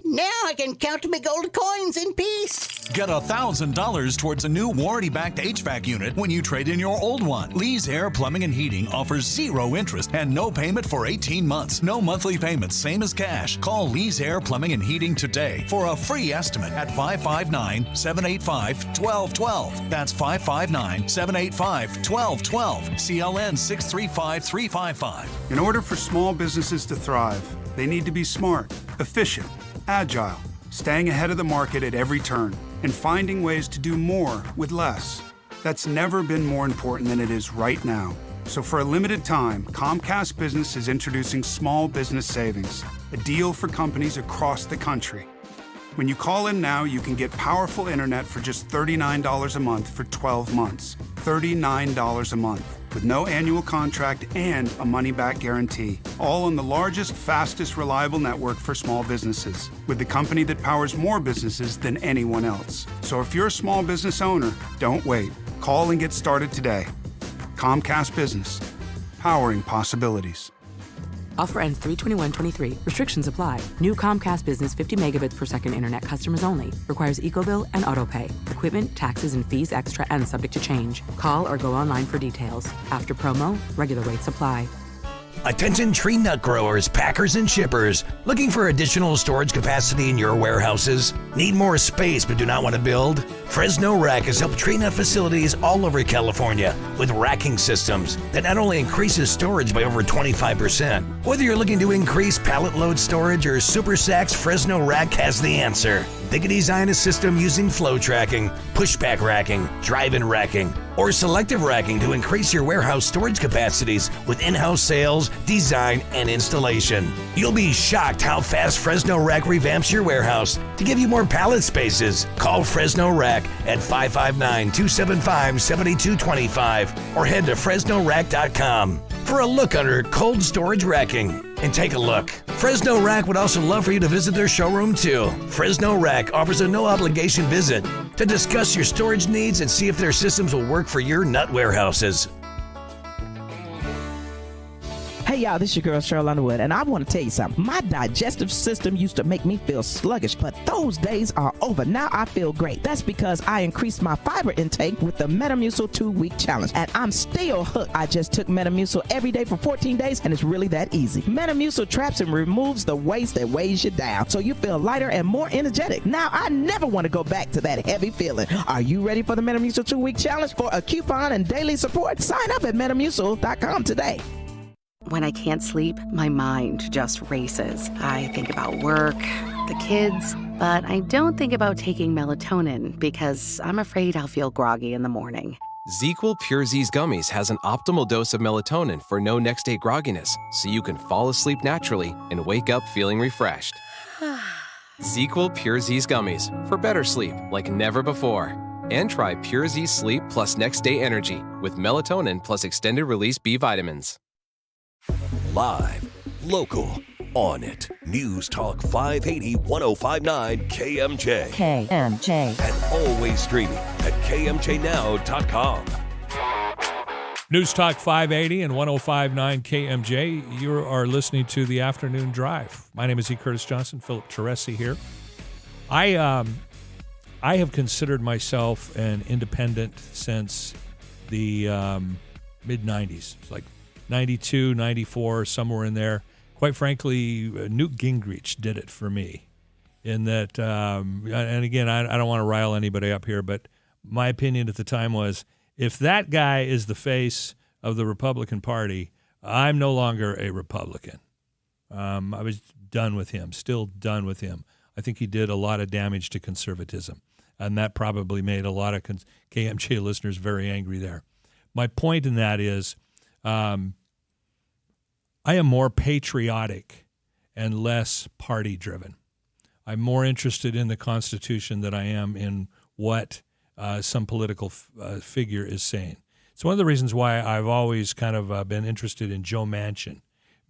Now I can count me gold coins in peace. Get $1,000 towards a new warranty-backed HVAC unit when you trade in your old one. Lee's Air Plumbing and Heating offers 0 interest and no payment for 18 months. No monthly payments, same as cash. Call Lee's Air Plumbing and Heating today for a free estimate at 559-785-1212. That's 559-785-1212. CLN 635355. In order for small businesses to thrive, they need to be smart, efficient, agile, staying ahead of the market at every turn, and finding ways to do more with less. That's never been more important than it is right now. So for a limited time, Comcast Business is introducing Small Business Savings, a deal for companies across the country. When you call in now, you can get powerful internet for just $39 a month for 12 months. $39 a month, with no annual contract and a money-back guarantee. All on the largest, fastest, reliable network for small businesses, with the company that powers more businesses than anyone else. So if you're a small business owner, don't wait. Call and get started today. Comcast Business, powering possibilities. Offer ends 3/21/23. Restrictions apply. New Comcast Business 50 megabits per second internet customers only. Requires EcoBill and AutoPay. Equipment, taxes, and fees extra and subject to change. Call or go online for details. After promo, regular rates apply. Attention tree nut growers, packers, and shippers. Looking for additional storage capacity in your warehouses? Need more space but do not want to build? Fresno Rack has helped tree nut facilities all over California with racking systems that not only increases storage by over 25%. Whether you're looking to increase pallet load storage or super sacks, Fresno Rack has the answer. They can design a system using flow tracking, pushback racking, drive-in racking, or selective racking to increase your warehouse storage capacities with in-house sales, design, and installation. You'll be shocked how fast Fresno Rack revamps your warehouse to give you more pallet spaces. Call Fresno Rack at 559-275-7225 or head to FresnoRack.com for a look under cold storage racking. And take a look. Fresno Rack would also love for you to visit their showroom too. Fresno Rack offers a no-obligation visit to discuss your storage needs and see if their systems will work for your nut warehouses. Hey y'all, this is your girl Cheryl Underwood, and I want to tell you something. My digestive system used to make me feel sluggish, but those days are over. Now I feel great. That's because I increased my fiber intake with the Metamucil 2-week challenge, and I'm still hooked. I just took Metamucil every day for 14 days, and it's really that easy. Metamucil traps and removes the waste that weighs you down, so you feel lighter and more energetic. Now I never want to go back to that heavy feeling. Are you ready for the Metamucil 2-week challenge? For a coupon and daily support, sign up at Metamucil.com today. When I can't sleep, my mind just races. I think about work, the kids, but I don't think about taking melatonin because I'm afraid I'll feel groggy in the morning. ZzzQuil Pure Z's Gummies has an optimal dose of melatonin for no next-day grogginess, so you can fall asleep naturally and wake up feeling refreshed. ZzzQuil Pure Z's Gummies for better sleep like never before. And try Pure Z Sleep plus Next Day Energy with melatonin plus extended release B vitamins. Live, local, on it. News Talk 580 1059 KMJ. KMJ. And always streaming at KMJNow.com. News Talk 580 and 1059 KMJ. You are listening to the Afternoon Drive. My name is E. Curtis Johnson. Philip Teresi here. I have considered myself an independent since the mid-90s. It's like 92, 94, somewhere in there. Quite frankly, Newt Gingrich did it for me. In that, and again, I don't want to rile anybody up here, but my opinion at the time was, if that guy is the face of the Republican Party, I'm no longer a Republican. I was done with him, still done with him. I think he did a lot of damage to conservatism, and that probably made a lot of KMJ listeners very angry there. My point in that is, I am more patriotic and less party-driven. I'm more interested in the Constitution than I am in what some political figure is saying. It's one of the reasons why I've always kind of been interested in Joe Manchin,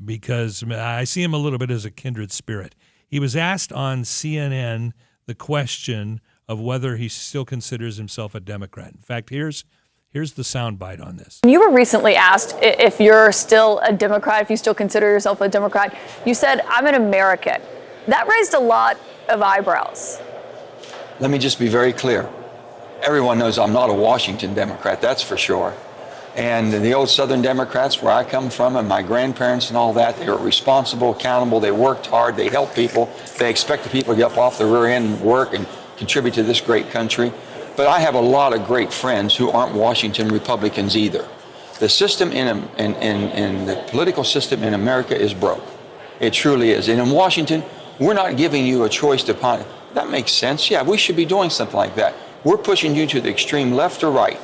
because I see him a little bit as a kindred spirit. He was asked on CNN the question of whether he still considers himself a Democrat. In fact, here's the soundbite on this. You were recently asked if you're still a Democrat, if you still consider yourself a Democrat. You said, I'm an American. That raised a lot of eyebrows. Let me just be very clear. Everyone knows I'm not a Washington Democrat, that's for sure. And the old Southern Democrats, where I come from, and my grandparents and all that, they were responsible, accountable, they worked hard, they helped people, they expected people to get up off the rear end and work and contribute to this great country. But I have a lot of great friends who aren't Washington Republicans either. The system in the political system in America is broke. It truly is. And in Washington, we're not giving you a choice to punish. That makes sense. Yeah, we should be doing something like that. We're pushing you to the extreme left or right.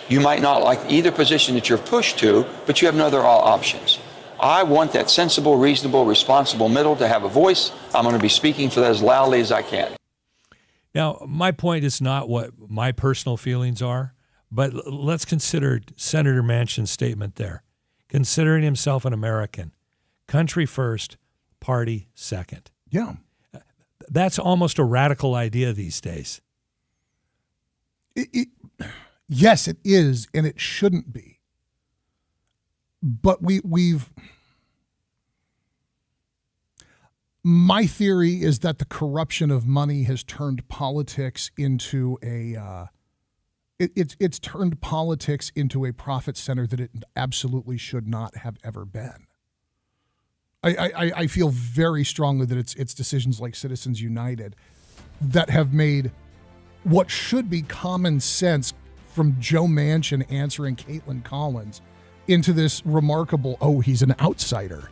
You might not like either position that you're pushed to, but you have no other options. I want that sensible, reasonable, responsible middle to have a voice. I'm going to be speaking for that as loudly as I can. Now, my point is not what my personal feelings are, but let's consider Senator Manchin's statement there. Considering himself an American. Country first, party second. Yeah. That's almost a radical idea these days. Yes, it is, and it shouldn't be. But we've My theory is that the corruption of money has turned politics into it's turned politics into a profit center that it absolutely should not have ever been. I feel very strongly that it's decisions like Citizens United that have made what should be common sense from Joe Manchin answering Caitlin Collins into this remarkable, he's an outsider.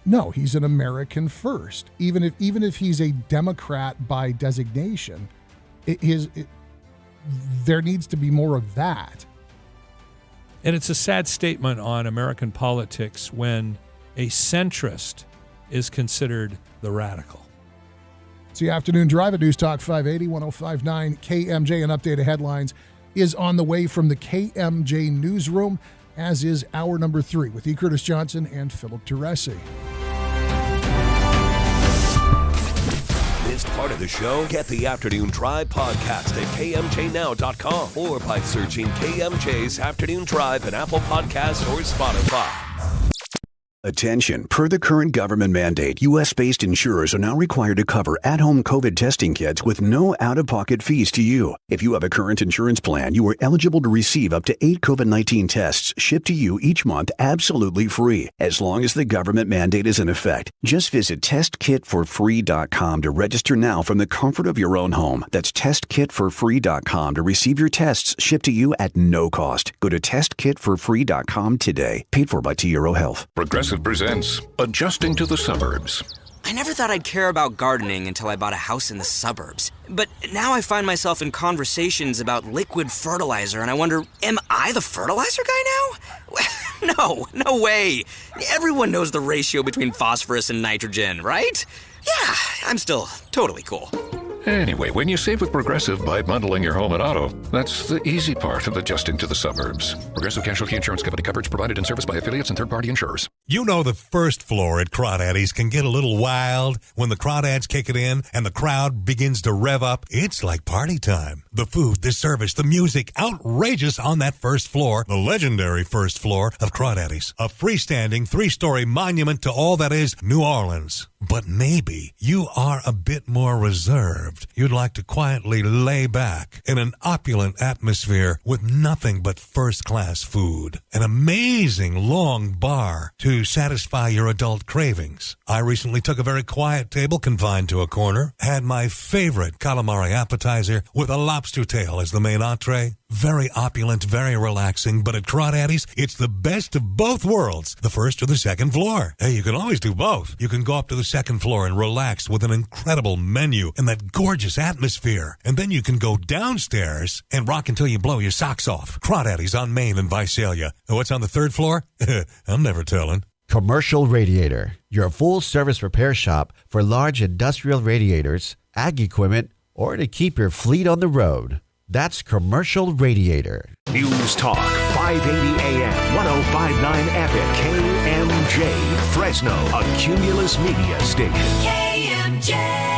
No, he's an American first. Even if he's a Democrat by designation, there needs to be more of that. And it's a sad statement on American politics when a centrist is considered the radical. It's the Afternoon Drive at News Talk 580, 105.9 KMJ. An update of headlines is on the way from the KMJ newsroom, as is hour number 3 with E. Curtis Johnson and Philip Teresi. Missed part of the show? Get the Afternoon Drive podcast at kmjnow.com or by searching KMJ's Afternoon Drive in Apple Podcasts or Spotify. Attention. Per the current government mandate, U.S.-based insurers are now required to cover at-home COVID testing kits with no out-of-pocket fees to you. If you have a current insurance plan, you are eligible to receive up to 8 COVID-19 tests shipped to you each month absolutely free, as long as the government mandate is in effect. Just visit testkitforfree.com to register now from the comfort of your own home. That's testkitforfree.com to receive your tests shipped to you at no cost. Go to testkitforfree.com today. Paid for by T. Euro Health. Progressive presents Adjusting to the Suburbs. I never thought I'd care about gardening until I bought a house in the suburbs. But now I find myself in conversations about liquid fertilizer, and I wonder, am I the fertilizer guy now? No way. Everyone knows the ratio between phosphorus and nitrogen, right? Yeah, I'm still totally cool. Anyway, when you save with Progressive by bundling your home and auto, that's the easy part of adjusting to the suburbs. Progressive Casualty Insurance Company coverage provided and serviced by affiliates and third-party insurers. You know the first floor at Crawdaddy's can get a little wild when the crawdads kick it in and the crowd begins to rev up. It's like party time. The food, the service, the music, outrageous on that first floor, the legendary first floor of Crawdaddy's. A freestanding 3-story monument to all that is New Orleans. But maybe you are a bit more reserved. You'd like to quietly lay back in an opulent atmosphere with nothing but first-class food. An amazing long bar to satisfy your adult cravings. I recently took a very quiet table confined to a corner, had my favorite calamari appetizer with a lobster tail as the main entree. Very opulent, very relaxing, but at Crawdaddy's, it's the best of both worlds, the first or the second floor. Hey, you can always do both. You can go up to the second floor and relax with an incredible menu and that gorgeous atmosphere. And then you can go downstairs and rock until you blow your socks off. Crawdaddy's on Main and Visalia. And what's on the third floor? I'm never telling. Commercial Radiator, your full-service repair shop for large industrial radiators, ag equipment, or to keep your fleet on the road. That's Commercial Radiator. News Talk 580 AM 1059 FM KMJ Fresno, a Cumulus Media station. KMJ.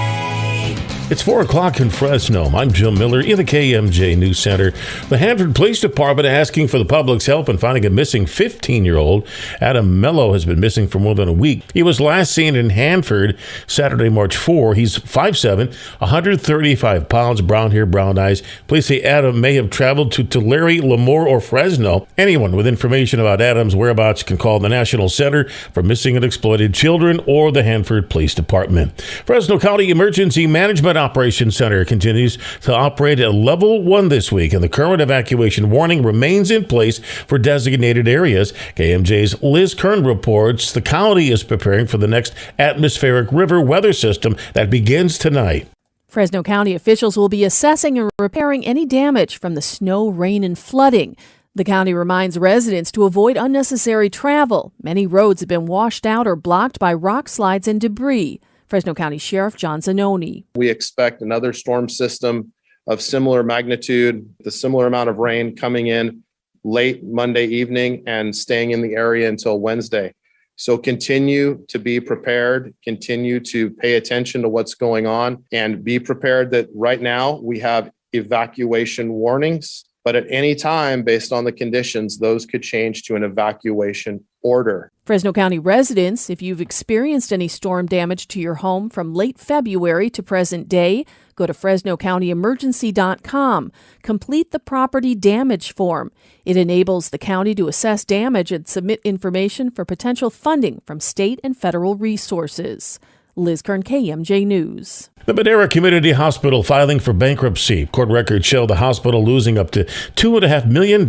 It's 4 o'clock in Fresno. I'm Jim Miller in the KMJ News Center. The Hanford Police Department asking for the public's help in finding a missing 15-year-old. Adam Mello has been missing for more than a week. He was last seen in Hanford Saturday, March 4. He's 5'7", 135 pounds, brown hair, brown eyes. Police say Adam may have traveled to Tulare, Lemoore, or Fresno. Anyone with information about Adam's whereabouts can call the National Center for Missing and Exploited Children or the Hanford Police Department. Fresno County Emergency Management Operations Center continues to operate at level 1 this week, and the current evacuation warning remains in place for designated areas. KMJ's Liz Kern reports the county is preparing for the next atmospheric river weather system that begins tonight. Fresno County officials will be assessing and repairing any damage from the snow, rain, and flooding. The county reminds residents to avoid unnecessary travel. Many roads have been washed out or blocked by rock slides and debris. Fresno County Sheriff John Zanoni. We expect another storm system of similar magnitude, the similar amount of rain coming in late Monday evening and staying in the area until Wednesday. So continue to be prepared, continue to pay attention to what's going on, and be prepared that right now we have evacuation warnings, but at any time, based on the conditions, those could change to an evacuation order. Fresno County residents, if you've experienced any storm damage to your home from late February to present day, go to FresnoCountyEmergency.com. Complete the property damage form. It enables the county to assess damage and submit information for potential funding from state and federal resources. Liz Kern, KMJ News. The Madera Community Hospital filing for bankruptcy. Court records show the hospital losing up to $2.5 million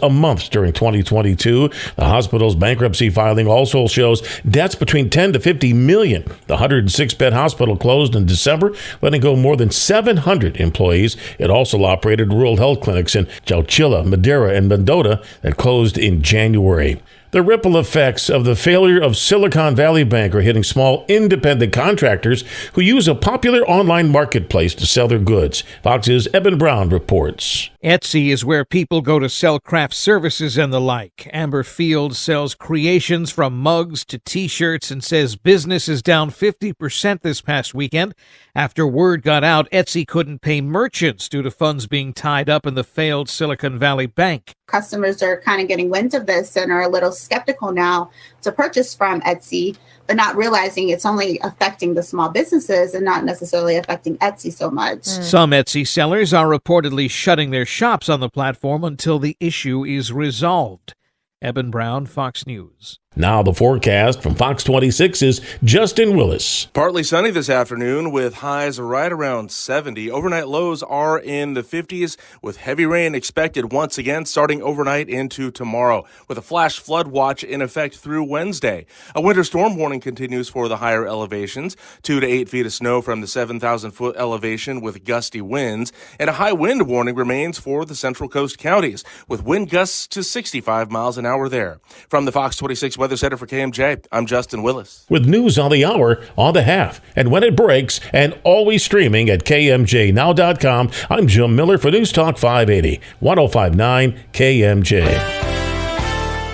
a month during 2022. The hospital's bankruptcy filing also shows debts between $10 to $50 million. The 106-bed hospital closed in December, letting go more than 700 employees. It also operated rural health clinics in Chowchilla, Madera, and Mendota that closed in January. The ripple effects of the failure of Silicon Valley Bank are hitting small independent contractors who use a popular online marketplace to sell their goods. Fox's Eben Brown reports. Etsy is where people go to sell craft services and the like. Amber Field sells creations from mugs to T-shirts and says business is down 50% this past weekend. After word got out, Etsy couldn't pay merchants due to funds being tied up in the failed Silicon Valley Bank. Customers are kind of getting wind of this and are a little skeptical now to purchase from Etsy, but not realizing it's only affecting the small businesses and not necessarily affecting Etsy so much. Some Etsy sellers are reportedly shutting their shops on the platform until the issue is resolved. Eben Brown, Fox News. Now the forecast from Fox 26 is Justin Willis. Partly sunny this afternoon with highs right around 70. Overnight lows are in the 50s with heavy rain expected once again starting overnight into tomorrow with a flash flood watch in effect through Wednesday. A winter storm warning continues for the higher elevations, 2 to 8 feet of snow from the 7,000-foot elevation with gusty winds, and a high wind warning remains for the Central Coast counties with wind gusts to 65 miles an hour there. From the Fox 26 Weather Center for KMJ, I'm Justin Willis. With news on the hour, on the half, and when it breaks, and always streaming at KMJNow.com, I'm Jim Miller for News Talk 580, 105.9 KMJ.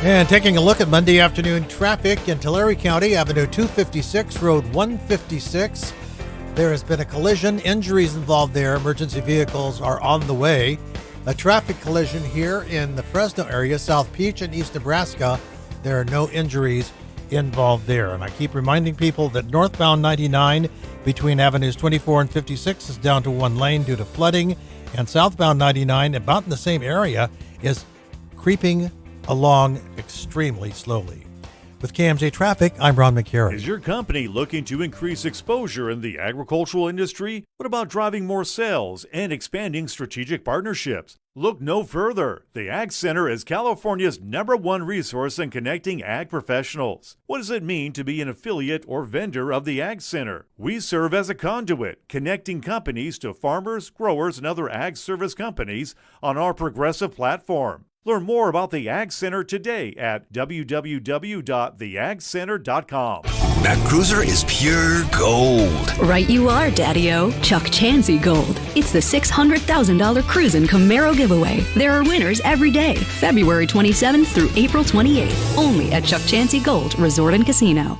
And taking a look at Monday afternoon traffic in Tulare County, Avenue 256, Road 156. There has been a collision, injuries involved there. Emergency vehicles are on the way. A traffic collision here in the Fresno area, South Peach and East Nebraska. There are no injuries involved there. And I keep reminding people that northbound 99 between Avenues 24 and 56 is down to one lane due to flooding. And southbound 99, about in the same area, is creeping along extremely slowly. With KMJ Traffic, I'm Ron McCarran. Is your company looking to increase exposure in the agricultural industry? What about driving more sales and expanding strategic partnerships? Look no further. The Ag Center is California's #1 resource in connecting ag professionals. What does it mean to be an affiliate or vendor of the Ag Center? We serve as a conduit, connecting companies to farmers, growers, and other ag service companies on our progressive platform. Learn more about the Ag Center today at www.theagcenter.com. That cruiser is pure gold. Right you are, Daddy-O. Chuck Chansey Gold. It's the $600,000 Cruisin' Camaro giveaway. There are winners every day, February 27th through April 28th. Only at Chuck Chansey Gold Resort and Casino.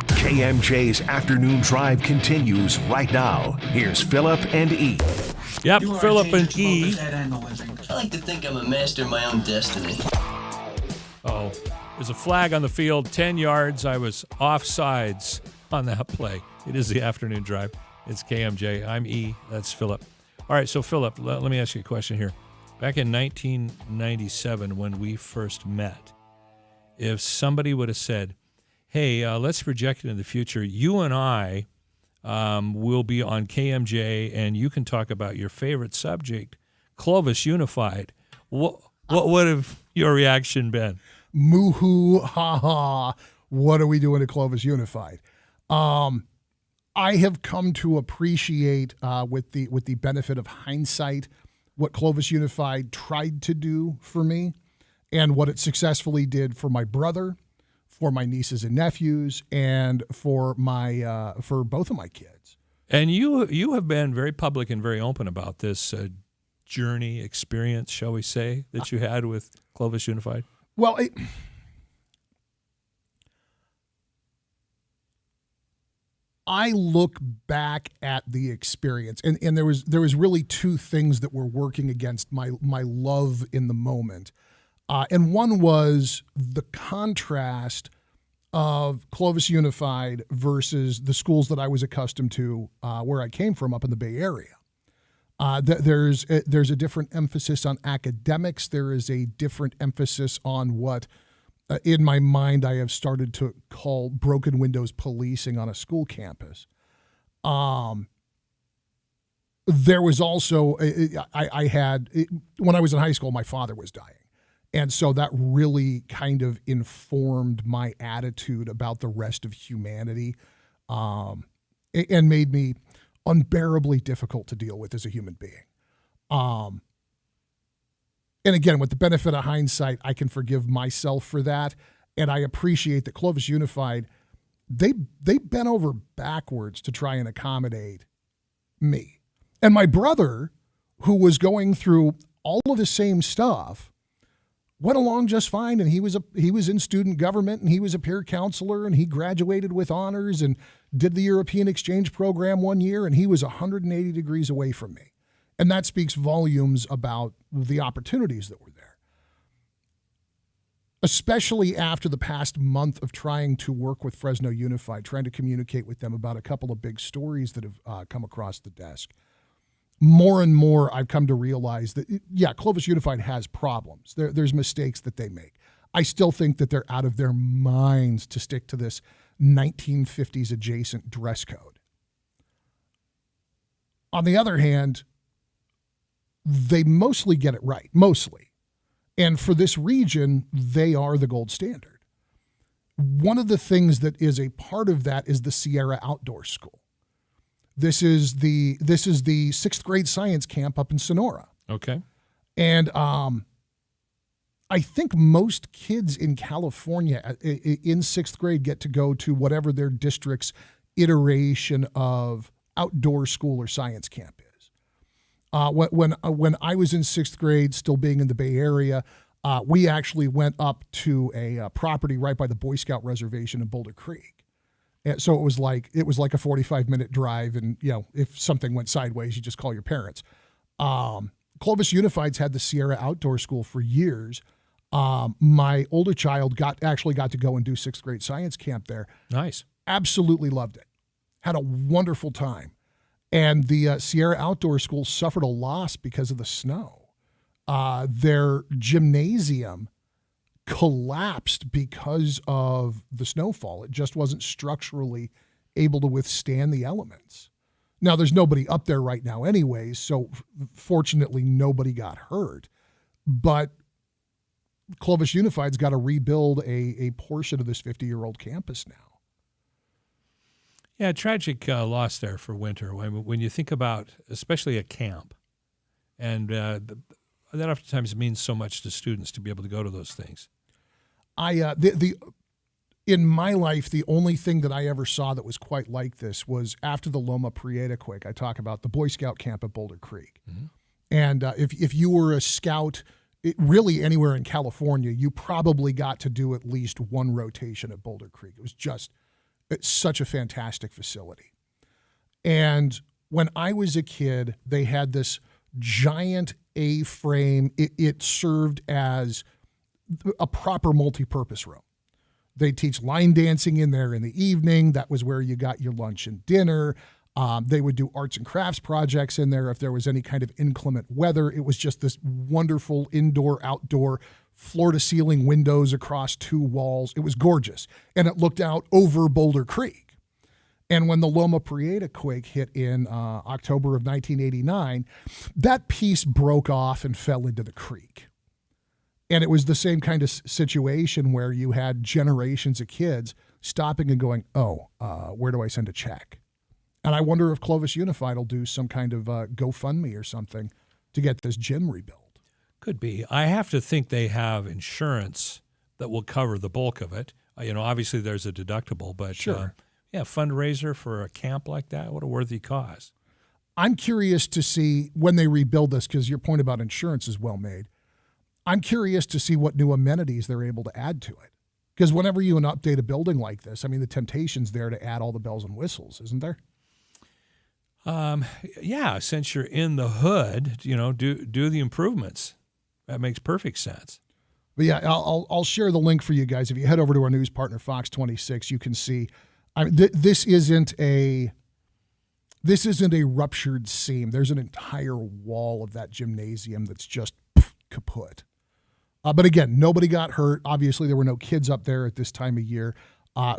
KMJ's Afternoon Drive continues right now. Here's Philip and E. Yep, Philip and E. I like to think I'm a master of my own destiny. Oh, there's a flag on the field, 10 yards. I was offsides on that play. It is the Afternoon Drive. It's KMJ. I'm E. That's Philip. All right, so Philip, let me ask you a question here. Back in 1997, when we first met, if somebody would have said, hey, let's project it in the future, you and I will be on KMJ, and you can talk about your favorite subject, Clovis Unified. What would have your reaction been? Moo-hoo, ha-ha, what are we doing at Clovis Unified? I have come to appreciate, with the benefit of hindsight, what Clovis Unified tried to do for me and what it successfully did for my brother, for my nieces and nephews, and for both of my kids. And you have been very public and very open about this journey, experience, shall we say, that you had with Clovis Unified. Well, I look back at the experience, and there was really two things that were working against my love in the moment. And one was the contrast of Clovis Unified versus the schools that I was accustomed to where I came from up in the Bay Area. There's a different emphasis on academics. There is a different emphasis on what, in my mind, I have started to call broken windows policing on a school campus. There was also, I had, when I was in high school, my father was dying. And so that really kind of informed my attitude about the rest of humanity, and made me unbearably difficult to deal with as a human being. And again, with the benefit of hindsight, I can forgive myself for that. And I appreciate that Clovis Unified, they bent over backwards to try and accommodate me. And my brother, who was going through all of the same stuff, went along just fine. And he was in student government, and he was a peer counselor, and he graduated with honors and did the European exchange program 1 year, and he was 180 degrees away from me. And that speaks volumes about the opportunities that were there. Especially after the past month of trying to work with Fresno Unified, trying to communicate with them about a couple of big stories that have come across the desk. More and more, I've come to realize that, yeah, Clovis Unified has problems. There's mistakes that they make. I still think that they're out of their minds to stick to this 1950s adjacent dress code. On the other hand, they mostly get it right, mostly. And for this region, they are the gold standard. One of the things that is a part of that is the Sierra Outdoor School. This is the 6th grade science camp up in Sonora. Okay. And I think most kids in California in 6th grade get to go to whatever their district's iteration of outdoor school or science camp is. When I was in 6th grade, still being in the Bay Area, we actually went up to a property right by the Boy Scout reservation in Boulder Creek. And so it was like a 45-minute drive, and if something went sideways, you just call your parents. Clovis Unified's had the Sierra Outdoor School for years. My older child got to go and do 6th grade science camp there. Nice. Absolutely loved it. Had a wonderful time. And the Sierra Outdoor School suffered a loss because of the snow. Their gymnasium collapsed because of the snowfall. It just wasn't structurally able to withstand the elements. Now, there's nobody up there right now anyways, so fortunately nobody got hurt. But Clovis Unified's got to rebuild a portion of this 50-year-old campus now. Yeah, tragic loss there for winter. When you think about, especially a camp, and that oftentimes means so much to students to be able to go to those things. In my life, the only thing that I ever saw that was quite like this was after the Loma Prieta quake. I talk about the Boy Scout camp at Boulder Creek. Mm-hmm. And if you were a scout really anywhere in California, you probably got to do at least one rotation at Boulder Creek. It's such a fantastic facility. And when I was a kid, they had this giant A-frame. It served as a proper multi-purpose room. They teach line dancing in there in the evening. That was where you got your lunch and dinner. They would do arts and crafts projects in there if there was any kind of inclement weather. It was just this wonderful indoor-outdoor floor-to-ceiling windows across 2 walls. It was gorgeous. And it looked out over Boulder Creek. And when the Loma Prieta quake hit in October of 1989, that piece broke off and fell into the creek. And it was the same kind of situation where you had generations of kids stopping and going, where do I send a check? And I wonder if Clovis Unified will do some kind of GoFundMe or something to get this gym rebuilt. Could be. I have to think they have insurance that will cover the bulk of it. Obviously there's a deductible, but sure. Fundraiser for a camp like that, what a worthy cause. I'm curious to see when they rebuild this, because your point about insurance is well made. I'm curious to see what new amenities they're able to add to it. Because whenever you update a building like this, I mean, the temptation's there to add all the bells and whistles, isn't there? Yeah, since you're in the hood, do the improvements. That makes perfect sense. But yeah, I'll share the link for you guys. If you head over to our news partner, Fox 26, you can see. This isn't a ruptured seam. There's an entire wall of that gymnasium that's just kaput. But again, nobody got hurt. Obviously, there were no kids up there at this time of year.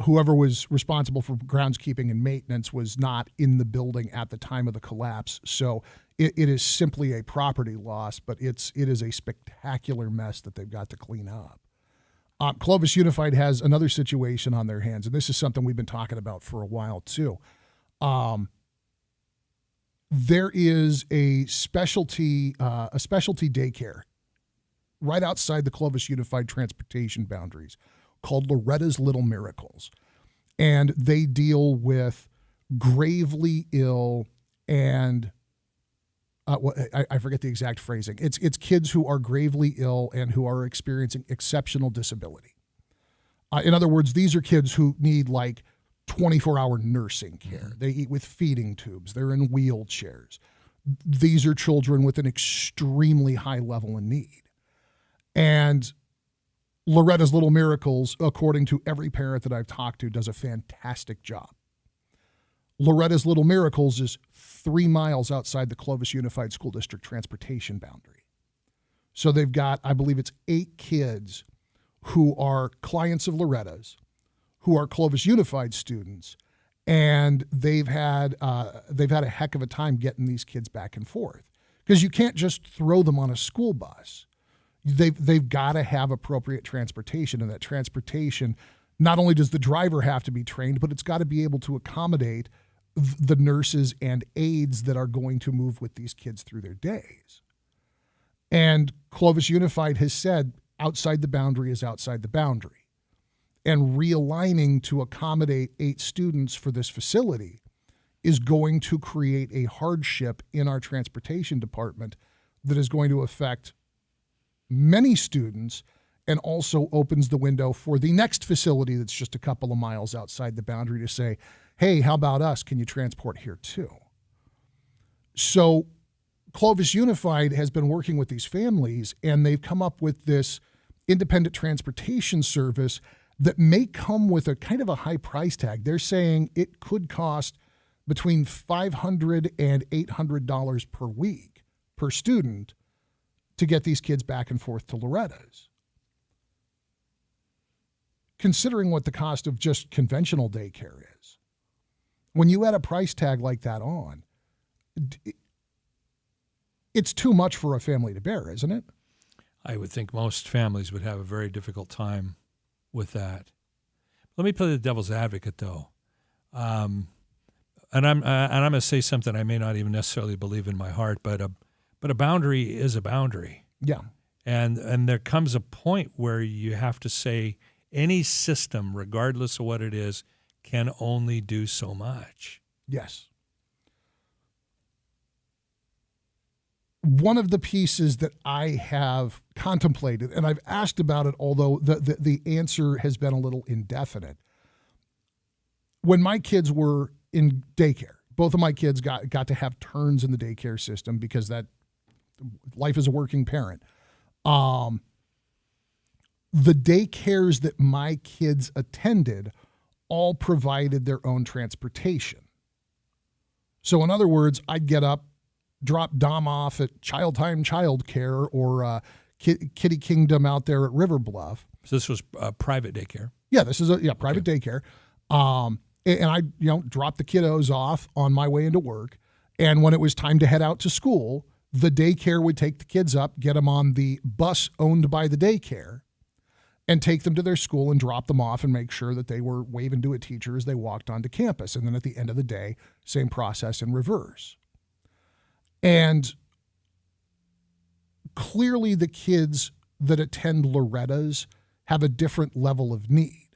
Whoever was responsible for groundskeeping and maintenance was not in the building at the time of the collapse. So it is simply a property loss, but it is a spectacular mess that they've got to clean up. Clovis Unified has another situation on their hands, and this is something we've been talking about for a while too. There is a specialty daycare right outside the Clovis Unified transportation boundaries called Loretta's Little Miracles. And they deal with gravely ill and I forget the exact phrasing. It's kids who are gravely ill and who are experiencing exceptional disability. In other words, these are kids who need like 24-hour nursing care. They eat with feeding tubes. They're in wheelchairs. These are children with an extremely high level of need. And Loretta's Little Miracles, according to every parent that I've talked to, does a fantastic job. Loretta's Little Miracles is 3 miles outside the Clovis Unified School District transportation boundary. So they've got, I believe it's 8 kids who are clients of Loretta's, who are Clovis Unified students, and they've had a heck of a time getting these kids back and forth, because you can't just throw them on a school bus. They've got to have appropriate transportation, and that transportation, not only does the driver have to be trained, but it's got to be able to accommodate the nurses and aides that are going to move with these kids through their days. And Clovis Unified has said outside the boundary is outside the boundary. And realigning to accommodate 8 students for this facility is going to create a hardship in our transportation department that is going to affect many students, and also opens the window for the next facility that's just a couple of miles outside the boundary to say, hey, how about us? Can you transport here too? So Clovis Unified has been working with these families, and they've come up with this independent transportation service that may come with a kind of a high price tag. They're saying it could cost between $500 and $800 per week per student to get these kids back and forth to Loretta's. Considering what the cost of just conventional daycare is, when you add a price tag like that on, it's too much for a family to bear, isn't it? I would think most families would have a very difficult time with that. Let me play the devil's advocate, though. And I'm going to say something I may not even necessarily believe in my heart, but a boundary is a boundary. Yeah. And there comes a point where you have to say any system, regardless of what it is, can only do so much. Yes. One of the pieces that I have contemplated, and I've asked about it, although the answer has been a little indefinite. When my kids were in daycare, both of my kids got to have turns in the daycare system because that life as a working parent. The daycares that my kids attended all provided their own transportation. So in other words, I'd get up, drop Dom off at Child Time Child Care or Kitty Kingdom out there at River Bluff. So this was private daycare? Yeah, this is a private daycare. And I drop the kiddos off on my way into work. And when it was time to head out to school, the daycare would take the kids up, get them on the bus owned by the daycare, and take them to their school and drop them off and make sure that they were waving to a teacher as they walked onto campus. And then at the end of the day, same process in reverse. And clearly the kids that attend Loretta's have a different level of need.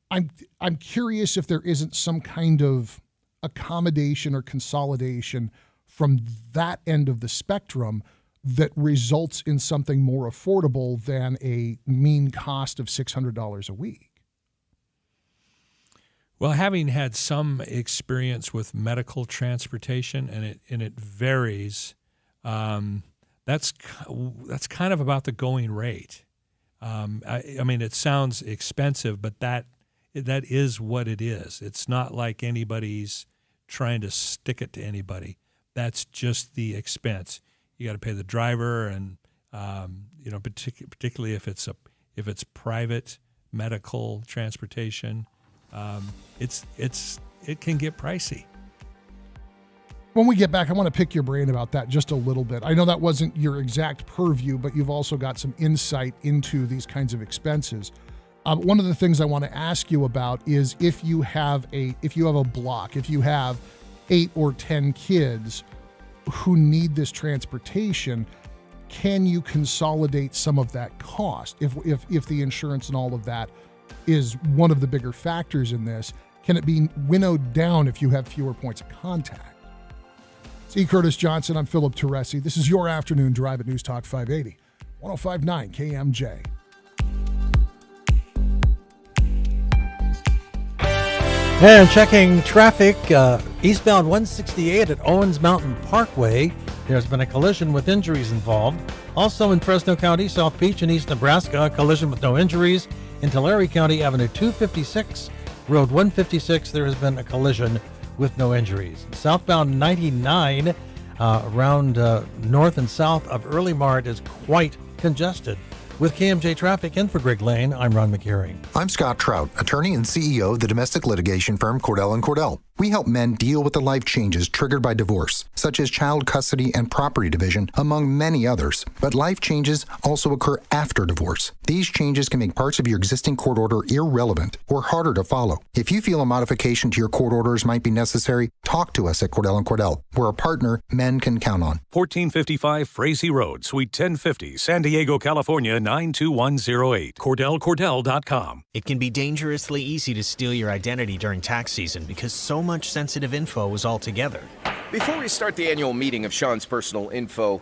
I'm curious if there isn't some kind of accommodation or consolidation from that end of the spectrum that results in something more affordable than a mean cost of $600 a week. Well, having had some experience with medical transportation, and it varies, that that's kind of about the going rate. I mean, it sounds expensive, but that is what it is. It's not like anybody's trying to stick it to anybody. That's just the expense. You got to pay the driver, and particularly if it's private medical transportation, it can get pricey. When we get back, I want to pick your brain about that just a little bit. I know that wasn't your exact purview, but you've also got some insight into these kinds of expenses. One of the things I want to ask you about is if you have a block, if you have 8 or 10 kids who need this transportation, can you consolidate some of that cost? If the insurance and all of that is one of the bigger factors in this, can it be winnowed down if you have fewer points of contact? It's E. Curtis Johnson. I'm Philip Teresi. This is your afternoon drive at News Talk 580, 105.9 KMJ. And checking traffic, eastbound 168 at Owens Mountain Parkway. There's been a collision with injuries involved. Also in Fresno County, South Beach and East Nebraska, a collision with no injuries. In Tulare County, Avenue 256, Road 156, there has been a collision with no injuries. Southbound 99 around north and south of Early Mart is quite congested. With KMJ Traffic in for Greg Lane, I'm Ron McGarry. I'm Scott Trout, attorney and CEO of the domestic litigation firm Cordell & Cordell. We help men deal with the life changes triggered by divorce, such as child custody and property division, among many others. But life changes also occur after divorce. These changes can make parts of your existing court order irrelevant or harder to follow. If you feel a modification to your court orders might be necessary, talk to us at Cordell & Cordell. We're a partner men can count on. 1455 Frazee Road, Suite 1050, San Diego, California, 92108. CordellCordell.com. It can be dangerously easy to steal your identity during tax season because so much sensitive info is all together. Before we start the annual meeting of Sean's personal info,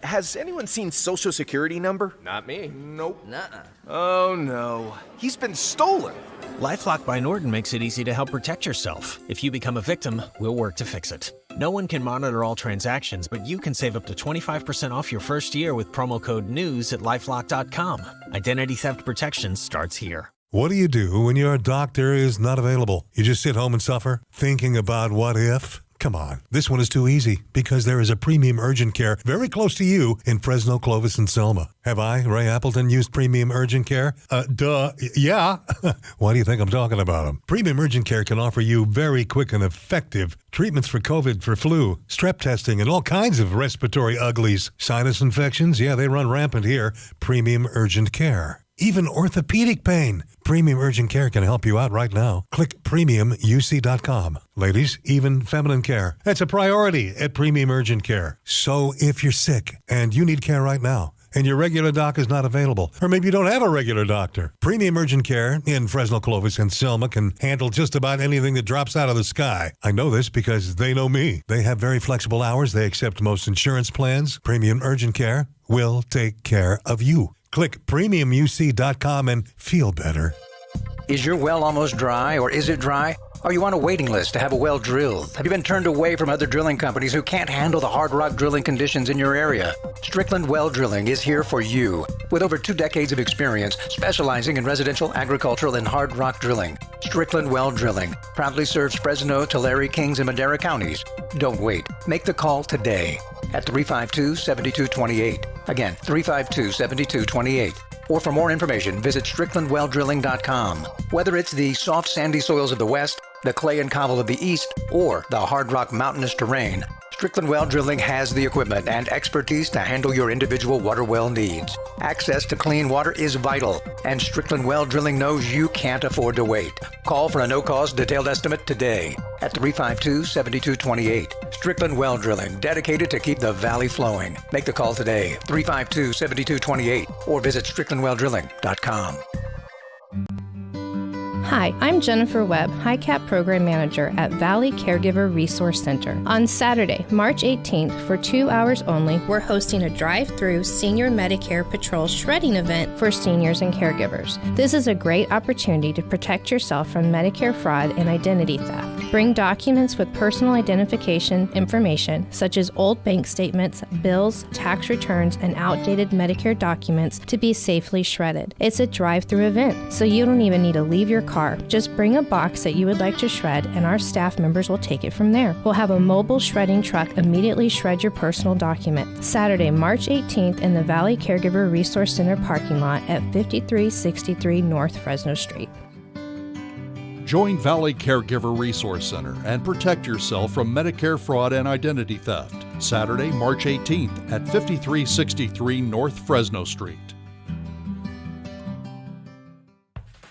has anyone seen Social Security number? Not me. Nope. Nuh-uh. Oh no, he's been stolen. LifeLock by Norton makes it easy to help protect yourself. If you become a victim, we'll work to fix it. No one can monitor all transactions, but you can save up to 25% off your first year with promo code NEWS at LifeLock.com. Identity theft protection starts here. What do you do when your doctor is not available? You just sit home and suffer, thinking about what if? Come on, this one is too easy because there is a premium urgent care very close to you in Fresno, Clovis, and Selma. Have I, Ray Appleton, used premium urgent care? Yeah. Why do you think I'm talking about them? Premium urgent care can offer you very quick and effective treatments for COVID, for flu, strep testing, and all kinds of respiratory uglies. Sinus infections, yeah, they run rampant here. Premium urgent care. Even orthopedic pain. Premium Urgent Care can help you out right now. Click premiumuc.com. Ladies, even feminine care. That's a priority at Premium Urgent Care. So if you're sick and you need care right now, and your regular doc is not available, or maybe you don't have a regular doctor, Premium Urgent Care in Fresno, Clovis, and Selma can handle just about anything that drops out of the sky. I know this because they know me. They have very flexible hours. They accept most insurance plans. Premium Urgent Care will take care of you. Click premiumuc.com and feel better. Is your well almost dry, or is it dry? Are you on a waiting list to have a well drilled? Have you been turned away from other drilling companies who can't handle the hard rock drilling conditions in your area? Strickland Well Drilling is here for you. With over 2 decades of experience specializing in residential, agricultural, and hard rock drilling, Strickland Well Drilling proudly serves Fresno, Tulare, Kings, and Madera counties. Don't wait. Make the call today at 352-7228. Again, 352-7228. Or for more information, visit StricklandWellDrilling.com. Whether it's the soft sandy soils of the west, the clay and cobble of the east, or the hard rock mountainous terrain, Strickland Well Drilling has the equipment and expertise to handle your individual water well needs. Access to clean water is vital, and Strickland Well Drilling knows you can't afford to wait. Call for a no-cost detailed estimate today at 352-7228. Strickland Well Drilling, dedicated to keep the valley flowing. Make the call today, 352-7228, or visit StricklandWellDrilling.com. Hi, I'm Jennifer Webb, HICAP Program Manager at Valley Caregiver Resource Center. On Saturday, March 18th, for 2 hours only, we're hosting a drive-through Senior Medicare Patrol shredding event for seniors and caregivers. This is a great opportunity to protect yourself from Medicare fraud and identity theft. Bring documents with personal identification information, such as old bank statements, bills, tax returns, and outdated Medicare documents to be safely shredded. It's a drive-through event, so you don't even need to leave your car. Just bring a box that you would like to shred, and our staff members will take it from there. We'll have a mobile shredding truck immediately shred your personal document. Saturday, March 18th in the Valley Caregiver Resource Center parking lot at 5363 North Fresno Street. Join Valley Caregiver Resource Center and protect yourself from Medicare fraud and identity theft. Saturday, March 18th at 5363 North Fresno Street.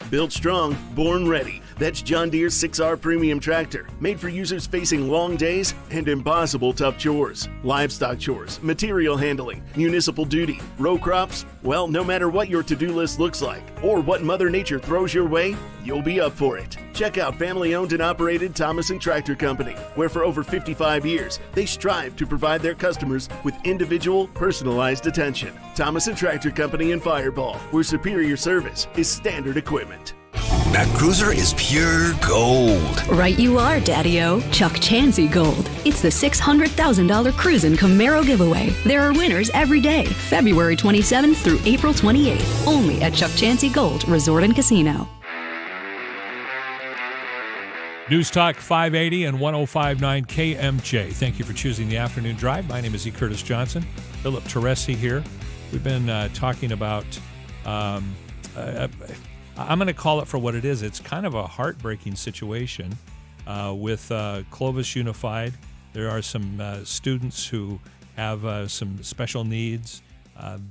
Built strong, born ready. That's John Deere's 6R Premium Tractor, made for users facing long days and impossible tough chores. Livestock chores, material handling, municipal duty, row crops. Well, no matter what your to-do list looks like or what Mother Nature throws your way, you'll be up for it. Check out family-owned and operated Thomas & Tractor Company, where for over 55 years, they strive to provide their customers with individual, personalized attention. Thomas & Tractor Company in Fireball, where superior service is standard equipment. That cruiser is pure gold. Right you are, Daddy-O. Chuck Chansey Gold. It's the $600,000 Cruisin' Camaro giveaway. There are winners every day, February 27th through April 28th, only at Chuck Chansey Gold Resort and Casino. News Talk 580 and 105.9 KMJ. Thank you for choosing the afternoon drive. My name is E. Curtis Johnson. Philip Teresi here. We've been talking about, I'm going to call it for what it is. It's kind of a heartbreaking situation with Clovis Unified. There are some students who have some special needs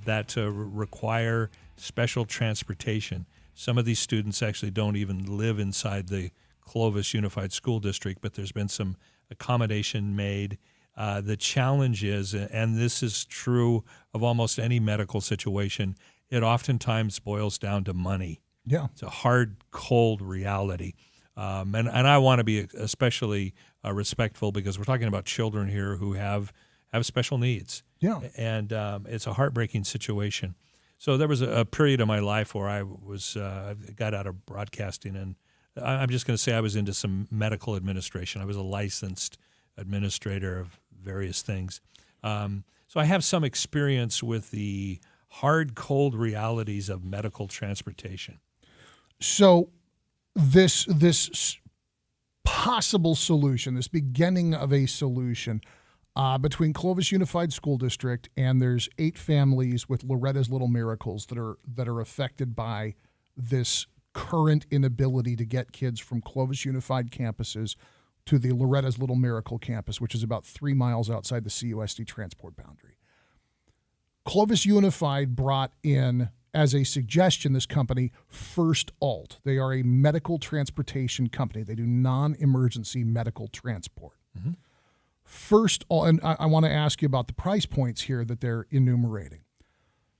that require special transportation. Some of these students actually don't even live inside the Clovis Unified School District, but there's been some accommodation made. The challenge is, and this is true of almost any medical situation, it oftentimes boils down to money. Yeah. It's a hard, cold reality. And I want to be especially respectful because we're talking about children here who have special needs. Yeah. And it's a heartbreaking situation. So there was a period of my life where I got out of broadcasting, and I'm just going to say I was into some medical administration. I was a licensed administrator of various things. So I have some experience with the hard, cold realities of medical transportation. So this possible solution, this beginning of a solution between Clovis Unified School District, and there's 8 families with Loretta's Little Miracles that are affected by this current inability to get kids from Clovis Unified campuses to the Loretta's Little Miracle campus, which is about 3 miles outside the CUSD transport boundary. Clovis Unified brought in, as a suggestion, this company, First Alt. They are a medical transportation company. They do non-emergency medical transport. Mm-hmm. First Alt, and I want to ask you about the price points here that they're enumerating.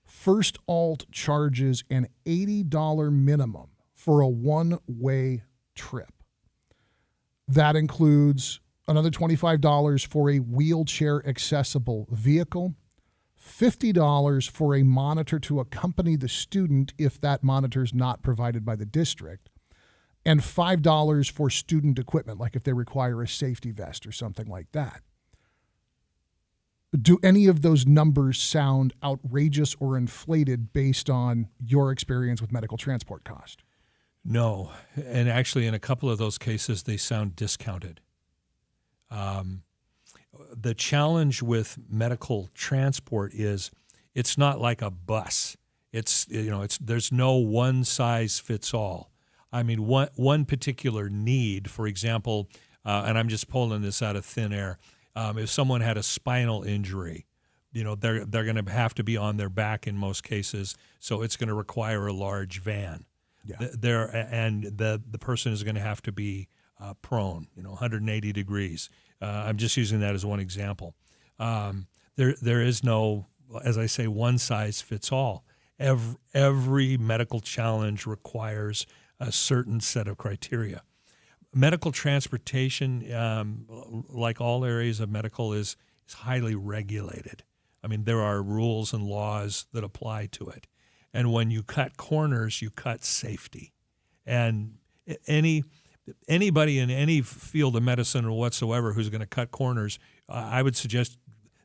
First Alt charges an $80 minimum for a one-way trip. That includes another $25 for a wheelchair-accessible vehicle, $50 for a monitor to accompany the student if that monitor is not provided by the district, and $5 for student equipment, like if they require a safety vest or something like that. Do any of those numbers sound outrageous or inflated based on your experience with medical transport cost? No, and actually in a couple of those cases, they sound discounted. The challenge with medical transport is it's not like a bus. There's no one size fits all. I mean, one particular need, for example, and I'm just pulling this out of thin air. If someone had a spinal injury, they're going to have to be on their back in most cases, so it's going to require a large van. Yeah. And the person is going to have to be prone, 180 degrees. I'm just using that as one example. There is no, as I say, one size fits all. Every medical challenge requires a certain set of criteria. Medical transportation, like all areas of medical, is highly regulated. I mean, there are rules and laws that apply to it. And when you cut corners, you cut safety. And anybody in any field of medicine or whatsoever who's going to cut corners, I would suggest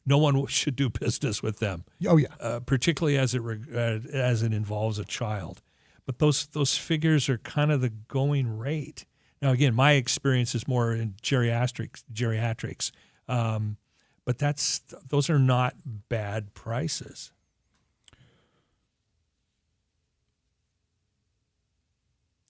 no one should do business with them. Oh yeah, particularly as it involves a child. But those figures are kind of the going rate. Now, again, my experience is more in geriatrics, but those are not bad prices.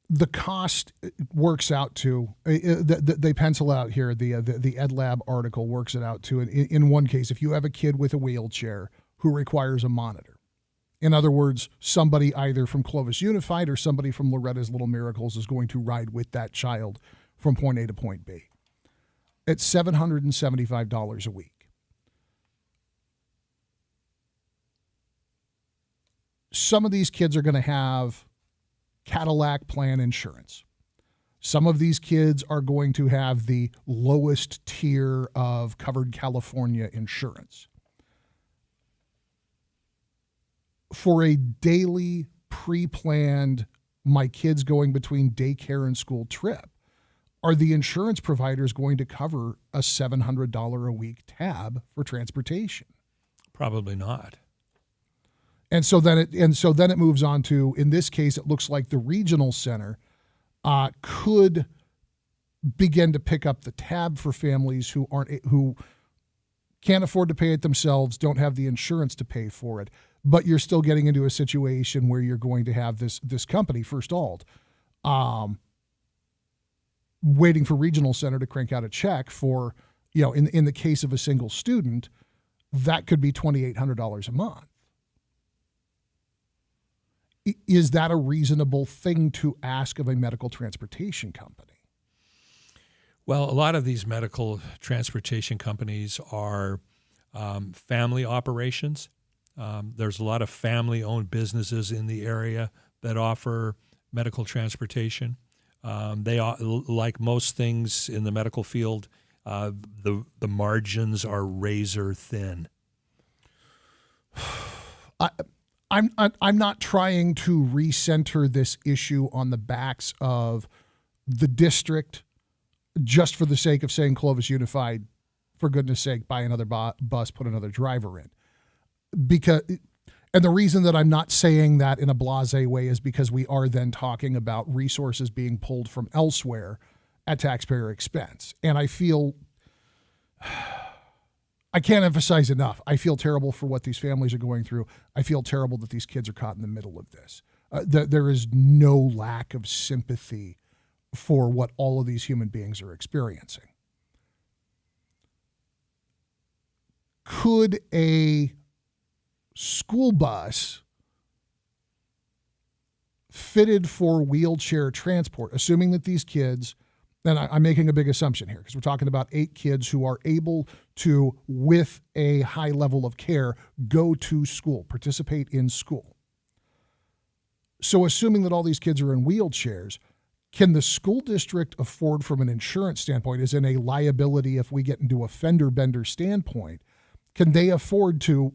The cost works out to, they pencil out here, the EdLab article works it out to, in one case, if you have a kid with a wheelchair who requires a monitor, in other words, somebody either from Clovis Unified or somebody from Loretta's Little Miracles is going to ride with that child from point A to point B. It's $775 a week. Some of these kids are going to have Cadillac plan insurance. Some of these kids are going to have the lowest tier of Covered California insurance. For a daily pre-planned, my kids going between daycare and school trip, are the insurance providers going to cover a $700 a week tab for transportation? Probably not. And so then it moves on to, in this case, it looks like the regional center could begin to pick up the tab for families who can't afford to pay it themselves, don't have the insurance to pay for it. But you're still getting into a situation where you're going to have this company, First Alt, waiting for regional center to crank out a check for, in the case of a single student, that could be $2,800 a month. Is that a reasonable thing to ask of a medical transportation company? Well, a lot of these medical transportation companies are family operations. There's a lot of family-owned businesses in the area that offer medical transportation. They are, like most things in the medical field, the margins are razor thin. I'm not trying to recenter this issue on the backs of the district just for the sake of saying Clovis Unified, for goodness sake, buy another bus, put another driver in. And the reason that I'm not saying that in a blasé way is because we are then talking about resources being pulled from elsewhere at taxpayer expense. And I feel, I can't emphasize enough, I feel terrible for what these families are going through. I feel terrible that these kids are caught in the middle of this. There is no lack of sympathy for what all of these human beings are experiencing. Could a school bus fitted for wheelchair transport, assuming that these kids, and I'm making a big assumption here because we're talking about 8 kids who are able to, with a high level of care, go to school, participate in school. So assuming that all these kids are in wheelchairs, can the school district afford, from an insurance standpoint, as in a liability if we get into a fender bender standpoint, can they afford to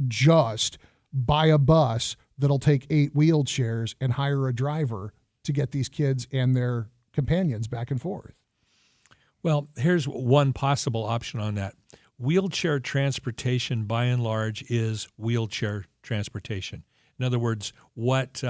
just buy a bus that'll take 8 wheelchairs and hire a driver to get these kids and their companions back and forth? Well, here's one possible option on that. Wheelchair transportation, by and large, is wheelchair transportation. In other words, what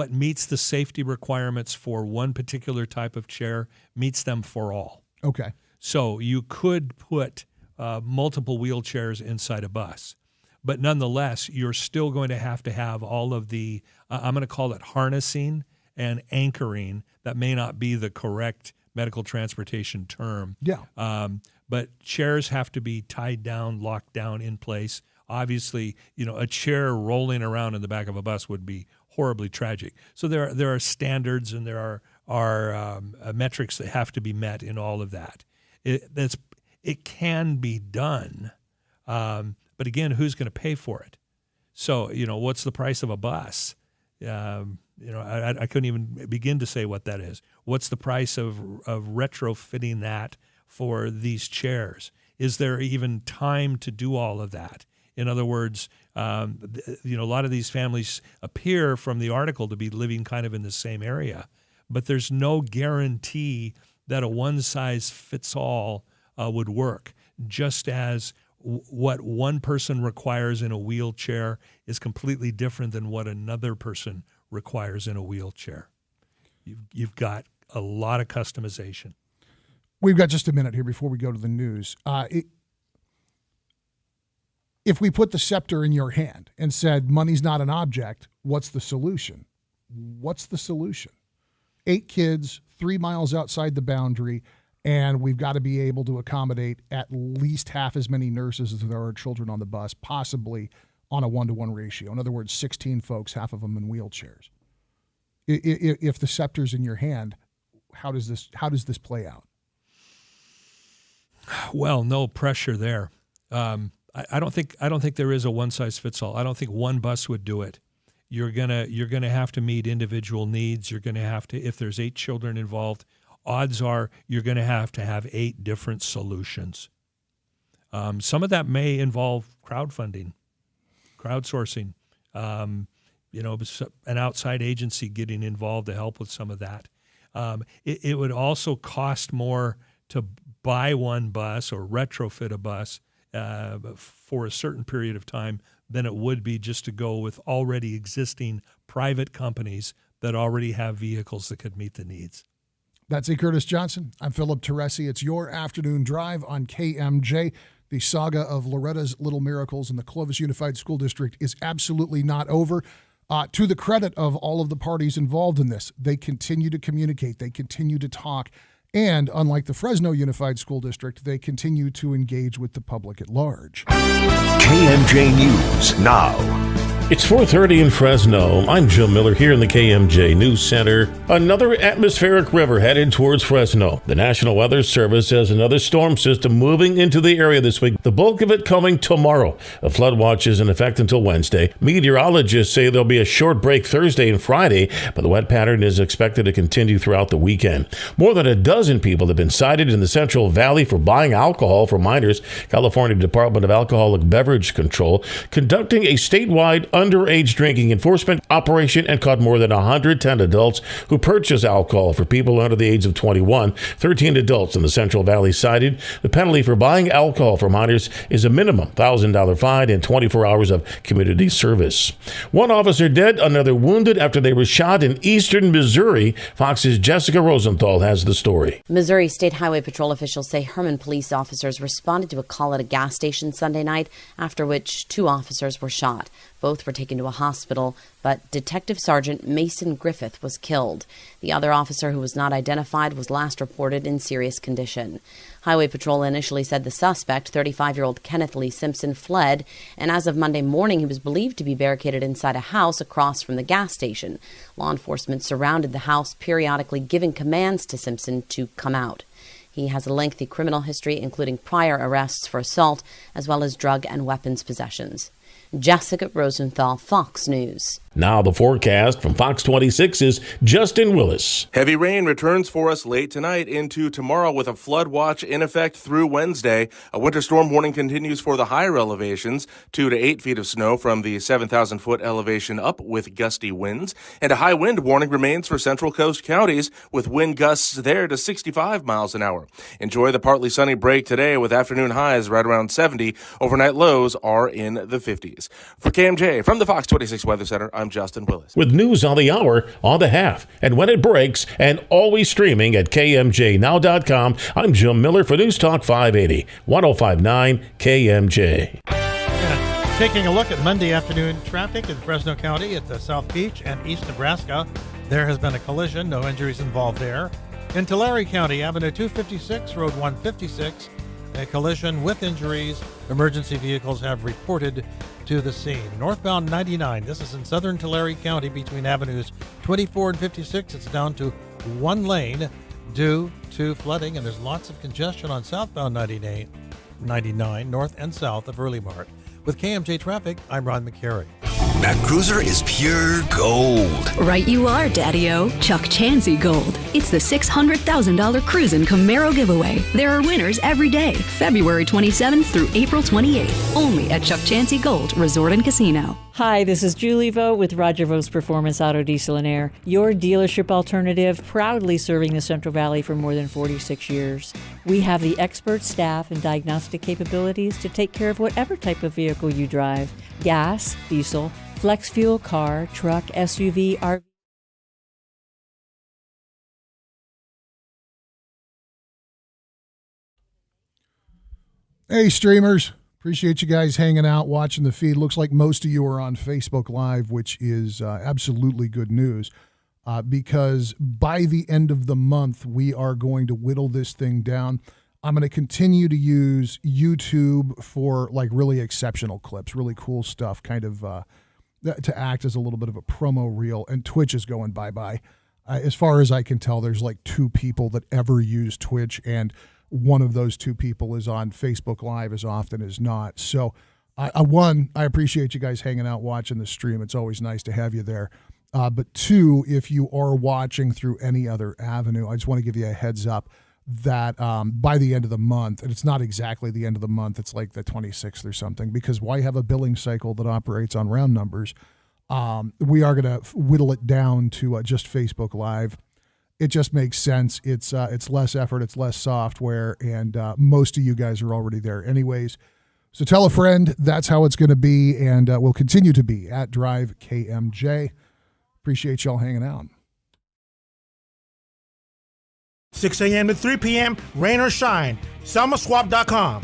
meets the safety requirements for one particular type of chair meets them for all. Okay. So you could put multiple wheelchairs inside a bus. But nonetheless, you're still going to have all of the, I'm going to call it harnessing and anchoring. That may not be the correct medical transportation term. Yeah. But chairs have to be tied down, locked down in place. Obviously, a chair rolling around in the back of a bus would be horribly tragic. So there are standards and there are metrics that have to be met in all of that. It can be done. But again, who's going to pay for it? So, what's the price of a bus? I couldn't even begin to say what that is. What's the price of retrofitting that for these chairs? Is there even time to do all of that? In other words, a lot of these families appear from the article to be living kind of in the same area. but there's no guarantee that a one-size-fits-all would work, just as what one person requires in a wheelchair is completely different than what another person requires in a wheelchair. You've got a lot of customization. We've got just a minute here before we go to the news. If we put the scepter in your hand and said money's not an object, what's the solution? What's the solution? 8 kids, 3 miles outside the boundary, and we've got to be able to accommodate at least half as many nurses as there are children on the bus, possibly on a 1-to-1 ratio. In other words, 16 folks, half of them in wheelchairs. If the scepter's in your hand, how does this play out? Well, no pressure there. I don't think there is a one size fits all. I don't think one bus would do it. You're gonna have to meet individual needs. You're gonna have to, if there's 8 children involved, odds are you're gonna have to have 8 different solutions. Some of that may involve crowdfunding, crowdsourcing. An outside agency getting involved to help with some of that. It would also cost more to buy one bus or retrofit a bus for a certain period of time than it would be just to go with already existing private companies that already have vehicles that could meet the needs. That's A. Curtis Johnson. I'm Philip Teresi. It's your afternoon drive on KMJ. The saga of Loretta's Little Miracles in the Clovis Unified School District is absolutely not over. To the credit of all of the parties involved in this, they continue to communicate. They continue to talk. And unlike the Fresno Unified School District, they continue to engage with the public at large. KMJ News now. It's 4:30 in Fresno. I'm Joe Miller here in the KMJ News Center. Another atmospheric river headed towards Fresno. The National Weather Service has another storm system moving into the area this week, the bulk of it coming tomorrow. A flood watch is in effect until Wednesday. Meteorologists say there'll be a short break Thursday and Friday, but the wet pattern is expected to continue throughout the weekend. More than a dozen people have been cited in the Central Valley for buying alcohol for minors. California Department of Alcoholic Beverage Control conducting a statewide underage drinking enforcement operation and caught more than 110 adults who purchased alcohol for people under the age of 21. 13 adults in the Central Valley cited. The penalty for buying alcohol for minors is a minimum $1,000 fine and 24 hours of community service. One officer dead, another wounded after they were shot in eastern Missouri. Fox's Jessica Rosenthal has the story. Missouri State Highway Patrol officials say Herman police officers responded to a call at a gas station Sunday night, after which 2 officers were shot. Both were taken to a hospital, but Detective Sergeant Mason Griffith was killed. The other officer, who was not identified, was last reported in serious condition. Highway Patrol initially said the suspect, 35-year-old Kenneth Lee Simpson, fled, and as of Monday morning, he was believed to be barricaded inside a house across from the gas station. Law enforcement surrounded the house, periodically giving commands to Simpson to come out. He has a lengthy criminal history, including prior arrests for assault, as well as drug and weapons possessions. Jessica Rosenthal, Fox News. Now the forecast from Fox 26's Justin Willis. Heavy rain returns for us late tonight into tomorrow with a flood watch in effect through Wednesday. A winter storm warning continues for the higher elevations, 2 to 8 feet of snow from the 7,000-foot elevation up with gusty winds. And a high wind warning remains for Central Coast counties with wind gusts there to 65 miles an hour. Enjoy the partly sunny break today with afternoon highs right around 70. Overnight lows are in the 50s. For KMJ from the Fox 26 Weather Center, I'm Justin Willis. With news on the hour, on the half, and when it breaks, and always streaming at KMJNow.com, I'm Jim Miller for News Talk 580, 105.9 KMJ. And taking a look at Monday afternoon traffic in Fresno County at the South Beach and East Nebraska, there has been a collision, no injuries involved there. In Tulare County, Avenue 256, Road 156, a collision with injuries. Emergency vehicles have reported to the scene. Northbound 99, this is in southern Tulare County between Avenues 24 and 56. It's down to 1 lane due to flooding, and there's lots of congestion on southbound 99, north and south of Early Mart. With KMJ Traffic, I'm Ron McCary. That cruiser is pure gold. Right you are, Daddy-O. Chuck Chansey Gold. It's the $600,000 Cruisin' Camaro giveaway. There are winners every day, February 27th through April 28th, only at Chuck Chansey Gold Resort and Casino. Hi, this is Julie Vo with Roger Vo's Performance Auto Diesel and Air, your dealership alternative, proudly serving the Central Valley for more than 46 years. We have the expert staff and diagnostic capabilities to take care of whatever type of vehicle you drive: gas, diesel, flex fuel, car, truck, SUV, RV. Hey, streamers. Appreciate you guys hanging out, watching the feed. Looks like most of you are on Facebook Live, which is absolutely good news because by the end of the month, we are going to whittle this thing down. I'm going to continue to use YouTube for like really exceptional clips, really cool stuff, kind of to act as a little bit of a promo reel. And Twitch is going bye-bye. As far as I can tell, there's like 2 people that ever use Twitch, and one of those 2 people is on Facebook Live as often as not. So, I appreciate you guys hanging out, watching the stream. It's always nice to have you there. But 2, if you are watching through any other avenue, I just want to give you a heads up that by the end of the month, and it's not exactly the end of the month, it's like the 26th or something, because why have a billing cycle that operates on round numbers? We are going to whittle it down to just Facebook Live. It just makes sense. It's less effort, it's less software, and most of you guys are already there anyways. So tell a friend. That's how it's going to be, and will continue to be at Drive KMJ. Appreciate y'all hanging out. 6 a.m. to 3 p.m., rain or shine. SelmaSwap.com.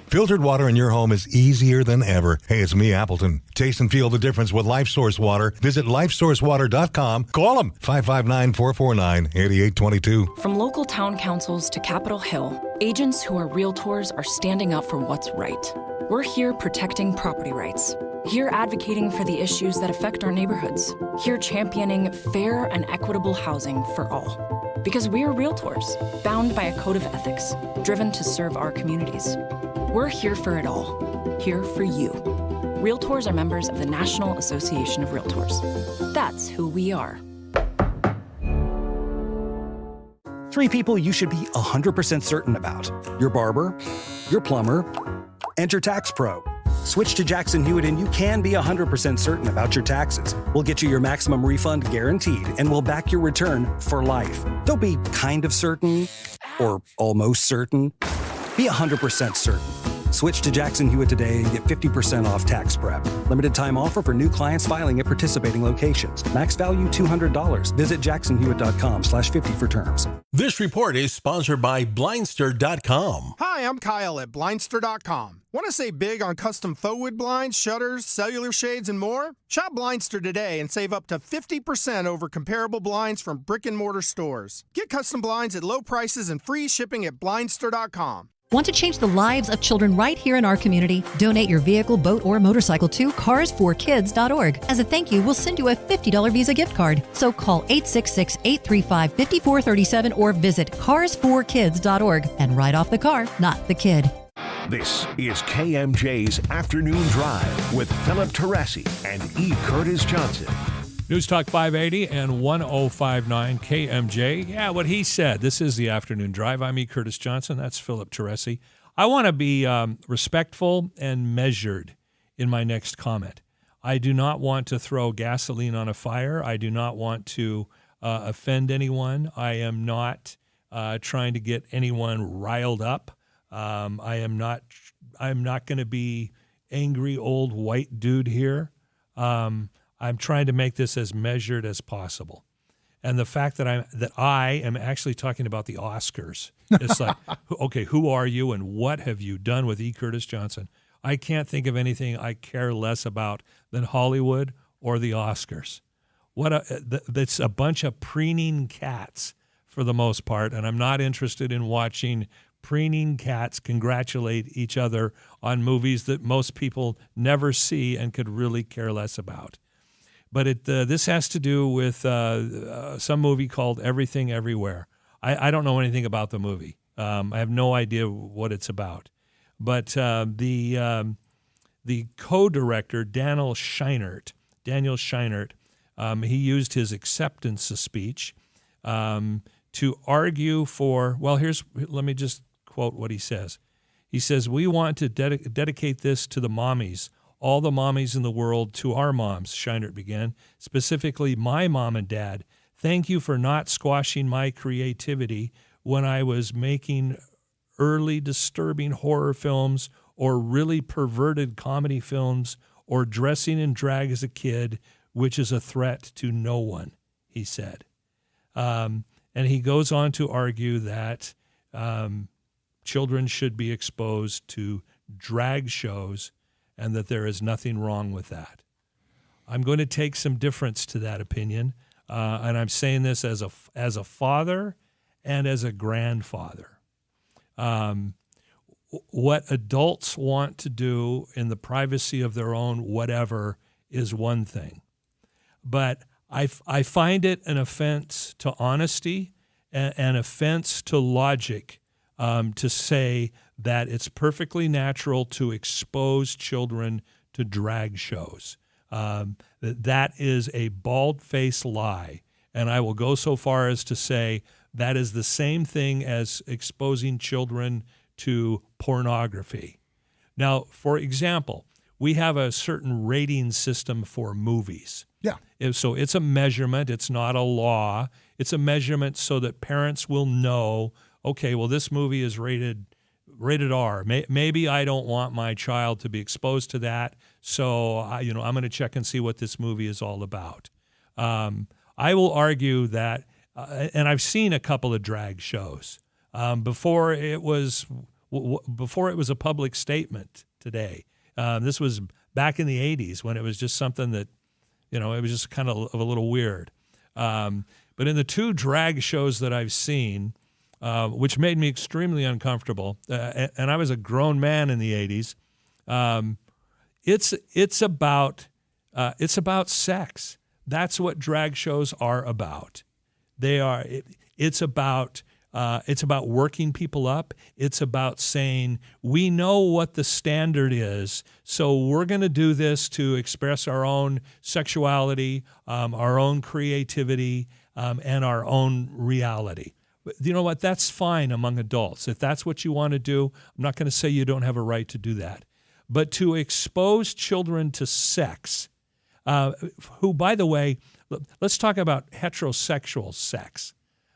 Filtered water in your home is easier than ever. Hey, it's me, Appleton. Taste and feel the difference with LifeSource Water. Visit LifeSourceWater.com. Call them, 559-449-8822. From local town councils to Capitol Hill, agents who are realtors are standing up for what's right. We're here protecting property rights. Here advocating for the issues that affect our neighborhoods. Here championing fair and equitable housing for all. Because we are realtors, bound by a code of ethics, driven to serve our communities. We're here for it all. Here for you. Realtors are members of the National Association of Realtors. That's who we are. 3 people you should be 100% certain about: your barber, your plumber, and your tax pro. Switch to Jackson Hewitt and you can be 100% certain about your taxes. We'll get you your maximum refund guaranteed, and we'll back your return for life. Don't be kind of certain or almost certain. Be 100% certain. Switch to Jackson Hewitt today and get 50% off tax prep. Limited time offer for new clients filing at participating locations. Max value $200. Visit jacksonhewitt.com/50 for terms. This report is sponsored by Blindster.com. Hi, I'm Kyle at Blindster.com. Want to save big on custom faux wood blinds, shutters, cellular shades, and more? Shop Blindster today and save up to 50% over comparable blinds from brick and mortar stores. Get custom blinds at low prices and free shipping at Blindster.com. Want to change the lives of children right here in our community? Donate your vehicle, boat, or motorcycle to carsforkids.org. As a thank you, we'll send you a $50 Visa gift card. So call 866-835-5437 or visit carsforkids.org and write off the car, not the kid. This is KMJ's Afternoon Drive with Philip Teresi and E. Curtis Johnson. News Talk 580 and 1059 KMJ. Yeah, what he said. This is the Afternoon Drive. I'm E. Curtis Johnson. That's Philip Teresi. I want to be respectful and measured in my next comment. I do not want to throw gasoline on a fire. I do not want to offend anyone. I am not trying to get anyone riled up. I'm not going to be angry old white dude here. I'm trying to make this as measured as possible. And the fact that I am actually talking about the Oscars, it's like, okay, who are you and what have you done with E. Curtis Johnson? I can't think of anything I care less about than Hollywood or the Oscars. That's a bunch of preening cats for the most part, and I'm not interested in watching preening cats congratulate each other on movies that most people never see and could really care less about. But this has to do with some movie called Everything Everywhere. I don't know anything about the movie. I have no idea what it's about. But the co-director, Daniel Scheinert, Daniel Scheinert, he used his acceptance speech to argue for, well, let me just quote what he says. He says, "We want to dedicate this to the mommies, all the mommies in the world, to our moms," Scheinert began, "specifically my mom and dad. Thank you for not squashing my creativity when I was making early disturbing horror films or really perverted comedy films or dressing in drag as a kid, which is a threat to no one," he said. And he goes on to argue that children should be exposed to drag shows and that there is nothing wrong with that. I'm going to take some difference to that opinion, and I'm saying this as a father and as a grandfather. What adults want to do in the privacy of their own whatever is one thing. But I find it an offense to honesty and an offense to logic to say that it's perfectly natural to expose children to drag shows. That is a bald-faced lie. And I will go so far as to say that is the same thing as exposing children to pornography. Now, for example, we have a certain rating system for movies. Yeah. So it's a measurement. It's not a law. It's a measurement so that parents will know, okay, well, this movie is rated R. Maybe I don't want my child to be exposed to that, so I'm going to check and see what this movie is all about. I will argue that, and I've seen a couple of drag shows before it was a public statement today. This was back in the 80s when it was just something that, it was just kind of a little weird. But in the two drag shows that I've seen, which made me extremely uncomfortable, and I was a grown man in the 80s, it's about sex. That's what drag shows are about. It's about working people up. It's about saying, we know what the standard is, so we're going to do this to express our own sexuality, our own creativity, and our own reality. You know what? That's fine among adults. If that's what you want to do, I'm not going to say you don't have a right to do that. But to expose children to sex, who, by the way, let's talk about heterosexual sex.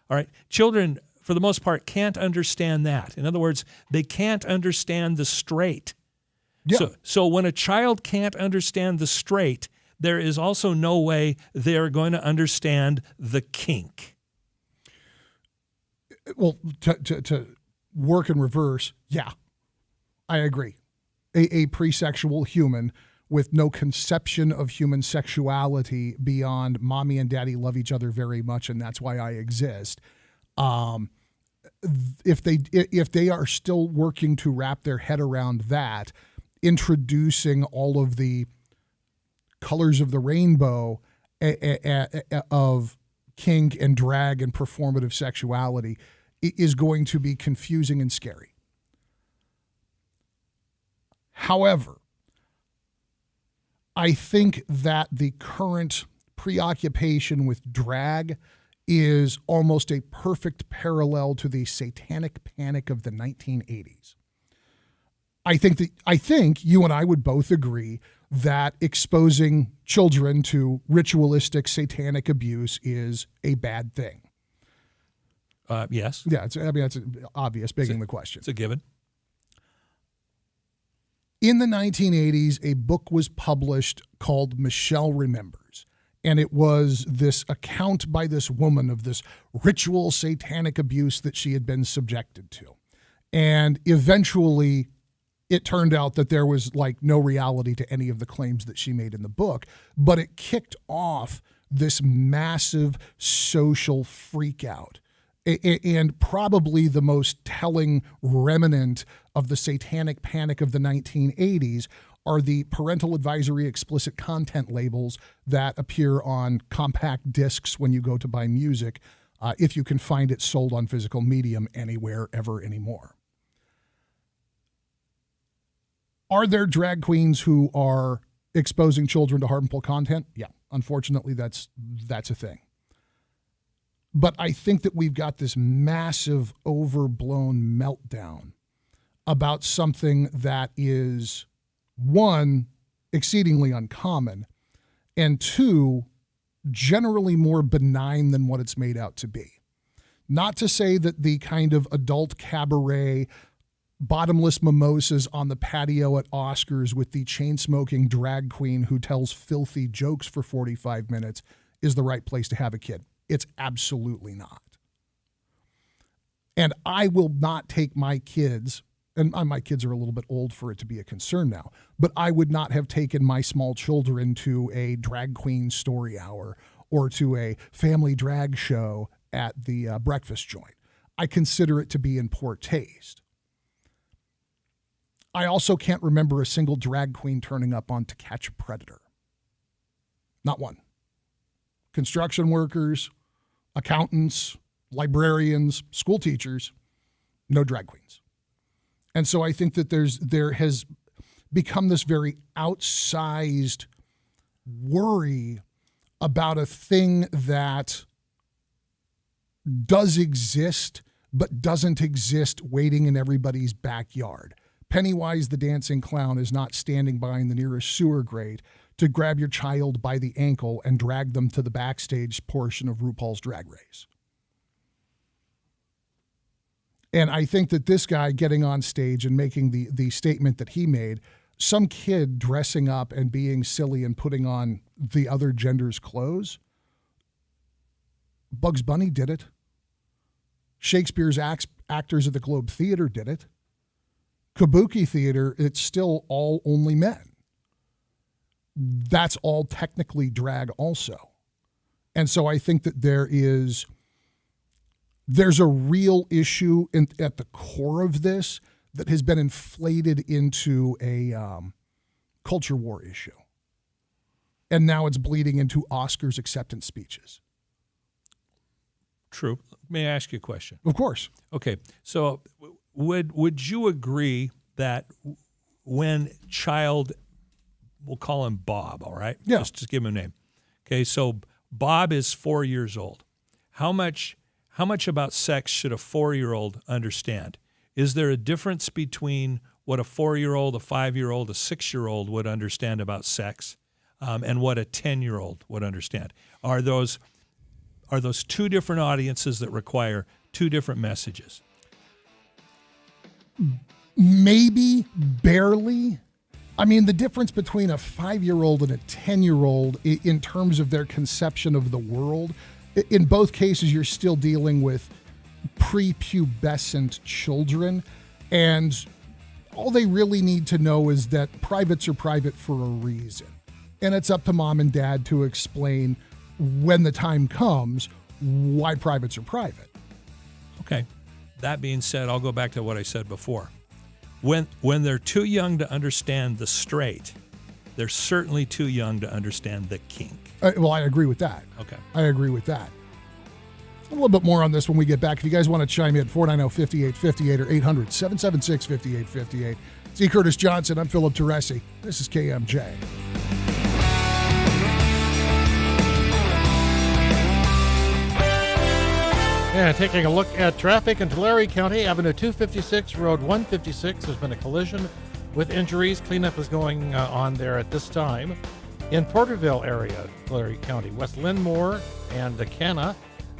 All right? Children, for the most part, can't understand that. In other words, they can't understand the straight. Yeah. So when a child can't understand the straight, there is also no way they're going to understand the kink. Well, to work in reverse, yeah, I agree. A pre-sexual human with no conception of human sexuality beyond mommy and daddy love each other very much, and that's why I exist. If they are still working to wrap their head around that, introducing all of the colors of the rainbow of kink and drag and performative sexuality is going to be confusing and scary. However, I think that the current preoccupation with drag is almost a perfect parallel to the satanic panic of the 1980s. I think you and I would both agree that exposing children to ritualistic satanic abuse is a bad thing. Yes. Yeah, it's obvious, begging the question. It's a given. In the 1980s, a book was published called Michelle Remembers, and it was this account by this woman of this ritual satanic abuse that she had been subjected to. And eventually, it turned out that there was no reality to any of the claims that she made in the book, but it kicked off this massive social freakout. And probably the most telling remnant of the satanic panic of the 1980s are the parental advisory explicit content labels that appear on compact discs when you go to buy music, if you can find it sold on physical medium anywhere, ever anymore. Are there drag queens who are exposing children to harmful content? Yeah, unfortunately, that's a thing. But I think that we've got this massive, overblown meltdown about something that is, one, exceedingly uncommon, and two, generally more benign than what it's made out to be. Not to say that the kind of adult cabaret, bottomless mimosas on the patio at Oscars with the chain-smoking drag queen who tells filthy jokes for 45 minutes is the right place to have a kid. It's absolutely not. And I will not take my kids, and my kids are a little bit old for it to be a concern now, but I would not have taken my small children to a drag queen story hour or to a family drag show at the breakfast joint. I consider it to be in poor taste. I also can't remember a single drag queen turning up on To Catch a Predator. Not one. Construction workers, accountants, librarians, school teachers, no drag queens. And so I think that there has become this very outsized worry about a thing that does exist, but doesn't exist waiting in everybody's backyard. Pennywise the dancing clown is not standing by in the nearest sewer grate to grab your child by the ankle and drag them to the backstage portion of RuPaul's Drag Race. And I think that this guy getting on stage and making the statement that he made, some kid dressing up and being silly and putting on the other gender's clothes, Bugs Bunny did it. Shakespeare's actors at the Globe Theater did it. Kabuki theater, it's still all only men. That's all technically drag also. And so I think that there's a real issue at the core of this that has been inflated into a culture war issue. And now it's bleeding into Oscars acceptance speeches. True. May I ask you a question? Of course. Okay. So would you agree that when child, we'll call him Bob, all right? Yeah. Just give him a name. Okay, so Bob is 4 years old. How much about sex should a 4-year-old understand? Is there a difference between what a 4-year-old, a 5-year-old, a 6-year-old would understand about sex and what a 10-year-old would understand? Are those two different audiences that require two different messages? Maybe, barely. I mean, the difference between a 5-year-old and a 10-year-old in terms of their conception of the world, in both cases, you're still dealing with prepubescent children. And all they really need to know is that privates are private for a reason. And it's up to mom and dad to explain when the time comes why privates are private. Okay. That being said, I'll go back to what I said before. When they're too young to understand the straight, they're certainly too young to understand the kink. Well, I agree with that. Okay. I agree with that. A little bit more on this when we get back. If you guys want to chime in, 490-5858 or 800-776-5858. It's E. Curtis Johnson. I'm Philip Teresi. This is KMJ. And taking a look at traffic in Tulare County, Avenue 256, Road 156. There's been a collision with injuries. Cleanup is going on there at this time. In Porterville area, Tulare County, West Linmore and Canna,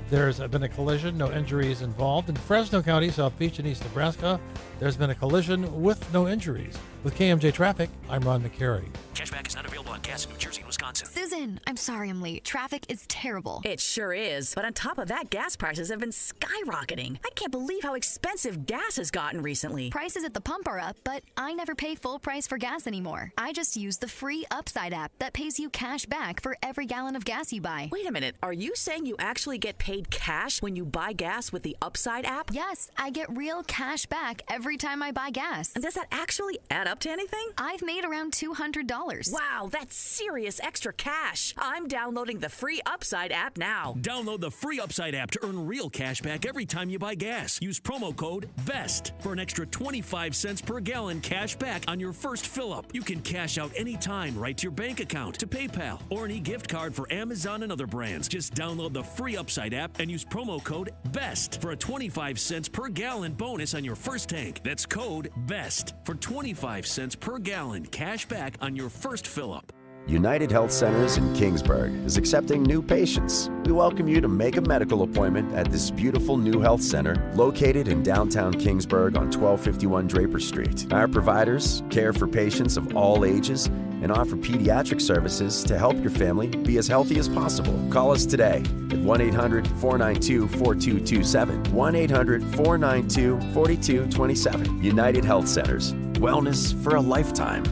there's been a collision. No injuries involved. In Fresno County, South Beach and East Nebraska, there's been a collision with no injuries. With KMJ Traffic, I'm Ron McCary. Cashback is not available on gas in New Jersey and Wisconsin. Susan, I'm sorry I'm late. Traffic is terrible. It sure is. But on top of that, gas prices have been skyrocketing. I can't believe how expensive gas has gotten recently. Prices at the pump are up, but I never pay full price for gas anymore. I just use the free Upside app that pays you cash back for every gallon of gas you buy. Wait a minute. Are you saying you actually get paid cash when you buy gas with the Upside app? Yes, I get real cash back every time I buy gas. And does that actually add up to anything? I've made around $200. Wow, that's serious extra cash. I'm downloading the free Upside app now. Download the free Upside app to earn real cash back every time you buy gas. Use promo code BEST for an extra 25 cents per gallon cash back on your first fill-up. You can cash out anytime right to your bank account, to PayPal, or an e-gift card for Amazon and other brands. Just download the free Upside app and use promo code BEST for a 25 cents per gallon bonus on your first tank. That's code BEST for 25 cents per gallon cash back on your first fill-up. United Health Centers in Kingsburg is accepting new patients. We welcome you to make a medical appointment at this beautiful new health center located in downtown Kingsburg on 1251 Draper Street. Our providers care for patients of all ages and offer pediatric services to help your family be as healthy as possible. Call us today at 1-800-492-4227. 1-800-492-4227. United Health Centers. Wellness for a lifetime.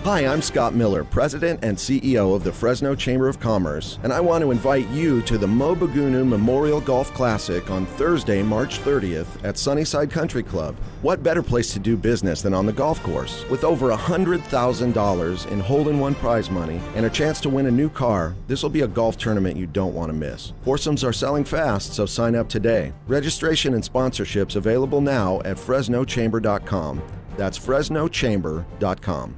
Hi, I'm Scott Miller, President and CEO of the Fresno Chamber of Commerce, and I want to invite you to the Mobagunu Memorial Golf Classic on Thursday, March 30th at Sunnyside Country Club. What better place to do business than on the golf course? With over $100,000 in hole-in-one prize money and a chance to win a new car, this will be a golf tournament you don't want to miss. Foursomes are selling fast, so sign up today. Registration and sponsorships available now at FresnoChamber.com. That's FresnoChamber.com.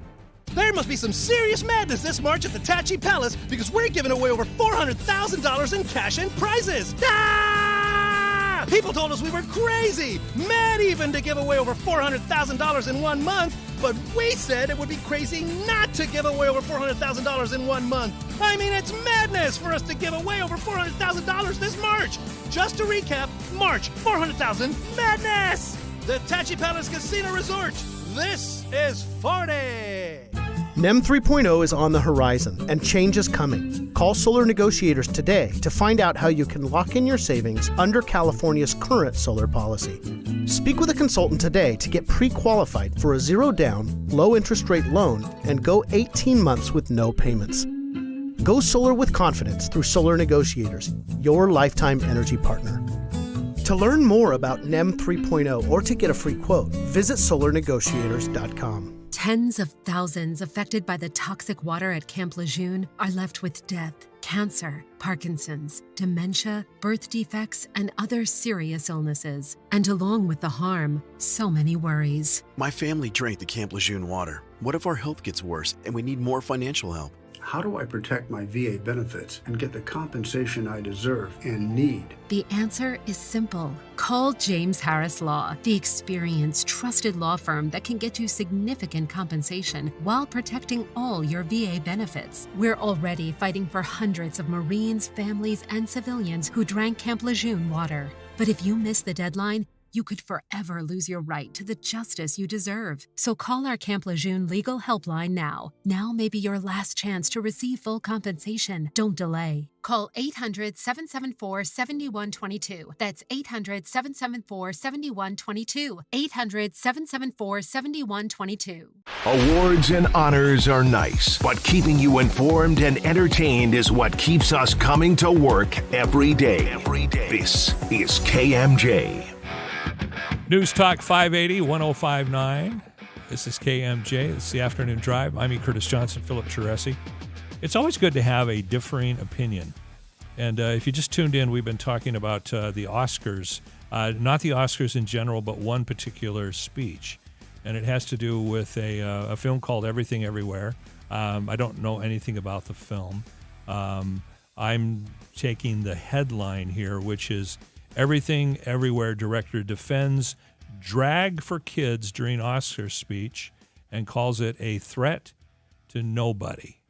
There must be some serious madness this March at the Tachi Palace because we're giving away over $400,000 in cash and prizes. Ah! People told us we were crazy, mad even to give away over $400,000 in 1 month, but we said it would be crazy not to give away over $400,000 in 1 month. I mean, it's madness for us to give away over $400,000 this March. Just to recap, March, $400,000 madness! The Tachi Palace Casino Resort. This is 40! NEM 3.0 is on the horizon, and change is coming. Call Solar Negotiators today to find out how you can lock in your savings under California's current solar policy. Speak with a consultant today to get pre-qualified for a zero-down, low-interest rate loan and go 18 months with no payments. Go solar with confidence through Solar Negotiators, your lifetime energy partner. To learn more about NEM 3.0 or to get a free quote, visit solarnegotiators.com. Tens of thousands affected by the toxic water at Camp Lejeune are left with death, cancer, Parkinson's, dementia, birth defects, and other serious illnesses. And along with the harm, so many worries. My family drank the Camp Lejeune water. What if our health gets worse and we need more financial help? How do I protect my VA benefits and get the compensation I deserve and need? The answer is simple. Call James Harris Law, the experienced, trusted law firm that can get you significant compensation while protecting all your VA benefits. We're already fighting for hundreds of Marines, families, and civilians who drank Camp Lejeune water. But if you miss the deadline, you could forever lose your right to the justice you deserve. So call our Camp Lejeune legal helpline now. Now may be your last chance to receive full compensation. Don't delay. Call 800-774-7122. That's 800-774-7122. 800-774-7122. Awards and honors are nice, but keeping you informed and entertained is what keeps us coming to work every day. This is KMJ. News Talk 580, 1059. This is KMJ. It's the afternoon drive. I'm E. Curtis Johnson, Philip Teresi. It's always good to have a differing opinion. And if you just tuned in, we've been talking about the Oscars. Not the Oscars in general, but one particular speech. And it has to do with a film called Everything Everywhere. I don't know anything about the film. I'm taking the headline here, which is Everything Everywhere director defends drag for kids during Oscar speech and calls it a threat to nobody.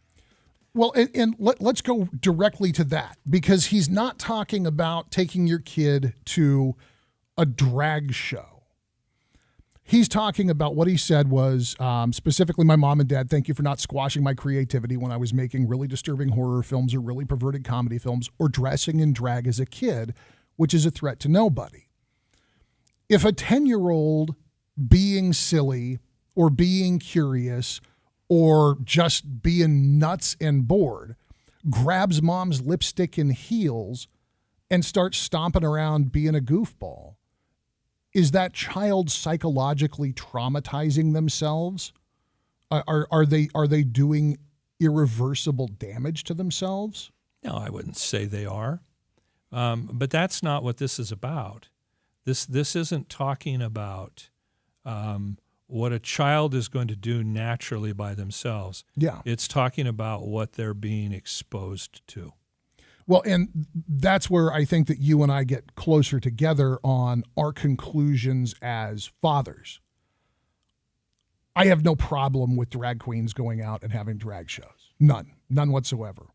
Well, and let's go directly to that, because he's not talking about taking your kid to a drag show. He's talking about what he said was, specifically, my mom and dad, thank you for not squashing my creativity when I was making really disturbing horror films or really perverted comedy films or dressing in drag as a kid, which is a threat to nobody. If a 10-year-old being silly or being curious or just being nuts and bored grabs mom's lipstick and heels and starts stomping around being a goofball, is that child psychologically traumatizing themselves? Are they doing irreversible damage to themselves? No, I wouldn't say they are. But that's not what this is about. This isn't talking about what a child is going to do naturally by themselves. Yeah. It's talking about what they're being exposed to. Well, and that's where I think that you and I get closer together on our conclusions as fathers. I have no problem with drag queens going out and having drag shows. None whatsoever.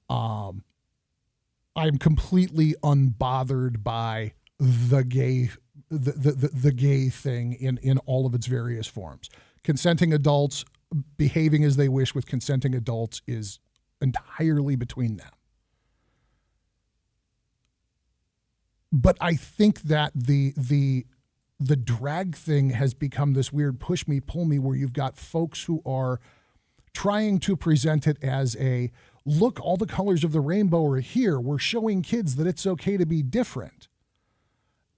I'm completely unbothered by the gay thing in all of its various forms. Consenting adults behaving as they wish with consenting adults is entirely between them. But I think that the drag thing has become this weird push me, pull me, where you've got folks who are trying to present it as a, look, all the colors of the rainbow are here. We're showing kids that it's okay to be different.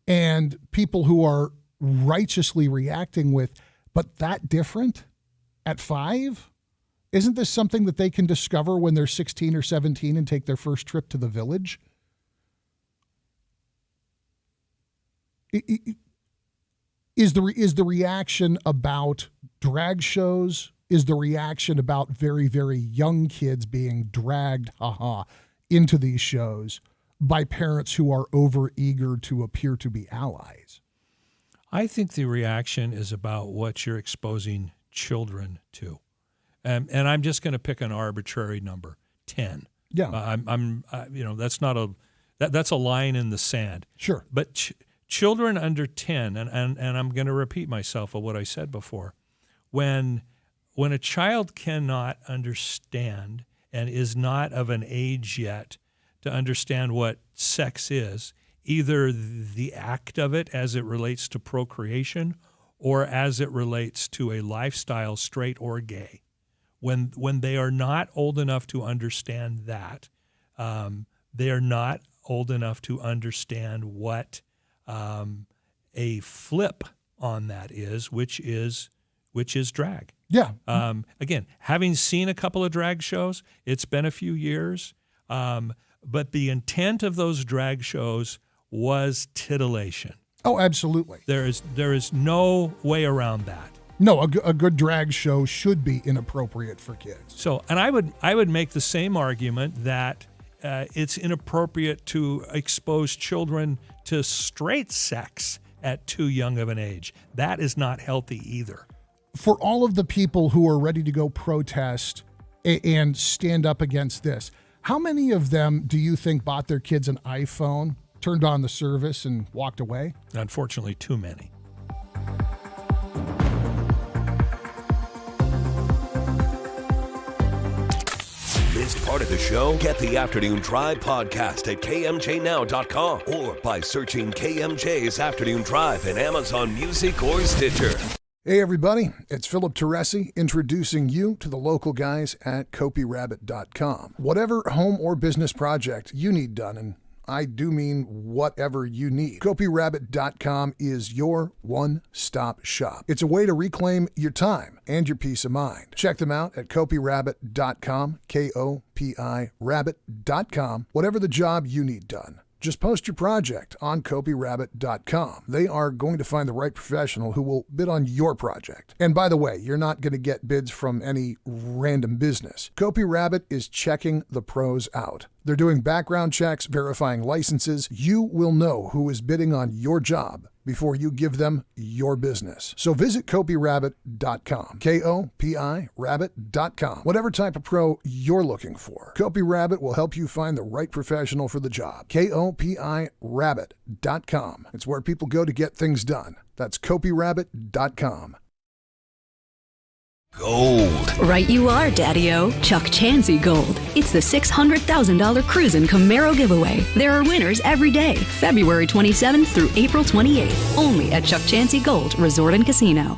And people who are righteously reacting with, but that different at 5? Isn't this something that they can discover when they're 16 or 17 and take their first trip to the village? Is the reaction about drag shows? Is the reaction about very, very young kids being dragged, into these shows by parents who are overeager to appear to be allies? I think the reaction is about what you're exposing children to, and I'm just going to pick an arbitrary number, 10. Yeah, that's not that's a line in the sand. Sure, but children under 10, and I'm going to repeat myself of what I said before, when a child cannot understand and is not of an age yet to understand what sex is, either the act of it as it relates to procreation or as it relates to a lifestyle, straight or gay, when they are not old enough to understand that, they are not old enough to understand what a flip on that is, which is drag. Yeah. Again, having seen a couple of drag shows, it's been a few years, but the intent of those drag shows was titillation. Oh, absolutely. There is no way around that. No, a good drag show should be inappropriate for kids. So, and I would make the same argument that it's inappropriate to expose children to straight sex at too young of an age. That is not healthy either. For all of the people who are ready to go protest and stand up against this, how many of them do you think bought their kids an iPhone, turned on the service, and walked away? Unfortunately, too many. Missed part of the show? Get the Afternoon Drive podcast at KMJNow.com or by searching KMJ's Afternoon Drive in Amazon Music or Stitcher. Hey everybody, it's Philip Teresi introducing you to the local guys at CopyRabbit.com. Whatever home or business project you need done, and I do mean whatever you need, CopyRabbit.com is your one-stop shop. It's a way to reclaim your time and your peace of mind. Check them out at CopyRabbit.com, KOPI Rabbit.com. Whatever the job you need done, just post your project on CopyRabbit.com. They are going to find the right professional who will bid on your project. And by the way, you're not going to get bids from any random business. CopyRabbit is checking the pros out. They're doing background checks, verifying licenses. You will know who is bidding on your job before you give them your business. So visit CopyRabbit.com, KOPI Rabbit.com. Whatever type of pro you're looking for, CopyRabbit will help you find the right professional for the job. KOPI Rabbit.com. It's where people go to get things done. That's CopyRabbit.com. Gold. Right you are, Daddy-O. Chuck Chansey Gold. It's the $600,000 Cruisin' Camaro giveaway. There are winners every day, February 27th through April 28th. Only at Chuck Chansey Gold Resort and Casino.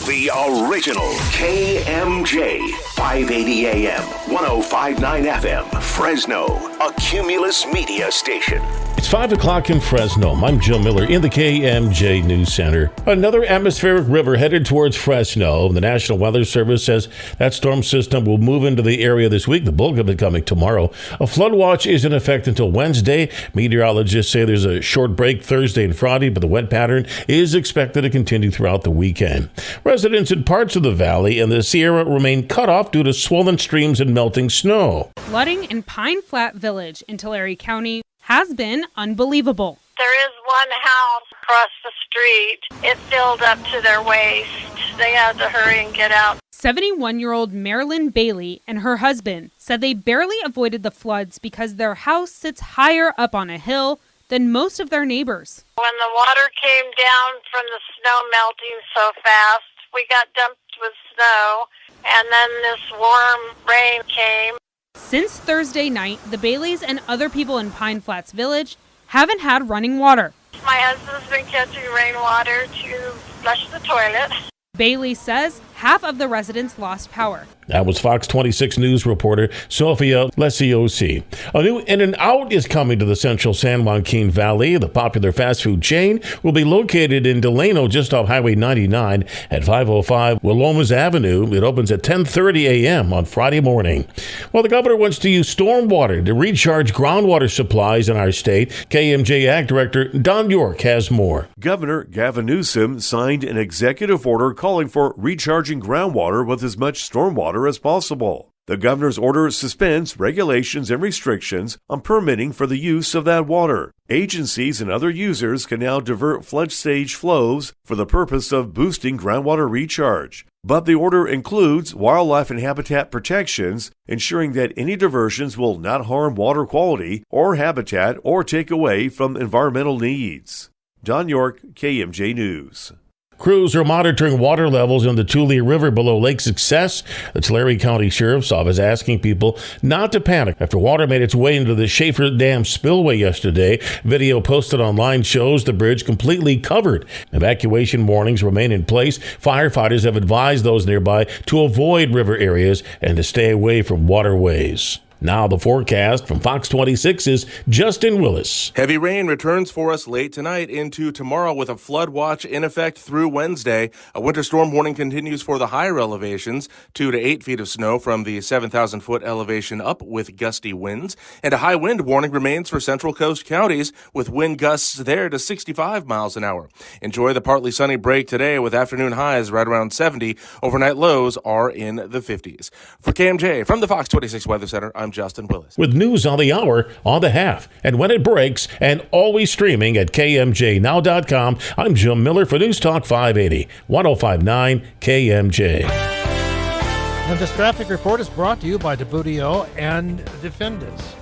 The original KMJ, 580 AM, 105.9 FM, Fresno, a Cumulus media station. It's 5 o'clock in Fresno. I'm Joe Miller in the KMJ News Center. Another atmospheric river headed towards Fresno. The National Weather Service says that storm system will move into the area this week. The bulk of it coming tomorrow. A flood watch is in effect until Wednesday. Meteorologists say there's a short break Thursday and Friday, but the wet pattern is expected to continue throughout the weekend. Residents in parts of the valley and the Sierra remain cut off due to swollen streams and melting snow. Flooding in Pine Flat Village in Tulare County has been unbelievable. There is one house across the street. It filled up to their waist. They had to hurry and get out. 71-year-old Marilyn Bailey and her husband said they barely avoided the floods because their house sits higher up on a hill than most of their neighbors. When the water came down from the snow melting so fast, we got dumped with snow, and then this warm rain came. Since Thursday night, the Baileys and other people in Pine Flats Village haven't had running water. My husband's been catching rainwater to flush the toilet. Bailey says half of the residents lost power. That was Fox 26 News reporter Sophia Lesiosi. A new In-N-Out is coming to the central San Joaquin Valley. The popular fast food chain will be located in Delano, just off Highway 99 at 505 Willomas Avenue. It opens at 10:30 a.m. on Friday morning. Well, the governor wants to use stormwater to recharge groundwater supplies in our state. KMJ Ag Director Don York has more. Governor Gavin Newsom signed an executive order calling for recharging groundwater with as much stormwater as possible. The governor's order suspends regulations and restrictions on permitting for the use of that water. Agencies and other users can now divert flood stage flows for the purpose of boosting groundwater recharge. But the order includes wildlife and habitat protections, ensuring that any diversions will not harm water quality or habitat or take away from environmental needs. Don York, KMJ News. Crews are monitoring water levels in the Tule River below Lake Success. The Tulare County Sheriff's Office asking people not to panic after water made its way into the Schaefer Dam spillway yesterday. Video posted online shows the bridge completely covered. Evacuation warnings remain in place. Firefighters have advised those nearby to avoid river areas and to stay away from waterways. Now the forecast from Fox 26's Justin Willis. Heavy rain returns for us late tonight into tomorrow with a flood watch in effect through Wednesday. A winter storm warning continues for the higher elevations, 2 to 8 feet of snow from the 7,000-foot elevation up with gusty winds. And a high wind warning remains for Central Coast counties with wind gusts there to 65 miles an hour. Enjoy the partly sunny break today with afternoon highs right around 70. Overnight lows are in the 50s. For KMJ from the Fox 26 Weather Center, I'm Justin Willis. With news on the hour, on the half, and when it breaks, and always streaming at KMJNow.com, I'm Jim Miller for News Talk 580, 105.9 KMJ. And this traffic report is brought to you by DeBudio and Defendus.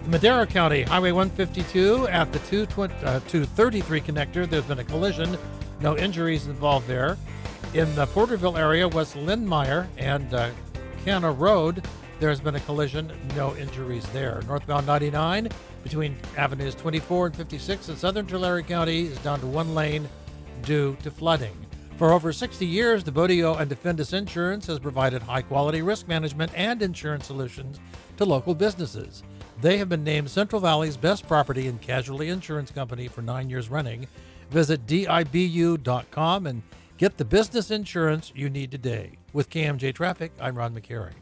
Madera County, Highway 152 at the 233 connector. There's been a collision. No injuries involved there. In the Porterville area, West Lindmeyer and Canna Road, there's been a collision, no injuries there. Northbound 99 between Avenues 24 and 56 in southern Tulare County is down to one lane due to flooding. For over 60 years, DeBudio and Defendus Insurance has provided high-quality risk management and insurance solutions to local businesses. They have been named Central Valley's best property and casualty insurance company for 9 years running. Visit DIBU.com and get the business insurance you need today. With KMJ Traffic, I'm Ron McCary.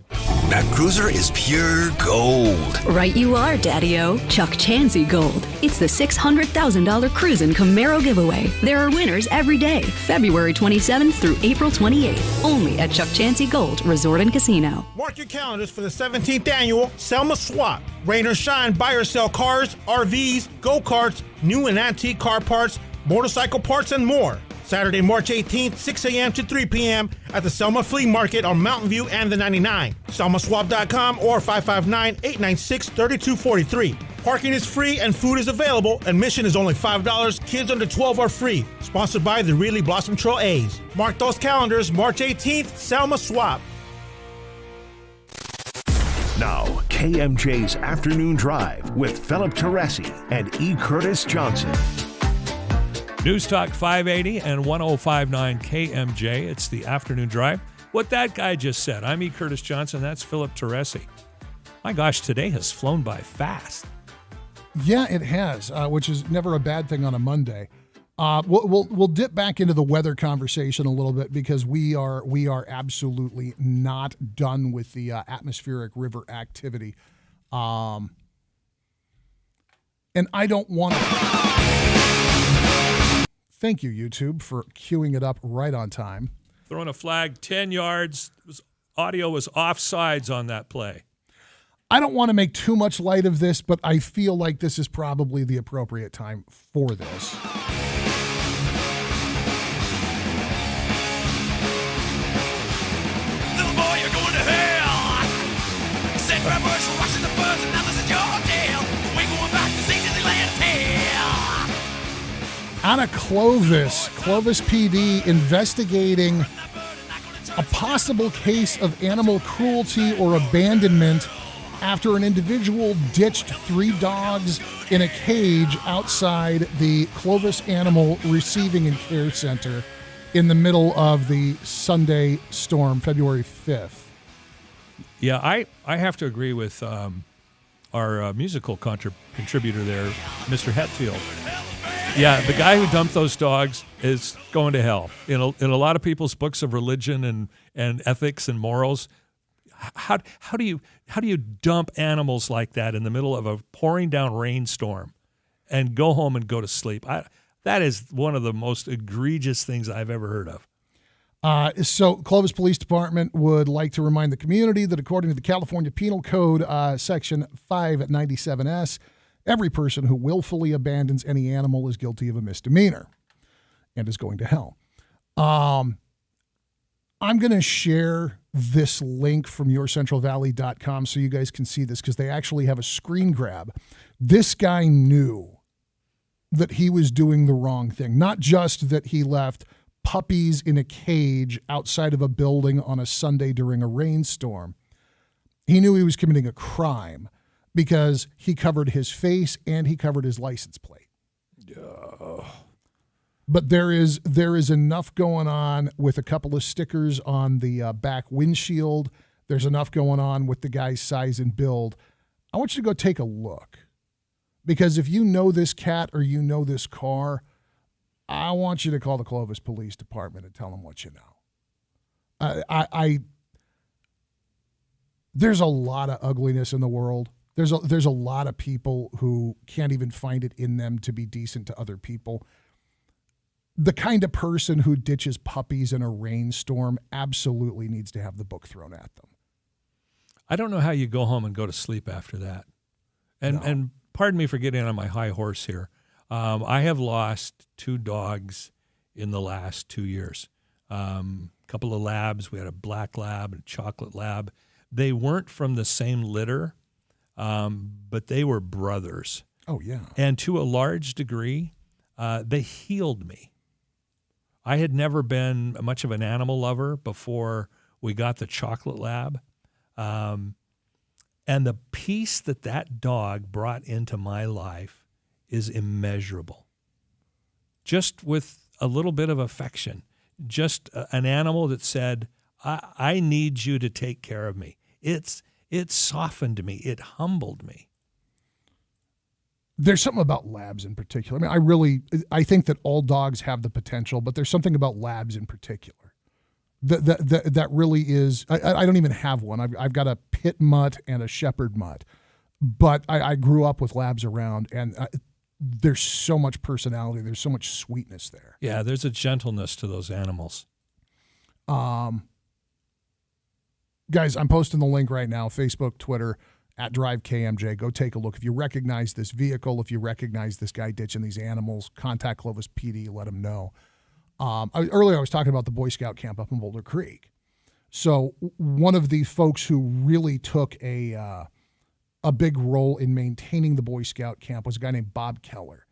That cruiser is pure gold. Right you are, Daddy-O. Chuck Chansey Gold. It's the $600,000 Cruisin' Camaro giveaway. There are winners every day, February 27th through April 28th. Only at Chuck Chansey Gold Resort and Casino. Mark your calendars for the 17th annual Selma Swap. Rain or shine, buy or sell cars, RVs, go-karts, new and antique car parts, motorcycle parts, and more. Saturday, March 18th, 6 a.m. to 3 p.m. at the Selma Flea Market on Mountain View and the 99. SelmaSwap.com or 559-896-3243. Parking is free and food is available. Admission is only $5. Kids under 12 are free. Sponsored by the Really Blossom Trail A's. Mark those calendars, March 18th, Selma Swap. Now, KMJ's Afternoon Drive with Philip Teresi and E. Curtis Johnson. News Talk 580 and 105.9 KMJ. It's the Afternoon Drive. What that guy just said. I'm E. Curtis Johnson. That's Philip Teresi. My gosh, today has flown by fast. Yeah, it has, which is never a bad thing on a Monday. We'll dip back into the weather conversation a little bit because we are absolutely not done with the atmospheric river activity, and I don't want to. Thank you, YouTube, for queuing it up right on time. Throwing a flag 10 yards. Audio was offsides on that play. I don't want to make too much light of this, but I feel like this is probably the appropriate time for this. Little boy, you're going to hell. Said rappers for watching the birds, and now this is your tale. We're going back to see Disneyland tale. Out of Clovis PD investigating a possible case of animal cruelty or abandonment after an individual ditched 3 dogs in a cage outside the Clovis Animal Receiving and Care Center in the middle of the Sunday storm, February 5th. Yeah, I have to agree with our musical contributor there, Mr. Hetfield. Yeah, the guy who dumped those dogs is going to hell. In a lot of people's books of religion and ethics and morals, how do you dump animals like that in the middle of a pouring down rainstorm and go home and go to sleep? That is one of the most egregious things I've ever heard of. So Clovis Police Department would like to remind the community that according to the California Penal Code, Section 597S, every person who willfully abandons any animal is guilty of a misdemeanor and is going to hell. I'm going to share this link from yourcentralvalley.com so you guys can see this because they actually have a screen grab. This guy knew that he was doing the wrong thing, not just that he left puppies in a cage outside of a building on a Sunday during a rainstorm. He knew he was committing a crime because he covered his face and he covered his license plate. But there is enough going on with a couple of stickers on the back windshield. There's enough going on with the guy's size and build. I want you to go take a look. Because if you know this cat or you know this car, I want you to call the Clovis Police Department and tell them what you know. There's a lot of ugliness in the world. There's a lot of people who can't even find it in them to be decent to other people. The kind of person who ditches puppies in a rainstorm absolutely needs to have the book thrown at them. I don't know how you go home and go to sleep after that. And pardon me for getting on my high horse here. I have lost 2 dogs in the last 2 years. A couple of labs. We had a black lab and a chocolate lab. They weren't from the same litter, but they were brothers. Oh, yeah. And to a large degree, they healed me. I had never been much of an animal lover before we got the chocolate lab. And the peace that dog brought into my life is immeasurable. Just with a little bit of affection, just an animal that said, I need you to take care of me. It softened me. It humbled me. There's something about labs in particular. I mean, I think that all dogs have the potential, but there's something about labs in particular that really is. I don't even have one. I've got a pit mutt and a shepherd mutt, but I grew up with labs around, and there's so much personality. There's so much sweetness there. Yeah, there's a gentleness to those animals. Guys, I'm posting the link right now, Facebook, Twitter, at Drive KMJ. Go take a look. If you recognize this vehicle, if you recognize this guy ditching these animals, contact Clovis PD, let them know. Earlier I was talking about the Boy Scout camp up in Boulder Creek. So one of the folks who really took a big role in maintaining the Boy Scout camp was a guy named Bob Keller.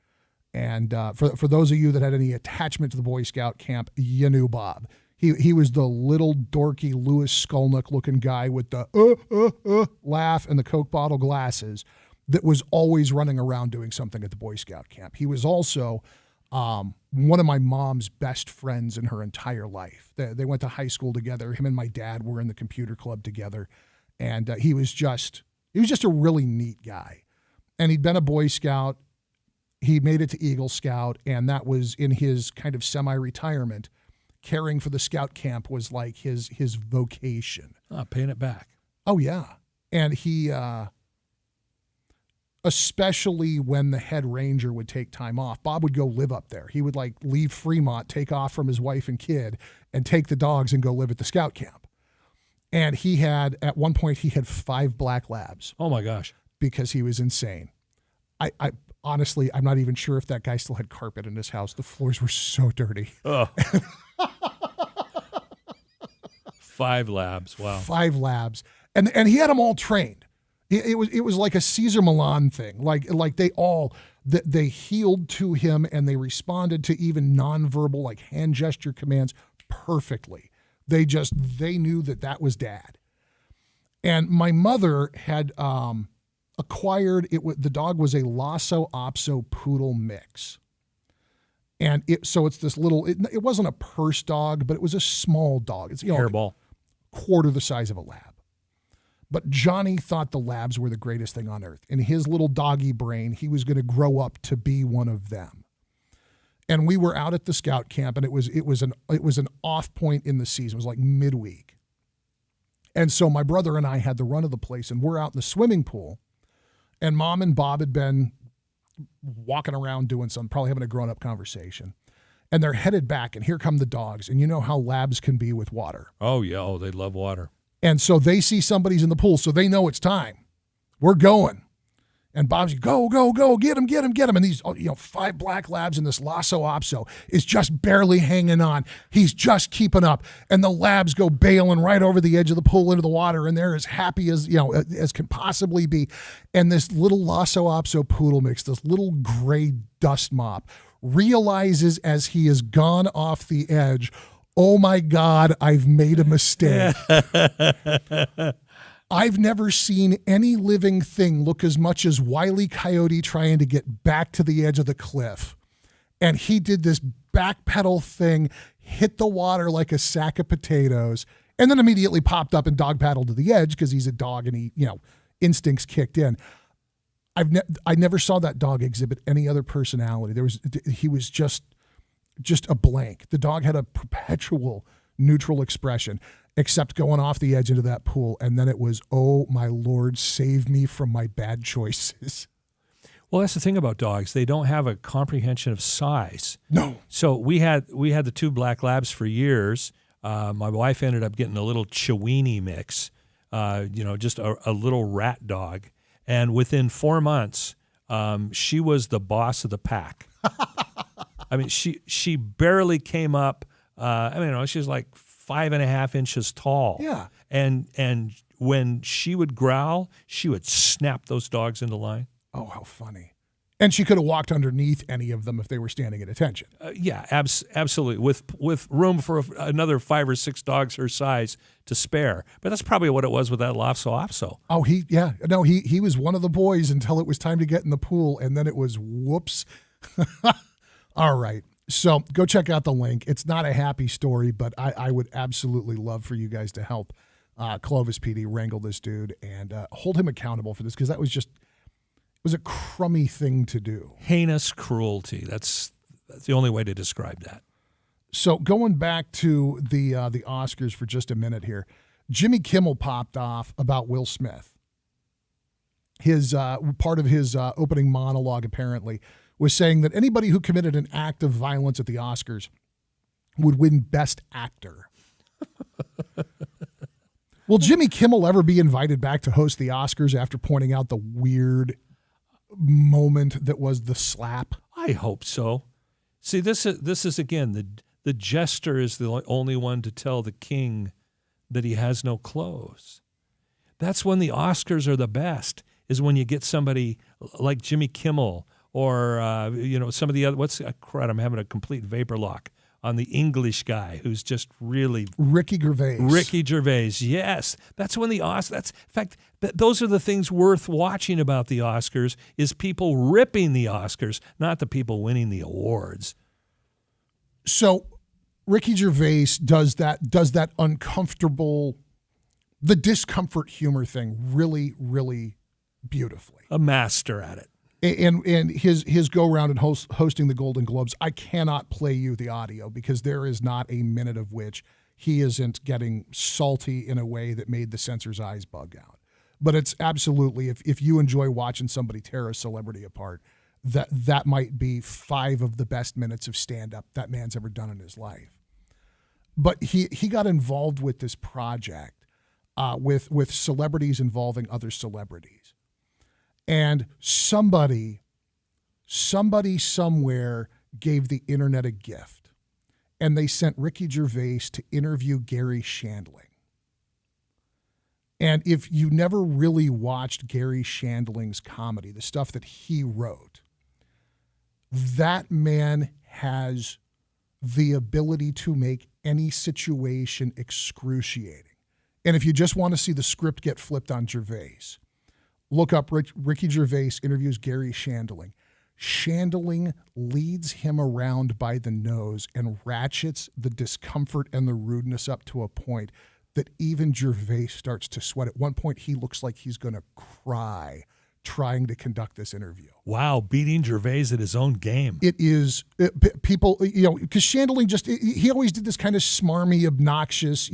And for those of you that had any attachment to the Boy Scout camp, you knew Bob. He was the little dorky Louis Skolnick looking guy with the laugh and the Coke bottle glasses that was always running around doing something at the Boy Scout camp. He was also one of my mom's best friends in her entire life. They went to high school together. Him and my dad were in the computer club together, and he was just a really neat guy. and he'd been a Boy Scout. He made it to Eagle Scout, and that was in his kind of semi-retirement. Caring for the scout camp was like his vocation. Paying it back. Oh, yeah. And he, especially when the head ranger would take time off, Bob would go live up there. He would like leave Fremont, take off from his wife and kid, and take the dogs and go live at the scout camp. And he had, at one point, he had 5 black labs. Oh, my gosh. Because he was insane. I honestly, I'm not even sure if that guy still had carpet in his house. The floors were so dirty. Oh. 5 labs. Wow. 5 labs. And he had them all trained. It was like a Cesar Millan thing. Like they healed to him, and they responded to even nonverbal, like hand gesture commands perfectly. They knew that was Dad. And my mother had acquired the dog was a Lhasa Apso poodle mix. And it's this little, it wasn't a purse dog, but it was a small dog. It's hairball, quarter the size of a lab. But Johnny thought the labs were the greatest thing on earth. In his little doggy brain, he was going to grow up to be one of them. And we were out at the scout camp, and it was an off point in the season. It was like midweek. And so my brother and I had the run of the place, and we're out in the swimming pool, and Mom and Bob had been walking around doing something, probably having a grown-up conversation. And they're headed back, and here come the dogs. And you know how labs can be with water. Oh, yeah. Oh, they love water. And so they see somebody's in the pool, so they know it's time. We're going. And Bob's go, get him. And these 5 black labs in this Lhasa Apso is just barely hanging on. He's just keeping up. And the labs go bailing right over the edge of the pool into the water, and they're as happy as can possibly be. And this little Lhasa Apso poodle mix, this little gray dust mop, realizes as he has gone off the edge, oh my God, I've made a mistake. I've never seen any living thing look as much as Wile E. Coyote trying to get back to the edge of the cliff. And he did this backpedal thing, hit the water like a sack of potatoes, and then immediately popped up and dog paddled to the edge because he's a dog and he, instincts kicked in. I never saw that dog exhibit any other personality. He was just a blank. The dog had a perpetual neutral expression, except going off the edge into that pool. And then it was, oh my Lord, save me from my bad choices. Well, that's the thing about dogs. They don't have a comprehension of size. No. So we had the 2 black labs for years. My wife ended up getting a little Chiweenie mix, just a little rat dog. And within 4 months, she was the boss of the pack. I mean, she barely came up. She was like 5.5 inches tall. Yeah. And when she would growl, she would snap those dogs into line. Oh, how funny. And she could have walked underneath any of them if they were standing at attention. Absolutely. With room for another 5 or 6 dogs her size to spare. But that's probably what it was with that Lhasa Apso. Oh, he was one of the boys until it was time to get in the pool, and then it was whoops. All right. So go check out the link. It's not a happy story, but I would absolutely love for you guys to help Clovis PD wrangle this dude and hold him accountable for this, because it was a crummy thing to do. Heinous cruelty. That's the only way to describe that. So going back to the Oscars for just a minute here, Jimmy Kimmel popped off about Will Smith. His part of his opening monologue apparently was saying that anybody who committed an act of violence at the Oscars would win Best Actor. Will Jimmy Kimmel ever be invited back to host the Oscars after pointing out the weird moment that was the slap? I hope so. See, this is again, the jester is the only one to tell the king that he has no clothes. That's when the Oscars are the best, is when you get somebody like Jimmy Kimmel or, some of the other, I'm having a complete vapor lock on the English guy who's just really... Ricky Gervais. Yes. That's when the Oscars... In fact, those are the things worth watching about the Oscars, is people ripping the Oscars, not the people winning the awards. So Ricky Gervais does that uncomfortable, the discomfort humor thing really, really beautifully. A master at it. And his go around and hosting the Golden Globes, I cannot play you the audio because there is not a minute of which he isn't getting salty in a way that made the censor's eyes bug out. But it's absolutely, if you enjoy watching somebody tear a celebrity apart, that might be 5 of the best minutes of stand-up that man's ever done in his life. But he got involved with this project with celebrities involving other celebrities. And somebody somewhere gave the internet a gift, and they sent Ricky Gervais to interview Gary Shandling. And if you never really watched Gary Shandling's comedy, the stuff that he wrote, that man has the ability to make any situation excruciating. And if you just want to see the script get flipped on Gervais, look up Ricky Gervais interviews Gary Shandling. Shandling leads him around by the nose and ratchets the discomfort and the rudeness up to a point that even Gervais starts to sweat. At one point, he looks like he's going to cry trying to conduct this interview. Wow, beating Gervais at his own game. It is, people, because Shandling he always did this kind of smarmy, obnoxious,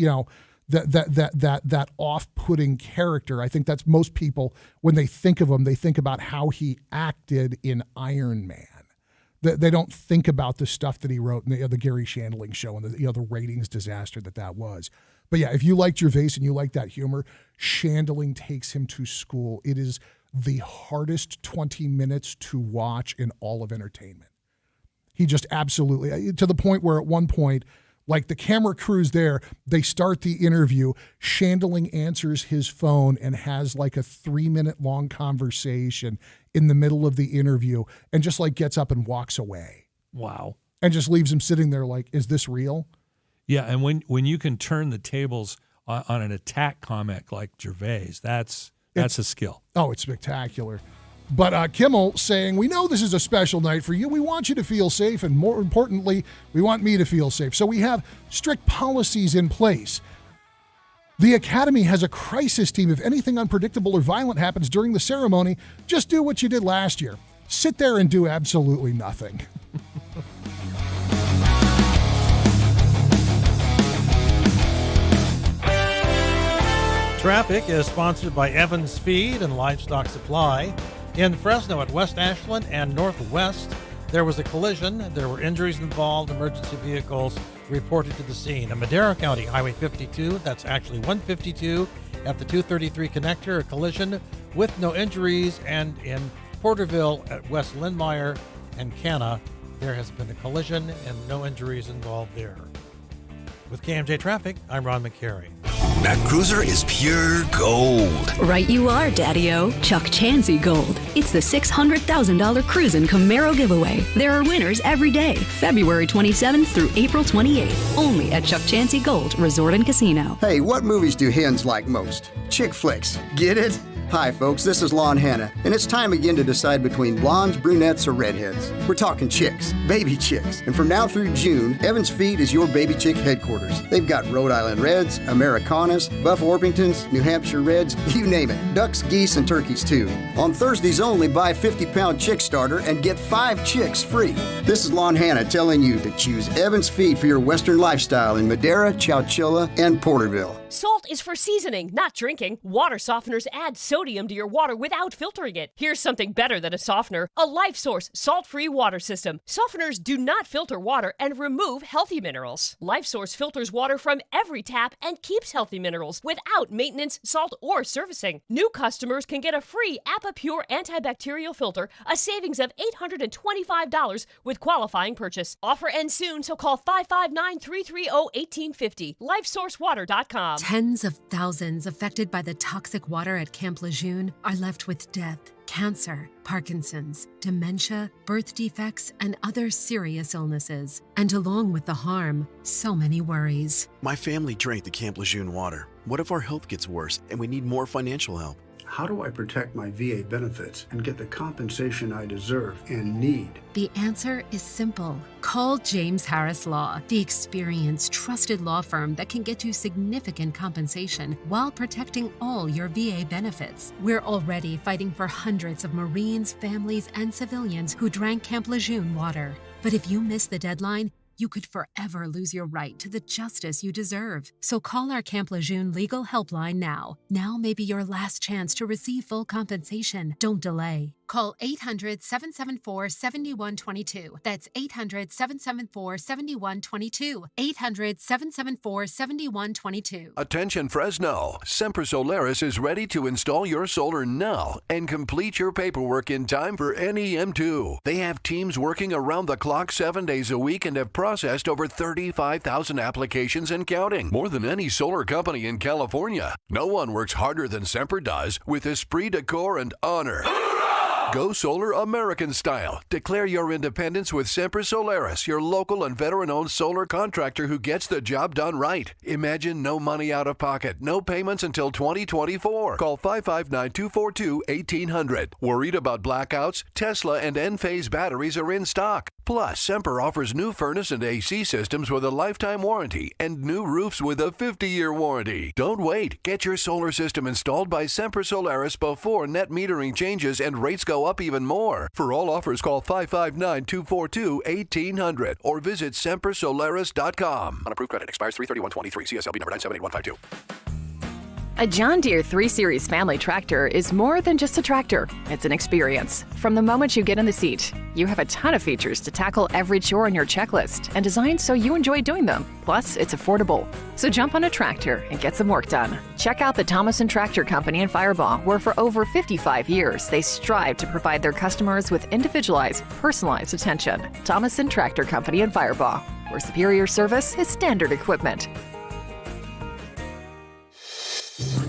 that off-putting character. I think that's most people, when they think of him, they think about how he acted in Iron Man. They don't think about the stuff that he wrote in the Gary Shandling show and the ratings disaster that was. But yeah, if you like Gervais and you like that humor, Shandling takes him to school. It is the hardest 20 minutes to watch in all of entertainment. He just absolutely, to the point where at one point, like the camera crew's there, they start the interview, Shandling answers his phone and has like a 3-minute long conversation in the middle of the interview and just like gets up and walks away. Wow. And just leaves him sitting there like, is this real? Yeah, and when you can turn the tables on an attack comic like Gervais, that's a skill. Oh, it's spectacular. But Kimmel saying, we know this is a special night for you. We want you to feel safe, and more importantly, we want me to feel safe. So we have strict policies in place. The Academy has a crisis team. If anything unpredictable or violent happens during the ceremony, just do what you did last year. Sit there and do absolutely nothing. Traffic is sponsored by Evans Feed and Livestock Supply. In Fresno at West Ashland and Northwest, there was a collision. There were injuries involved. Emergency vehicles reported to the scene. In Madera County, Highway 52, that's actually 152, at the 233 connector, a collision with no injuries. And in Porterville at West Lindmeyer and Canna, there has been a collision and no injuries involved there. With KMJ Traffic, I'm Ron McCary. That cruiser is pure gold. Right you are, Daddy-O. Chuck Chansey Gold. It's the $600,000 Cruisin' Camaro giveaway. There are winners every day, February 27th through April 28th. Only at Chuck Chansey Gold Resort and Casino. Hey, what movies do hens like most? Chick flicks. Get it? Hi, folks, this is Lon Hanna, and it's time again to decide between blondes, brunettes, or redheads. We're talking chicks, baby chicks. And from now through June, Evans Feed is your baby chick headquarters. They've got Rhode Island Reds, Americanas, Buff Orpingtons, New Hampshire Reds, you name it. Ducks, geese, and turkeys, too. On Thursdays only, buy 50-pound chick starter and get 5 chicks free. This is Lon Hanna telling you to choose Evans Feed for your Western lifestyle in Madera, Chowchilla, and Porterville. Salt is for seasoning, not drinking. Water softeners add sodium to your water without filtering it. Here's something better than a softener: a Life Source salt-free water system. Softeners do not filter water and remove healthy minerals. Life Source filters water from every tap and keeps healthy minerals without maintenance, salt, or servicing. New customers can get a free APA Pure antibacterial filter, a savings of $825 with qualifying purchase. Offer ends soon, so call 559-330-1850. LifeSourceWater.com. Tens of thousands affected by the toxic water at Camp Lejeune are left with death, cancer, Parkinson's, dementia, birth defects, and other serious illnesses. And along with the harm, so many worries. My family drank the Camp Lejeune water. What if our health gets worse and we need more financial help? How do I protect my VA benefits and get the compensation I deserve and need? The answer is simple. Call James Harris Law, the experienced, trusted law firm that can get you significant compensation while protecting all your VA benefits. We're already fighting for hundreds of Marines, families, and civilians who drank Camp Lejeune water. But if you miss the deadline, you could forever lose your right to the justice you deserve. So call our Camp Lejeune legal helpline now. Now may be your last chance to receive full compensation. Don't delay. Call 800-774-7122. That's 800-774-7122. 800-774-7122. Attention Fresno. Semper Solaris is ready to install your solar now and complete your paperwork in time for NEM2. They have teams working around the clock 7 days a week and have processed over 35,000 applications and counting. More than any solar company in California. No one works harder than Semper does with esprit de corps and honor. Go solar American style. Declare your independence with Semper Solaris, your local and veteran-owned solar contractor who gets the job done right. Imagine no money out of pocket, no payments until 2024. Call 559-242-1800. Worried about blackouts? Tesla and Enphase batteries are in stock. Plus, Semper offers new furnace and AC systems with a lifetime warranty and new roofs with a 50-year warranty. Don't wait. Get your solar system installed by Semper Solaris before net metering changes and rates go up even more. For all offers, call 559-242-1800 or visit sempersolaris.com. On approved credit expires 3/31/23. CSLB number 978152. A John Deere 3 Series family tractor is more than just a tractor. It's an experience. From the moment you get in the seat, you have a ton of features to tackle every chore on your checklist and designed so you enjoy doing them. Plus, it's affordable. So jump on a tractor and get some work done. Check out the Thomason Tractor Company in Firebaugh, where for over 55 years, they strive to provide their customers with individualized, personalized attention. Thomason Tractor Company in Firebaugh, where superior service is standard equipment.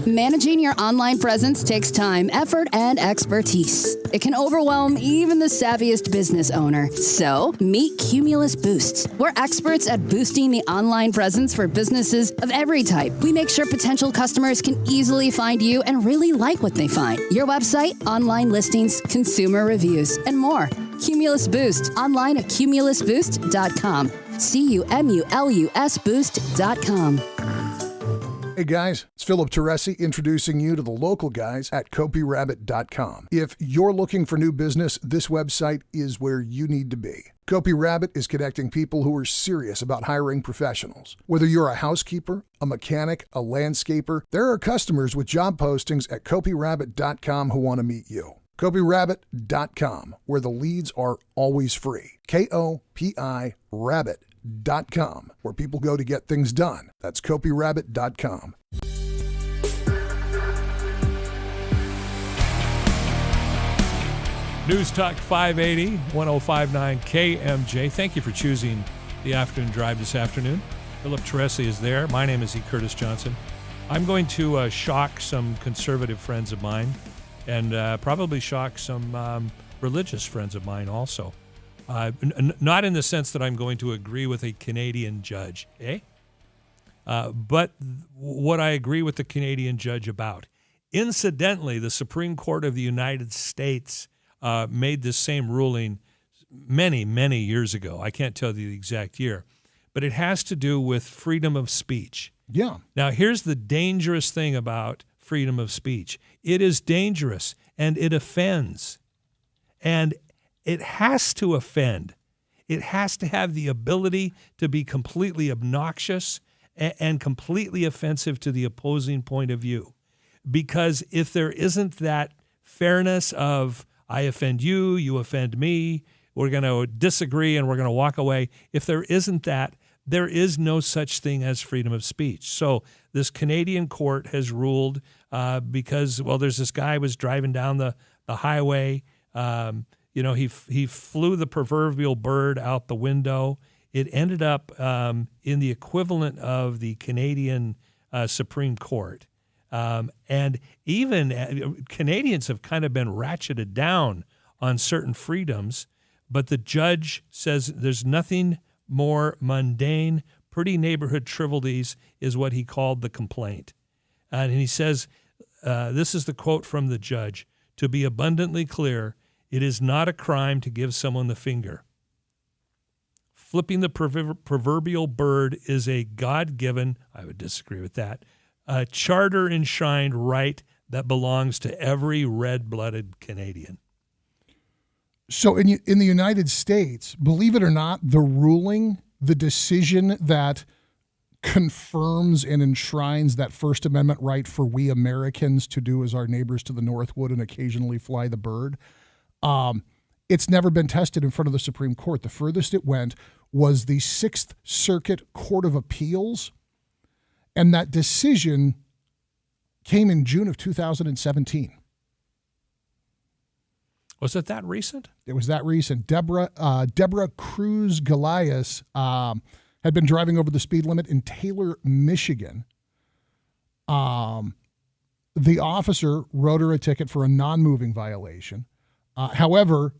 Managing your online presence takes time, effort, and expertise. It can overwhelm even the savviest business owner. So, meet Cumulus Boosts. We're experts at boosting the online presence for businesses of every type. We make sure potential customers can easily find you and really like what they find. Your website, online listings, consumer reviews, and more. Cumulus Boost, online at cumulusboost.com. CUMULUS Boost.com. Hey guys, it's Philip Teresi introducing you to the local guys at copyrabbit.com. If you're looking for new business, this website is where you need to be. CopyRabbit is connecting people who are serious about hiring professionals. Whether you're a housekeeper, a mechanic, a landscaper, there are customers with job postings at copyrabbit.com who want to meet you. Copyrabbit.com, where the leads are always free. KOPI Rabbit.com, where people go to get things done. That's copyrabbit.com. News Talk 580, 1059 KMJ. Thank you for choosing the afternoon drive this afternoon. Philip Teresi is there. My name is E. Curtis Johnson. I'm going to shock some conservative friends of mine and probably shock some religious friends of mine also. Not in the sense that I'm going to agree with a Canadian judge, but what I agree with the Canadian judge about. Incidentally, the Supreme Court of the United States made this same ruling many, many years ago. I can't tell you the exact year, but it has to do with freedom of speech. Yeah. Now, here's the dangerous thing about freedom of speech. It is dangerous, and it offends. And it has to offend. It has to have the ability to be completely obnoxious and completely offensive to the opposing point of view. Because if there isn't that fairness of, I offend you, you offend me, we're going to disagree and we're going to walk away. If there isn't that, there is no such thing as freedom of speech. So this Canadian court has ruled because, well, there's this guy who was driving down the highway. He flew the proverbial bird out the window. It ended up in the equivalent of the Canadian Supreme Court. And even Canadians have kind of been ratcheted down on certain freedoms, but the judge says there's nothing more mundane, pretty neighborhood trivialities is what he called the complaint. And he says this is the quote from the judge. To be abundantly clear, it is not a crime to give someone the finger. Flipping the proverbial bird is a God-given, I would disagree with that, a charter-enshrined right that belongs to every red-blooded Canadian. So in the United States, believe it or not, the ruling, the decision that confirms and enshrines that First Amendment right for we Americans to do as our neighbors to the north would and occasionally fly the bird, it's never been tested in front of the Supreme Court. The furthest it went was the Sixth Circuit Court of Appeals, and that decision came in June of 2017. Was it that recent? It was that recent. Deborah Cruz Galias had been driving over the speed limit in Taylor, Michigan. The officer wrote her a ticket for a non-moving violation. However,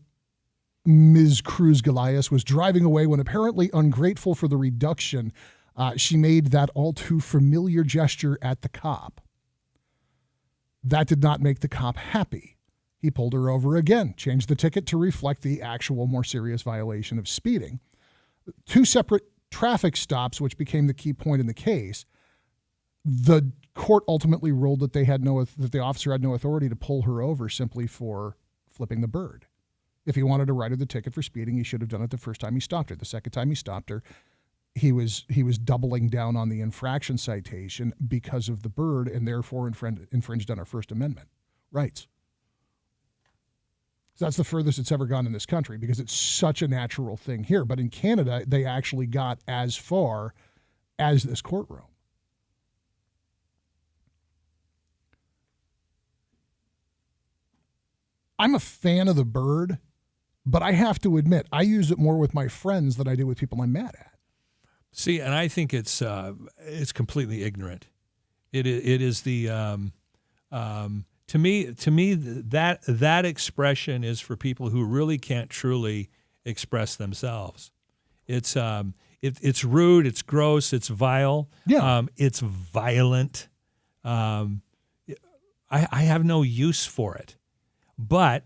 Ms. Cruz Galias was driving away when, apparently ungrateful for the reduction, she made that all too familiar gesture at the cop. That did not make the cop happy. He pulled her over again, changed the ticket to reflect the actual more serious violation of speeding. Two separate traffic stops, which became the key point in the case. The court ultimately ruled that that the officer had no authority to pull her over simply for flipping the bird. If he wanted to write her the ticket for speeding, he should have done it the first time he stopped her. The second time he stopped her, he was doubling down on the infraction citation because of the bird and therefore infringed on our First Amendment rights. So that's the furthest it's ever gone in this country because it's such a natural thing here. But in Canada, they actually got as far as this courtroom. I'm a fan of the bird, but I have to admit, I use it more with my friends than I do with people I'm mad at. See, and I think it's completely ignorant. It is the to me that expression is for people who really can't truly express themselves. It's rude, it's gross, it's vile, it's violent. I have no use for it, but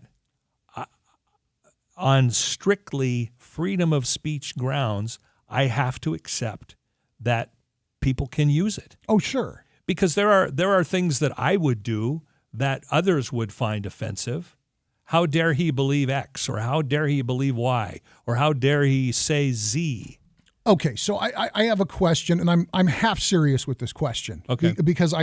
on strictly freedom of speech grounds, I have to accept that people can use it. Oh, sure. Because there are things that I would do that others would find offensive. How dare he believe X, or how dare he believe Y, or how dare he say Z? Okay, so I have a question, and I'm half serious with this question. Okay. Because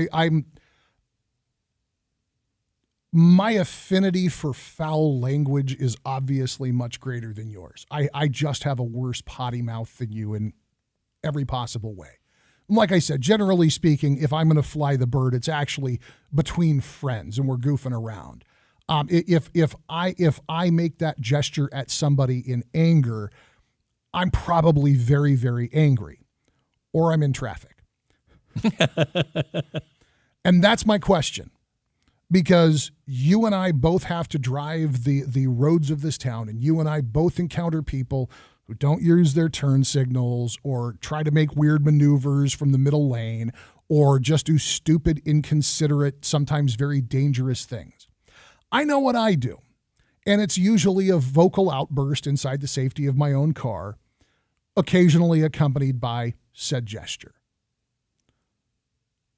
my affinity for foul language is obviously much greater than yours. I just have a worse potty mouth than you in every possible way. Like I said, generally speaking, if I'm going to fly the bird, it's actually between friends and we're goofing around. If I make that gesture at somebody in anger, I'm probably very, very angry, or I'm in traffic. And that's my question. Because you and I both have to drive the roads of this town, and you and I both encounter people who don't use their turn signals or try to make weird maneuvers from the middle lane or just do stupid, inconsiderate, sometimes very dangerous things. I know what I do, and it's usually a vocal outburst inside the safety of my own car, occasionally accompanied by said gesture.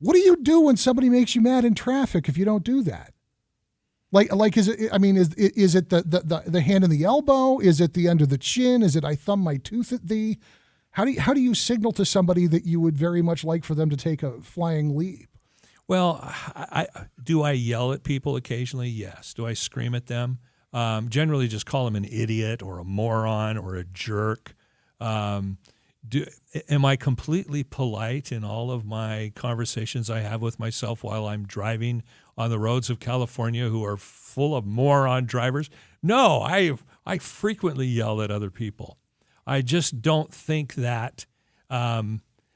What do you do when somebody makes you mad in traffic if you don't do that? Like is it? I mean, is it the hand in the elbow? Is it the under the chin? Is it I thumb my tooth at thee? How do you signal to somebody that you would very much like for them to take a flying leap? Well, do I yell at people occasionally? Yes. Do I scream at them? Generally, just call them an idiot or a moron or a jerk. Am I completely polite in all of my conversations I have with myself while I'm driving on the roads of California who are full of moron drivers? No, I frequently yell at other people. I just don't think that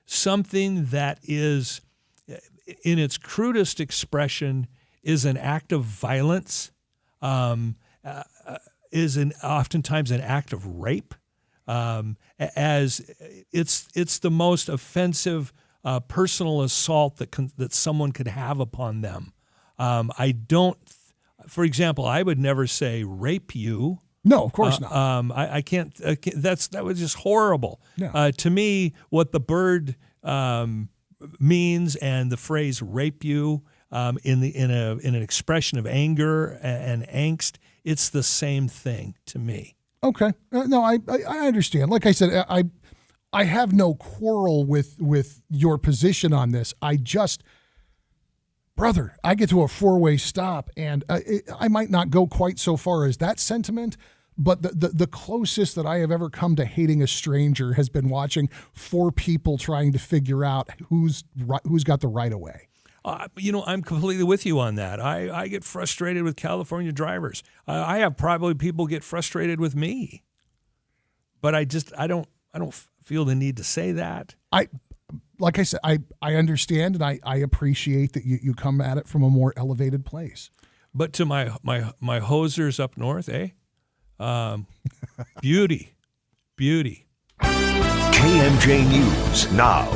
something that is, in its crudest expression, is an act of violence, is oftentimes an act of rape. As it's the most offensive personal assault that someone could have upon them. I don't, for example, I would never say rape you. No, of course not. I can't. That was just horrible. Yeah. To me, what the bird means and the phrase "rape you" in an expression of anger and angst, it's the same thing to me. Okay. No, I understand. Like I said, I have no quarrel with your position on this. I just, brother, I get to a four-way stop, and I might not go quite so far as that sentiment, but the closest that I have ever come to hating a stranger has been watching four people trying to figure out who's got the right of way. I'm completely with you on that. I get frustrated with California drivers. I have probably people get frustrated with me, but I don't feel the need to say that. Like I said, I understand and I appreciate that you come at it from a more elevated place. But to my hosers up north, beauty. KMJ News now.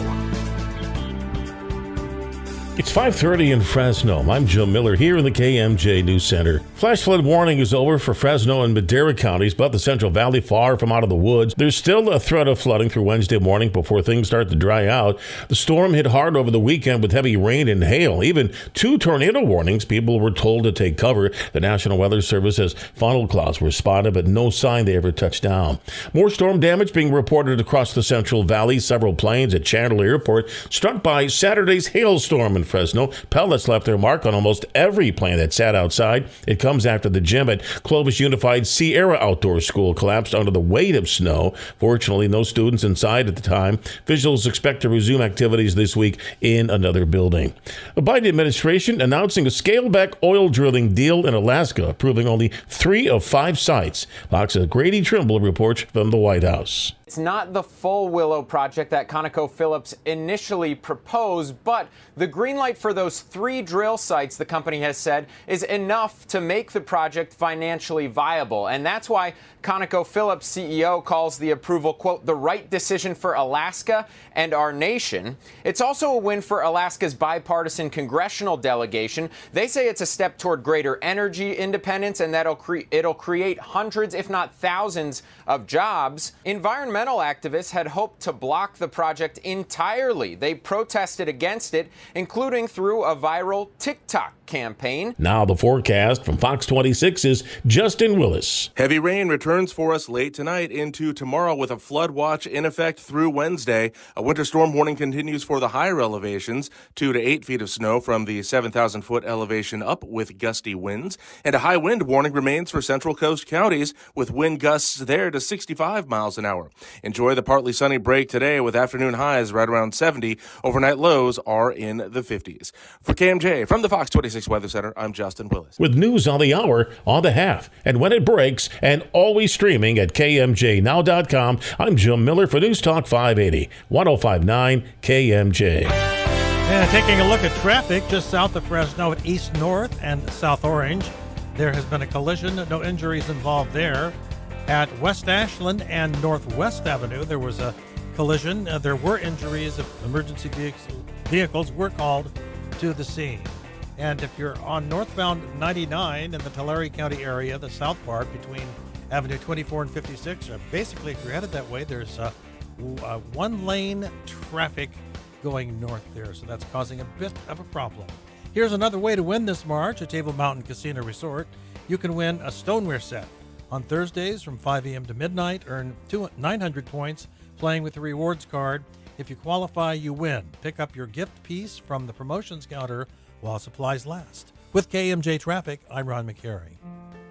It's 5:30 in Fresno. I'm Joe Miller here in the KMJ News Center. Flash flood warning is over for Fresno and Madera counties, but the Central Valley far from out of the woods. There's still a threat of flooding through Wednesday morning before things start to dry out. The storm hit hard over the weekend with heavy rain and hail. Even 2 tornado warnings. People were told to take cover. The National Weather Service says funnel clouds were spotted, but no sign they ever touched down. More storm damage being reported across the Central Valley. Several planes at Chandler Airport struck by Saturday's hailstorm in Fresno. Pellets left their mark on almost every plane that sat outside. It comes after the gym at Clovis Unified Sierra Outdoor School collapsed under the weight of snow. Fortunately, no students inside at the time. Officials expect to resume activities this week in another building. The Biden administration announcing a scaled-back oil drilling deal in Alaska, approving only 3 of 5 sites. Fox's Grady Trimble reports from the White House. It's not the full Willow project that ConocoPhillips initially proposed, but the green light for those 3 drill sites, the company has said, is enough to make the project financially viable. And that's why ConocoPhillips CEO calls the approval, quote, the right decision for Alaska and our nation. It's also a win for Alaska's bipartisan congressional delegation. They say it's a step toward greater energy independence and that it'll create hundreds, if not thousands, of jobs. Environmental activists had hoped to block the project entirely. They protested against it, including through a viral TikTok campaign. Now the forecast from Fox 26 is Justin Willis. Heavy rain returns for us late tonight into tomorrow with a flood watch in effect through Wednesday. A winter storm warning continues for the higher elevations, 2 to 8 feet of snow from the 7,000-foot elevation up with gusty winds. And a high wind warning remains for Central Coast counties with wind gusts there to 65 miles an hour. Enjoy the partly sunny break today with afternoon highs right around 70. Overnight lows are in the 50s. For KMJ from the Fox 26 Weather Center, I'm Justin Willis. With news on the hour, on the half, and when it breaks, and always streaming at KMJNow.com, I'm Jim Miller for News Talk 580, 105.9 KMJ. And taking a look at traffic just south of Fresno at East North and South Orange, there has been a collision. No injuries involved there. At West Ashland and Northwest Avenue, there was a collision. There were injuries. Emergency vehicles were called to the scene. And if you're on northbound 99 in the Tulare County area, the south part between Avenue 24 and 56, basically if you're headed that way, there's one-lane traffic going north there, so that's causing a bit of a problem. Here's another way to win this March at Table Mountain Casino Resort. You can win a stoneware set. On Thursdays from 5 a.m. to midnight, earn 900 points playing with the rewards card. If you qualify, you win. Pick up your gift piece from the promotions counter while supplies last. With KMJ Traffic, I'm Ron McCary.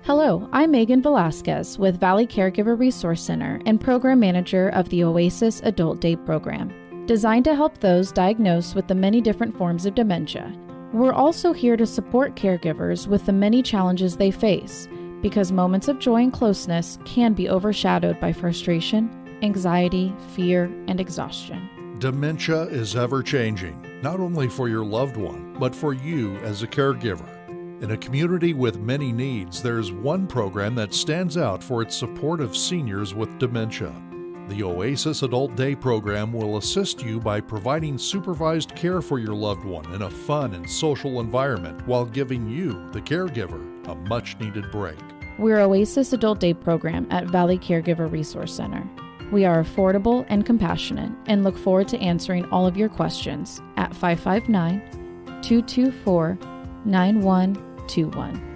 Hello, I'm Megan Velasquez with Valley Caregiver Resource Center and Program Manager of the Oasis Adult Day Program, designed to help those diagnosed with the many different forms of dementia. We're also here to support caregivers with the many challenges they face, because moments of joy and closeness can be overshadowed by frustration, anxiety, fear, and exhaustion. Dementia is ever-changing, not only for your loved one, but for you as a caregiver. In a community with many needs, there's one program that stands out for its support of seniors with dementia. The Oasis Adult Day program will assist you by providing supervised care for your loved one in a fun and social environment while giving you, the caregiver, a much-needed break. We're Oasis Adult Day program at Valley Caregiver Resource Center. We are affordable and compassionate and look forward to answering all of your questions at 559-224-9121.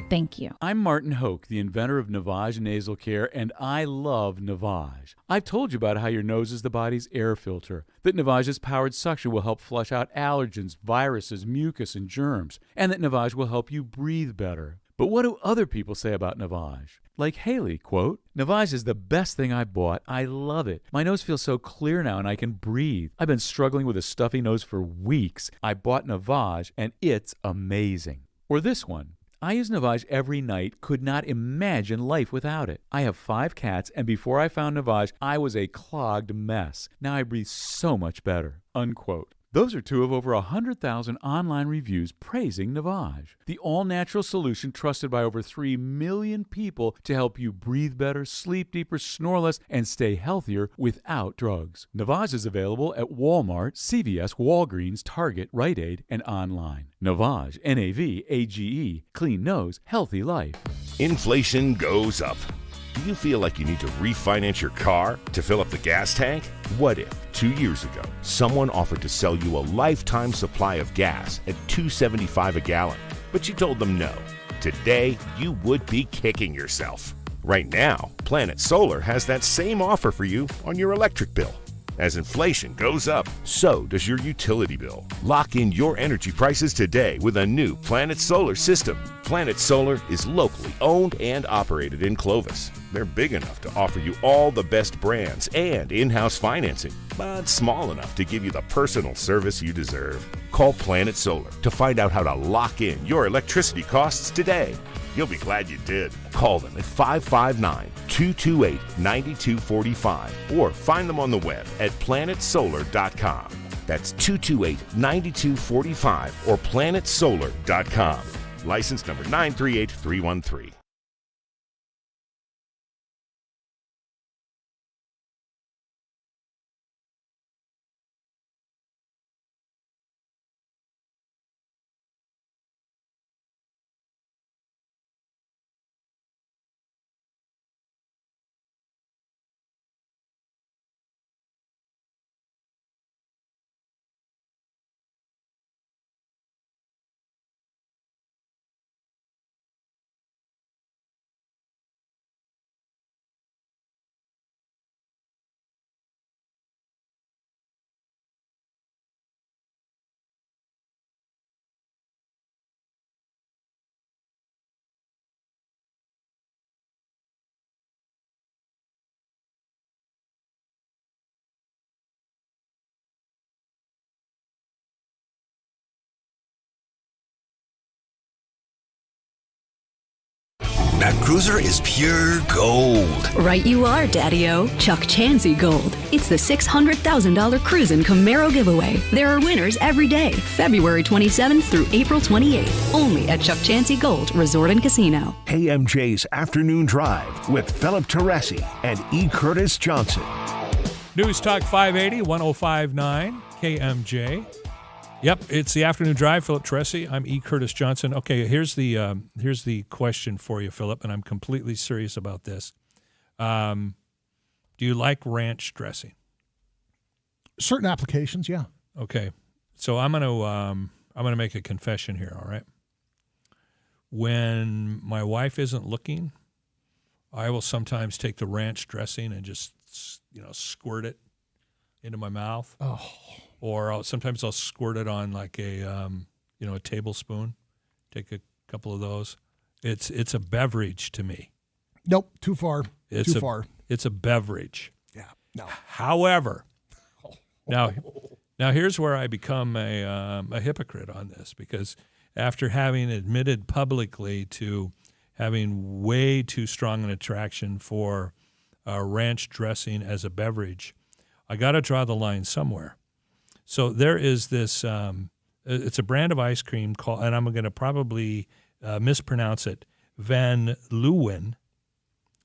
Thank you. I'm Martin Hoke, the inventor of Navage Nasal Care, and I love Navage. I've told you about how your nose is the body's air filter, that Navage's powered suction will help flush out allergens, viruses, mucus, and germs, and that Navage will help you breathe better. But what do other people say about Navage? Like Haley, quote, "Navage is the best thing I bought. I love it. My nose feels so clear now and I can breathe. I've been struggling with a stuffy nose for weeks. I bought Navage and it's amazing." Or this one, "I use Navage every night, could not imagine life without it. I have 5 cats, and before I found Navage, I was a clogged mess. Now I breathe so much better." Unquote. Those are 2 of over 100,000 online reviews praising Navage, the all-natural solution trusted by over 3 million people to help you breathe better, sleep deeper, snore less, and stay healthier without drugs. Navage is available at Walmart, CVS, Walgreens, Target, Rite Aid, and online. Navage, Navage, clean nose, healthy life. Inflation goes up. Do you feel like you need to refinance your car to fill up the gas tank? What if 2 years ago someone offered to sell you a lifetime supply of gas at $2.75 a gallon, but you told them no? Today, you would be kicking yourself. Right now, Planet Solar has that same offer for you on your electric bill. As inflation goes up, so does your utility bill. Lock in your energy prices today with a new Planet Solar system. Planet Solar is locally owned and operated in Clovis. They're big enough to offer you all the best brands and in-house financing, but small enough to give you the personal service you deserve. Call Planet Solar to find out how to lock in your electricity costs today. You'll be glad you did. Call them at 559-228-9245 or find them on the web at planetsolar.com. That's 228-9245 or planetsolar.com. License number 938313. That cruiser is pure gold. Right you are, Daddy-O. Chuck Chansey Gold. It's the $600,000 Cruisin' Camaro giveaway. There are winners every day, February 27th through April 28th. Only at Chuck Chansey Gold Resort and Casino. KMJ's Afternoon Drive with Philip Teresi and E. Curtis Johnson. News Talk 580, 105.9, KMJ. Yep, it's the Afternoon Drive. Philip Teresi. I'm E. Curtis Johnson. Okay, here's the question for you, Philip, and I'm completely serious about this. Do you like ranch dressing? Certain applications, yeah. Okay, so I'm gonna make a confession here. All right. When my wife isn't looking, I will sometimes take the ranch dressing and just squirt it into my mouth. Oh. Or sometimes I'll squirt it on like a tablespoon. Take a couple of those. It's a beverage to me. Nope, too far. Too far. It's a beverage. Yeah. No. However, now here's where I become a hypocrite on this, because after having admitted publicly to having way too strong an attraction for ranch dressing as a beverage, I got to draw the line somewhere. So there is this, it's a brand of ice cream called, and I'm going to probably mispronounce it, Van Leeuwen.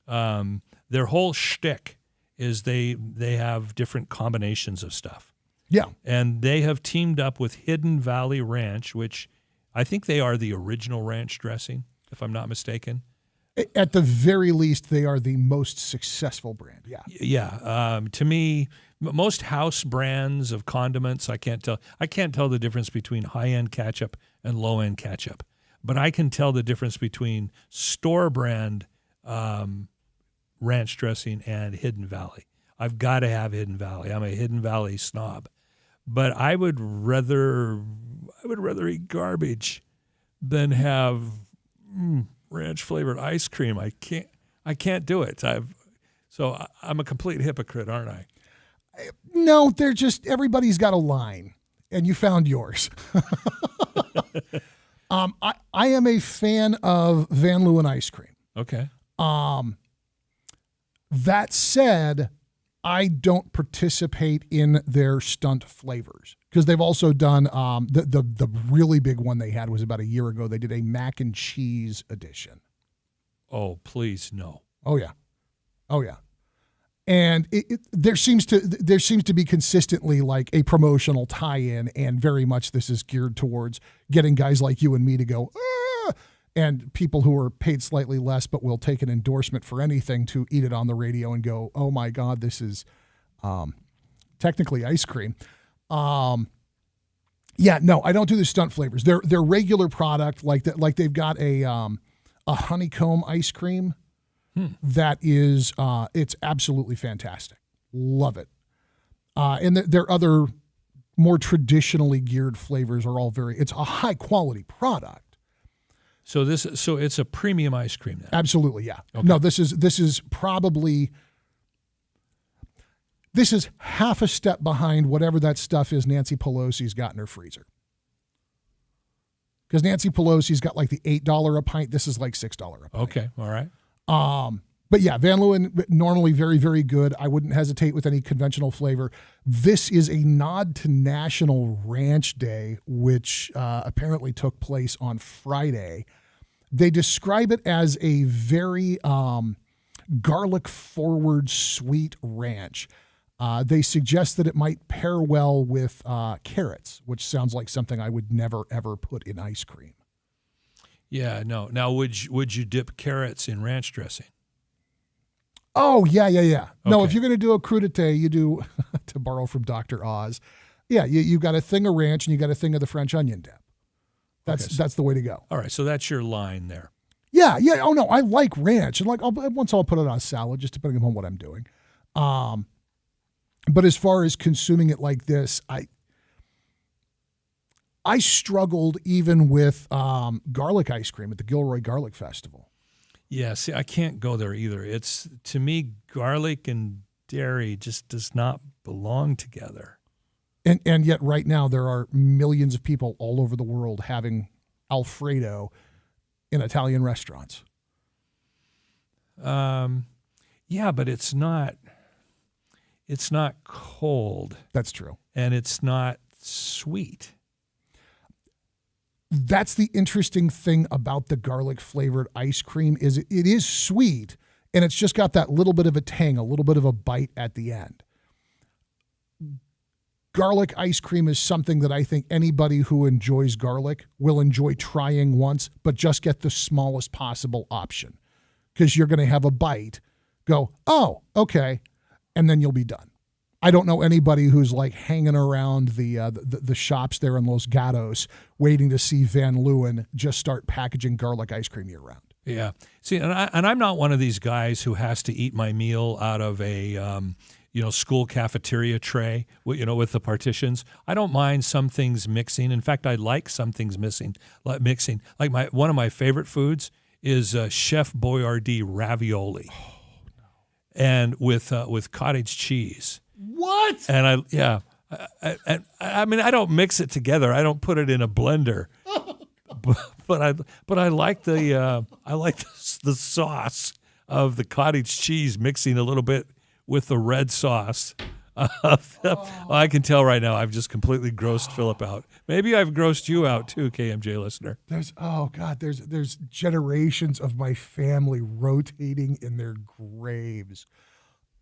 Their whole shtick is they have different combinations of stuff. Yeah. And they have teamed up with Hidden Valley Ranch, which I think they are the original ranch dressing, if I'm not mistaken. At the very least, they are the most successful brand. Yeah. Yeah. To me, most house brands of condiments, I can't tell the difference between high-end ketchup and low-end ketchup. But I can tell the difference between store brand ranch dressing and Hidden Valley. I've got to have Hidden Valley. I'm a Hidden Valley snob. But I would rather eat garbage than have ranch flavored ice cream. I can't do it. So I'm a complete hypocrite, aren't I? No, they're just, everybody's got a line, and you found yours. I am a fan of Van Leeuwen ice cream. Okay. That said, I don't participate in their stunt flavors because they've also done the really big one they had was about a year ago. They did a mac and cheese edition. Oh, please no. Oh yeah. And there seems to be consistently like a promotional tie-in, and very much this is geared towards getting guys like you and me to go, ah! And people who are paid slightly less but will take an endorsement for anything to eat it on the radio and go, oh my God, this is technically ice cream. Yeah, no, I don't do the stunt flavors. They're regular product, like that. Like they've got a honeycomb ice cream that is it's absolutely fantastic. Love it. And their other more traditionally geared flavors are all it's a high quality product. So it's a premium ice cream then? Absolutely, yeah. Okay. No, this is probably half a step behind whatever that stuff is Nancy Pelosi's got in her freezer. Because Nancy Pelosi's got like the $8 a pint. This is like $6 a pint. Okay, all right. But yeah, Van Leeuwen, normally very, very good. I wouldn't hesitate with any conventional flavor. This is a nod to National Ranch Day, which apparently took place on Friday. They describe it as a very garlic-forward sweet ranch. They suggest that it might pair well with carrots, which sounds like something I would never, ever put in ice cream. Yeah, no. Now, would you dip carrots in ranch dressing? Oh, yeah. No, Okay. if you're going to do a crudité, you do, to borrow from Dr. Oz, yeah, you got a thing of ranch and you got a thing of the French onion dip. That's the way to go. All right, so that's your line there. Yeah. Oh, no, I like ranch. And like once I'll put it on a salad, just depending upon what I'm doing. But as far as consuming it like this, I struggled even with garlic ice cream at the Gilroy Garlic Festival. Yeah, see, I can't go there either. It's, to me, garlic and dairy just does not belong together. And yet right now there are millions of people all over the world having Alfredo in Italian restaurants. Yeah, but it's not cold. That's true. And it's not sweet. That's the interesting thing about the garlic flavored ice cream is it is sweet, and it's just got that little bit of a tang, a little bit of a bite at the end. Garlic ice cream is something that I think anybody who enjoys garlic will enjoy trying once, but just get the smallest possible option, because you're going to have a bite, go, oh, okay, and then you'll be done. I don't know anybody who's like hanging around the shops there in Los Gatos waiting to see Van Leeuwen just start packaging garlic ice cream year round. Yeah. See, and I'm not one of these guys who has to eat my meal out of a school cafeteria tray, with the partitions. I don't mind some things mixing. In fact, I like some things mixing. Like one of my favorite foods is Chef Boyardee ravioli, and with cottage cheese. What? And I mean, I don't mix it together. I don't put it in a blender. but I like the sauce of the cottage cheese mixing a little bit with the red sauce. I can tell right now I've just completely grossed Philip out. Maybe I've grossed you out too, KMJ listener. There's generations of my family rotating in their graves.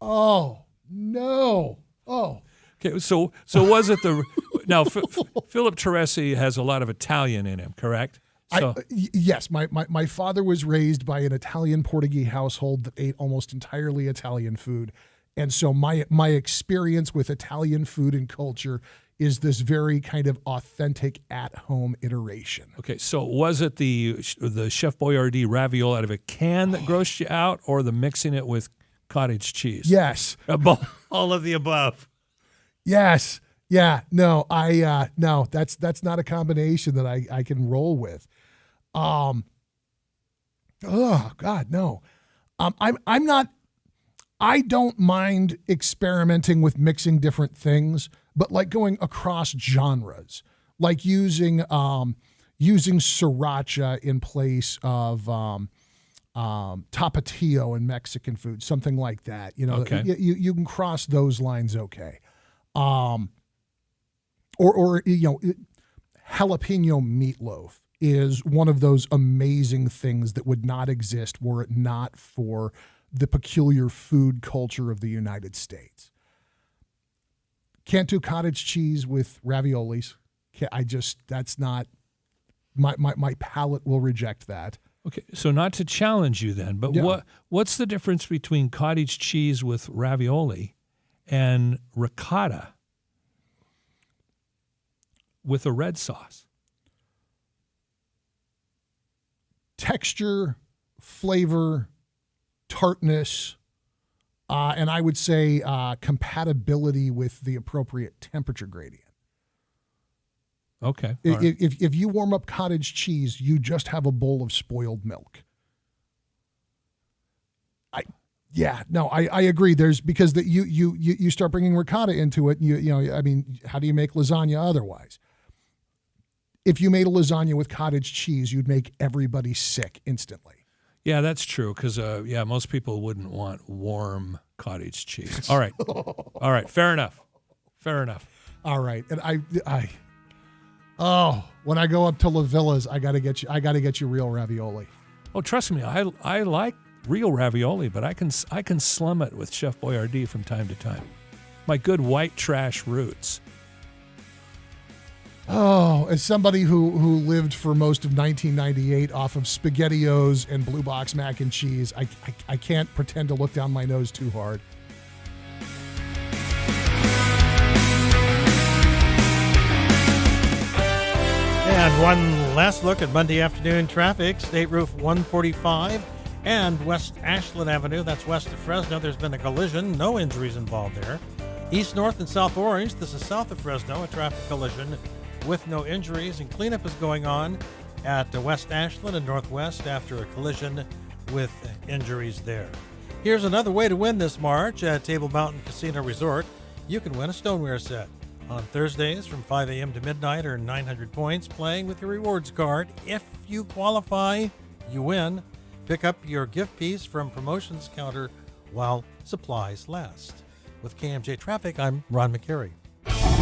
Oh, no. Oh. Okay, so was it the now? Philip Teresi has a lot of Italian in him, correct? So Yes, my father was raised by an Italian Portuguese household that ate almost entirely Italian food, and so my experience with Italian food and culture is this very kind of authentic at-home iteration. okay, so was it the Chef Boyardee ravioli out of a can that grossed you out, or the mixing it with cottage cheese? Yes, all of the above. Yes. Yeah. No, no, that's not a combination that I can roll with. Oh God, no. I'm not, I don't mind experimenting with mixing different things, but like going across genres, like using sriracha in place of tapatio in Mexican food, something like that. You know, Okay. you can cross those lines. Okay. Or jalapeno meatloaf is one of those amazing things that would not exist were it not for the peculiar food culture of the United States. Can't do cottage cheese with raviolis. That's not, my palate will reject that. Okay, so not to challenge you then, but Yeah. what's the difference between cottage cheese with ravioli and ricotta with a red sauce? Texture, flavor, tartness, and I would say compatibility with the appropriate temperature gradient. Okay. all right. If you warm up cottage cheese, you just have a bowl of spoiled milk. I agree. There's because that you start bringing ricotta into it. I mean, how do you make lasagna otherwise? If you made a lasagna with cottage cheese, you'd make everybody sick instantly. Yeah, that's true because most people wouldn't want warm cottage cheese. All right. All right. Fair enough. All right, and when I go up to La Villa's, I gotta get you real ravioli. Oh, trust me, I like real ravioli, but I can slum it with Chef Boyardee from time to time. My good white trash roots. Oh, as somebody who lived for most of 1998 off of SpaghettiOs and Blue Box mac and cheese, I can't pretend to look down my nose too hard. And one last look at Monday afternoon traffic. State Route 145 and West Ashland Avenue. That's west of Fresno. There's been a collision. No injuries involved there. East, North, and South Orange. This is south of Fresno. A traffic collision with no injuries. And cleanup is going on at West Ashland and Northwest after a collision with injuries there. Here's another way to win this March at Table Mountain Casino Resort. You can win a stoneware set. On Thursdays from 5 a.m. to midnight, earn 900 points playing with your rewards card. If you qualify, you win. Pick up your gift piece from promotions counter while supplies last. With KMJ Traffic, I'm Ron McCary.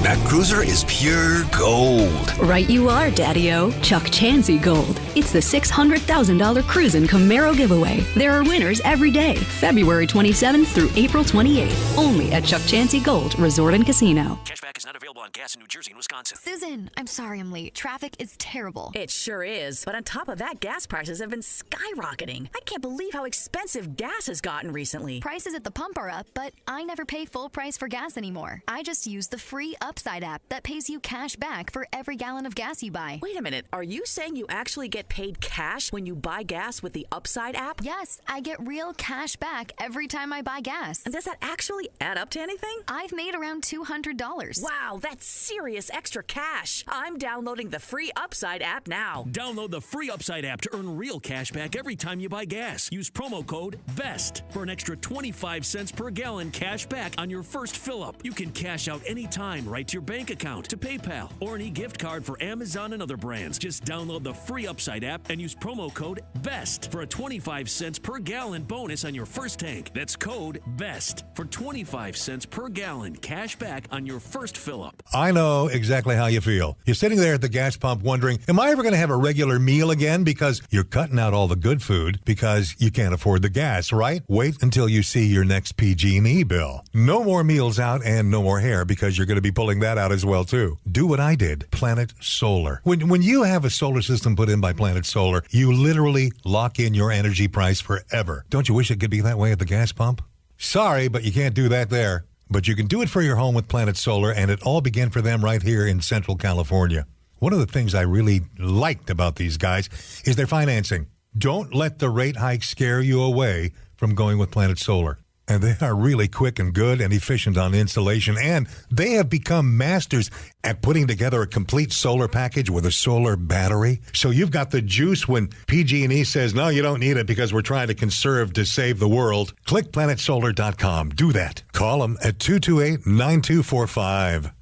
That cruiser is pure gold. Right you are, Daddy-O. Chuck Chansey Gold. It's the $600,000 Cruisin' Camaro giveaway. There are winners every day, February 27th through April 28th. Only at Chuck Chansey Gold Resort and Casino. Cashback is not available on gas in New Jersey and Wisconsin. Susan, I'm sorry I'm late. Traffic is terrible. It sure is. But on top of that, gas prices have been skyrocketing. I can't believe how expensive gas has gotten recently. Prices at the pump are up, but I never pay full price for gas anymore. I just use the free Upside app that pays you cash back for every gallon of gas you buy. Wait a minute. Are you saying you actually get paid cash when you buy gas with the Upside app? Yes, I get real cash back every time I buy gas. And does that actually add up to anything? I've made around $200. Wow, that's serious extra cash. I'm downloading the free Upside app now. Download the free Upside app to earn real cash back every time you buy gas. Use promo code BEST for an extra 25 cents per gallon cash back on your first fill-up. You can cash out anytime right to your bank account, to PayPal, or an e-gift card for Amazon and other brands. Just download the free Upside app and use promo code BEST for a 25 cents per gallon bonus on your first tank. That's code BEST for 25 cents per gallon cash back on your first fill-up. pump. I know exactly how you feel. You're sitting there at the gas pump wondering, am I ever going to have a regular meal again? Because you're cutting out all the good food because you can't afford the gas, right? Wait until you see your next PG&E bill. No more meals out and no more hair because you're going to be pulling that out as well, too. Do what I did. Planet Solar. When you have a solar system put in by Planet Solar, you literally lock in your energy price forever. Don't you wish it could be that way at the gas pump? Sorry, but you can't do that there. But you can do it for your home with Planet Solar, and it all began for them right here in Central California. One of the things I really liked about these guys is their financing. Don't let the rate hike scare you away from going with Planet Solar. And they are really quick and good and efficient on installation, and they have become masters at putting together a complete solar package with a solar battery. So you've got the juice when PG&E says, no, you don't need it because we're trying to conserve to save the world. Click planetsolar.com. Do that. Call them at 228-9245.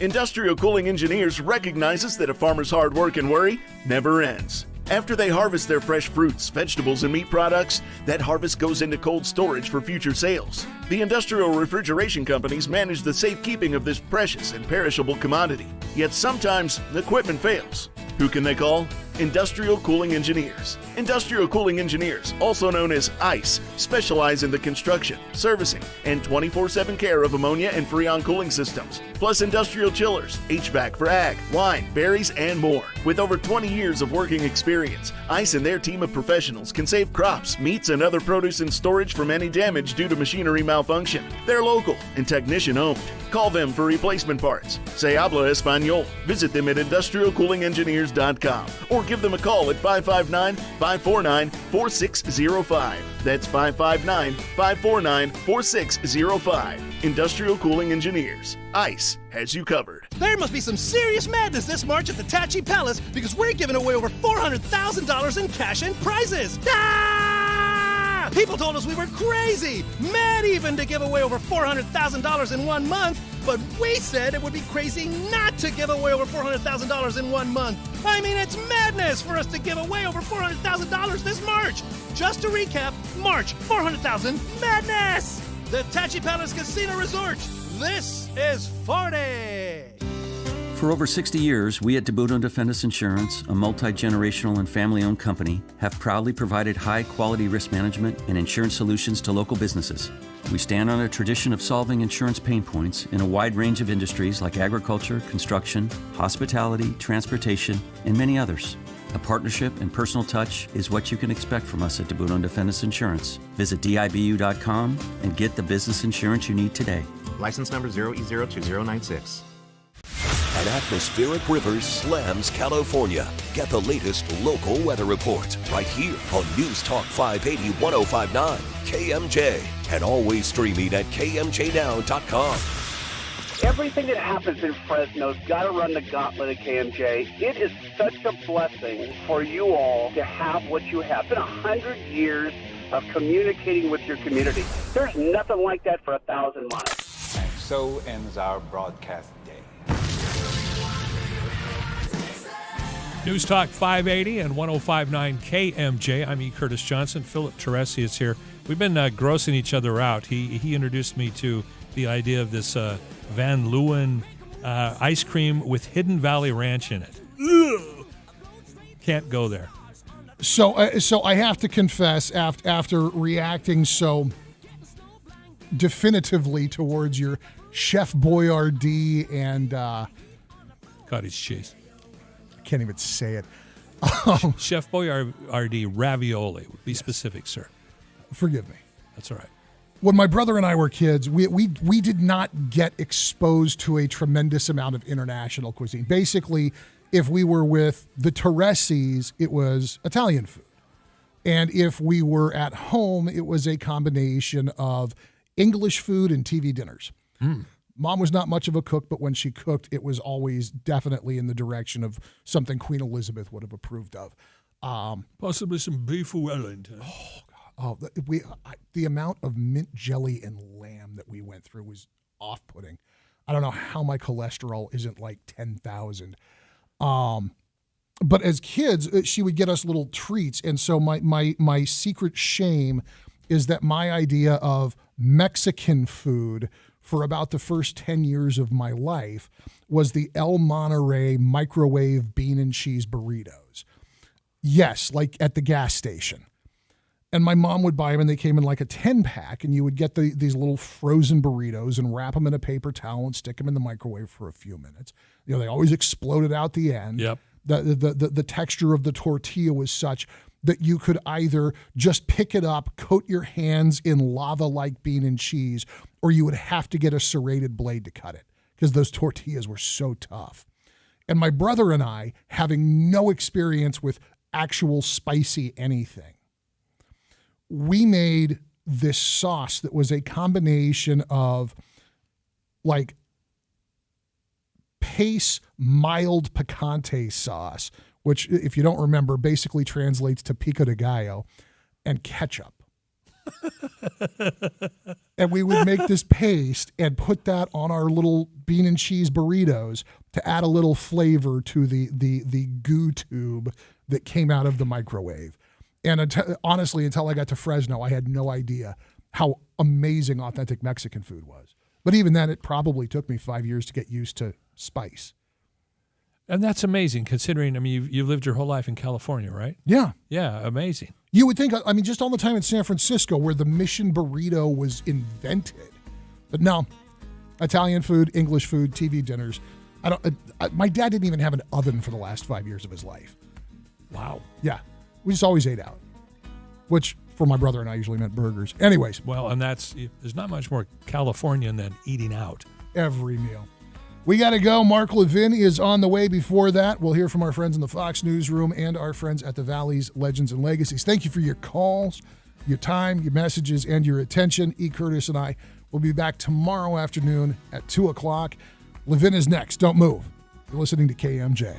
Industrial Cooling Engineers recognizes that a farmer's hard work and worry never ends. After they harvest their fresh fruits, vegetables, and meat products, that harvest goes into cold storage for future sales. The industrial refrigeration companies manage the safekeeping of this precious and perishable commodity. Yet sometimes, equipment fails. Who can they call? Industrial Cooling Engineers. Industrial Cooling Engineers, also known as ICE, specialize in the construction, servicing, and 24/7 care of ammonia and Freon cooling systems, plus industrial chillers, HVAC for ag, wine, berries, and more. With over 20 years of working experience, ICE and their team of professionals can save crops, meats, and other produce in storage from any damage due to machinery malfunction. They're local and technician-owned. Call them for replacement parts. Se habla español. Visit them at industrialcoolingengineers.com or give them a call at 559-549-4605. That's 559-549-4605. Industrial Cooling Engineers. ICE has you covered. There must be some serious madness this March at the Tachi Palace because we're giving away over $400,000 in cash and prizes. Ah! People told us we were crazy, mad even, to give away over $400,000 in 1 month, but we said it would be crazy not to give away over $400,000 in 1 month. I mean, it's madness for us to give away over $400,000 this March. Just to recap, March, $400,000 madness! The Tachi Palace Casino Resort. This is 40. For over 60 years, we at Debuto Defendus Insurance, a multi-generational and family-owned company, have proudly provided high-quality risk management and insurance solutions to local businesses. We stand on a tradition of solving insurance pain points in a wide range of industries like agriculture, construction, hospitality, transportation, and many others. A partnership and personal touch is what you can expect from us at Debuto Defendus Insurance. Visit DIBU.com and get the business insurance you need today. License number 0E02096. An atmospheric river slams California. Get the latest local weather report right here on News Talk 580 1059 KMJ and always streaming at KMJNow.com. Everything that happens in Fresno's got to run the gauntlet at KMJ. It is such a blessing for you all to have what you have. It's been 100 years of communicating with your community. There's nothing like that for 1,000 miles. And so ends our broadcast day. News Talk 580 and 1059 KMJ. I'm E. Curtis Johnson. Philip Teresi is here. We've been grossing each other out. He introduced me to the idea of this Van Leeuwen ice cream with Hidden Valley Ranch in it. Ugh. Can't go there. So I have to confess, after reacting so definitively towards your Chef Boyardee and cottage cheese. I can't even say it. Chef Boyardee ravioli. Be specific, sir. Forgive me. That's all right. When my brother and I were kids, we did not get exposed to a tremendous amount of international cuisine. Basically, if we were with the Teresis, it was Italian food. And if we were at home, it was a combination of English food and TV dinners. Mom was not much of a cook, but when she cooked, it was always definitely in the direction of something Queen Elizabeth would have approved of. Possibly some beef Wellington. Oh, the amount of mint jelly and lamb that we went through was off-putting. I don't know how my cholesterol isn't like 10,000. But as kids, she would get us little treats. And so my secret shame is that my idea of Mexican food for about the first 10 years of my life was the El Monterey microwave bean and cheese burritos. Yes, like at the gas station. And my mom would buy them, and they came in like a 10-pack, and you would get these little frozen burritos and wrap them in a paper towel and stick them in the microwave for a few minutes. You know, they always exploded out the end. Yep. The texture of the tortilla was such that you could either just pick it up, coat your hands in lava-like bean and cheese, or you would have to get a serrated blade to cut it because those tortillas were so tough. And my brother and I, having no experience with actual spicy anything, we made this sauce that was a combination of like Pace mild picante sauce, which, if you don't remember, basically translates to pico de gallo, and ketchup. And we would make this paste and put that on our little bean and cheese burritos to add a little flavor to the goo tube that came out of the microwave. And honestly, until I got to Fresno, I had no idea how amazing authentic Mexican food was. But even then, it probably took me 5 years to get used to spice. And that's amazing, considering, I mean, you've lived your whole life in California, right? Yeah. Yeah, amazing. You would think, I mean, just all the time in San Francisco where the Mission burrito was invented. But no, Italian food, English food, TV dinners. My dad didn't even have an oven for the last 5 years of his life. Wow. Yeah. We just always ate out, which for my brother and I usually meant burgers. Anyways. Well, and there's not much more Californian than eating out. Every meal. We got to go. Mark Levin is on the way. Before that, we'll hear from our friends in the Fox Newsroom and our friends at the Valley's Legends and Legacies. Thank you for your calls, your time, your messages, and your attention. E. Curtis and I will be back tomorrow afternoon at 2 o'clock. Levin is next. Don't move. You're listening to KMJ.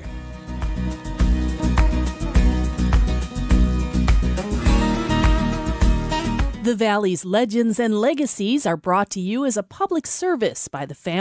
The Valley's Legends and Legacies are brought to you as a public service by the family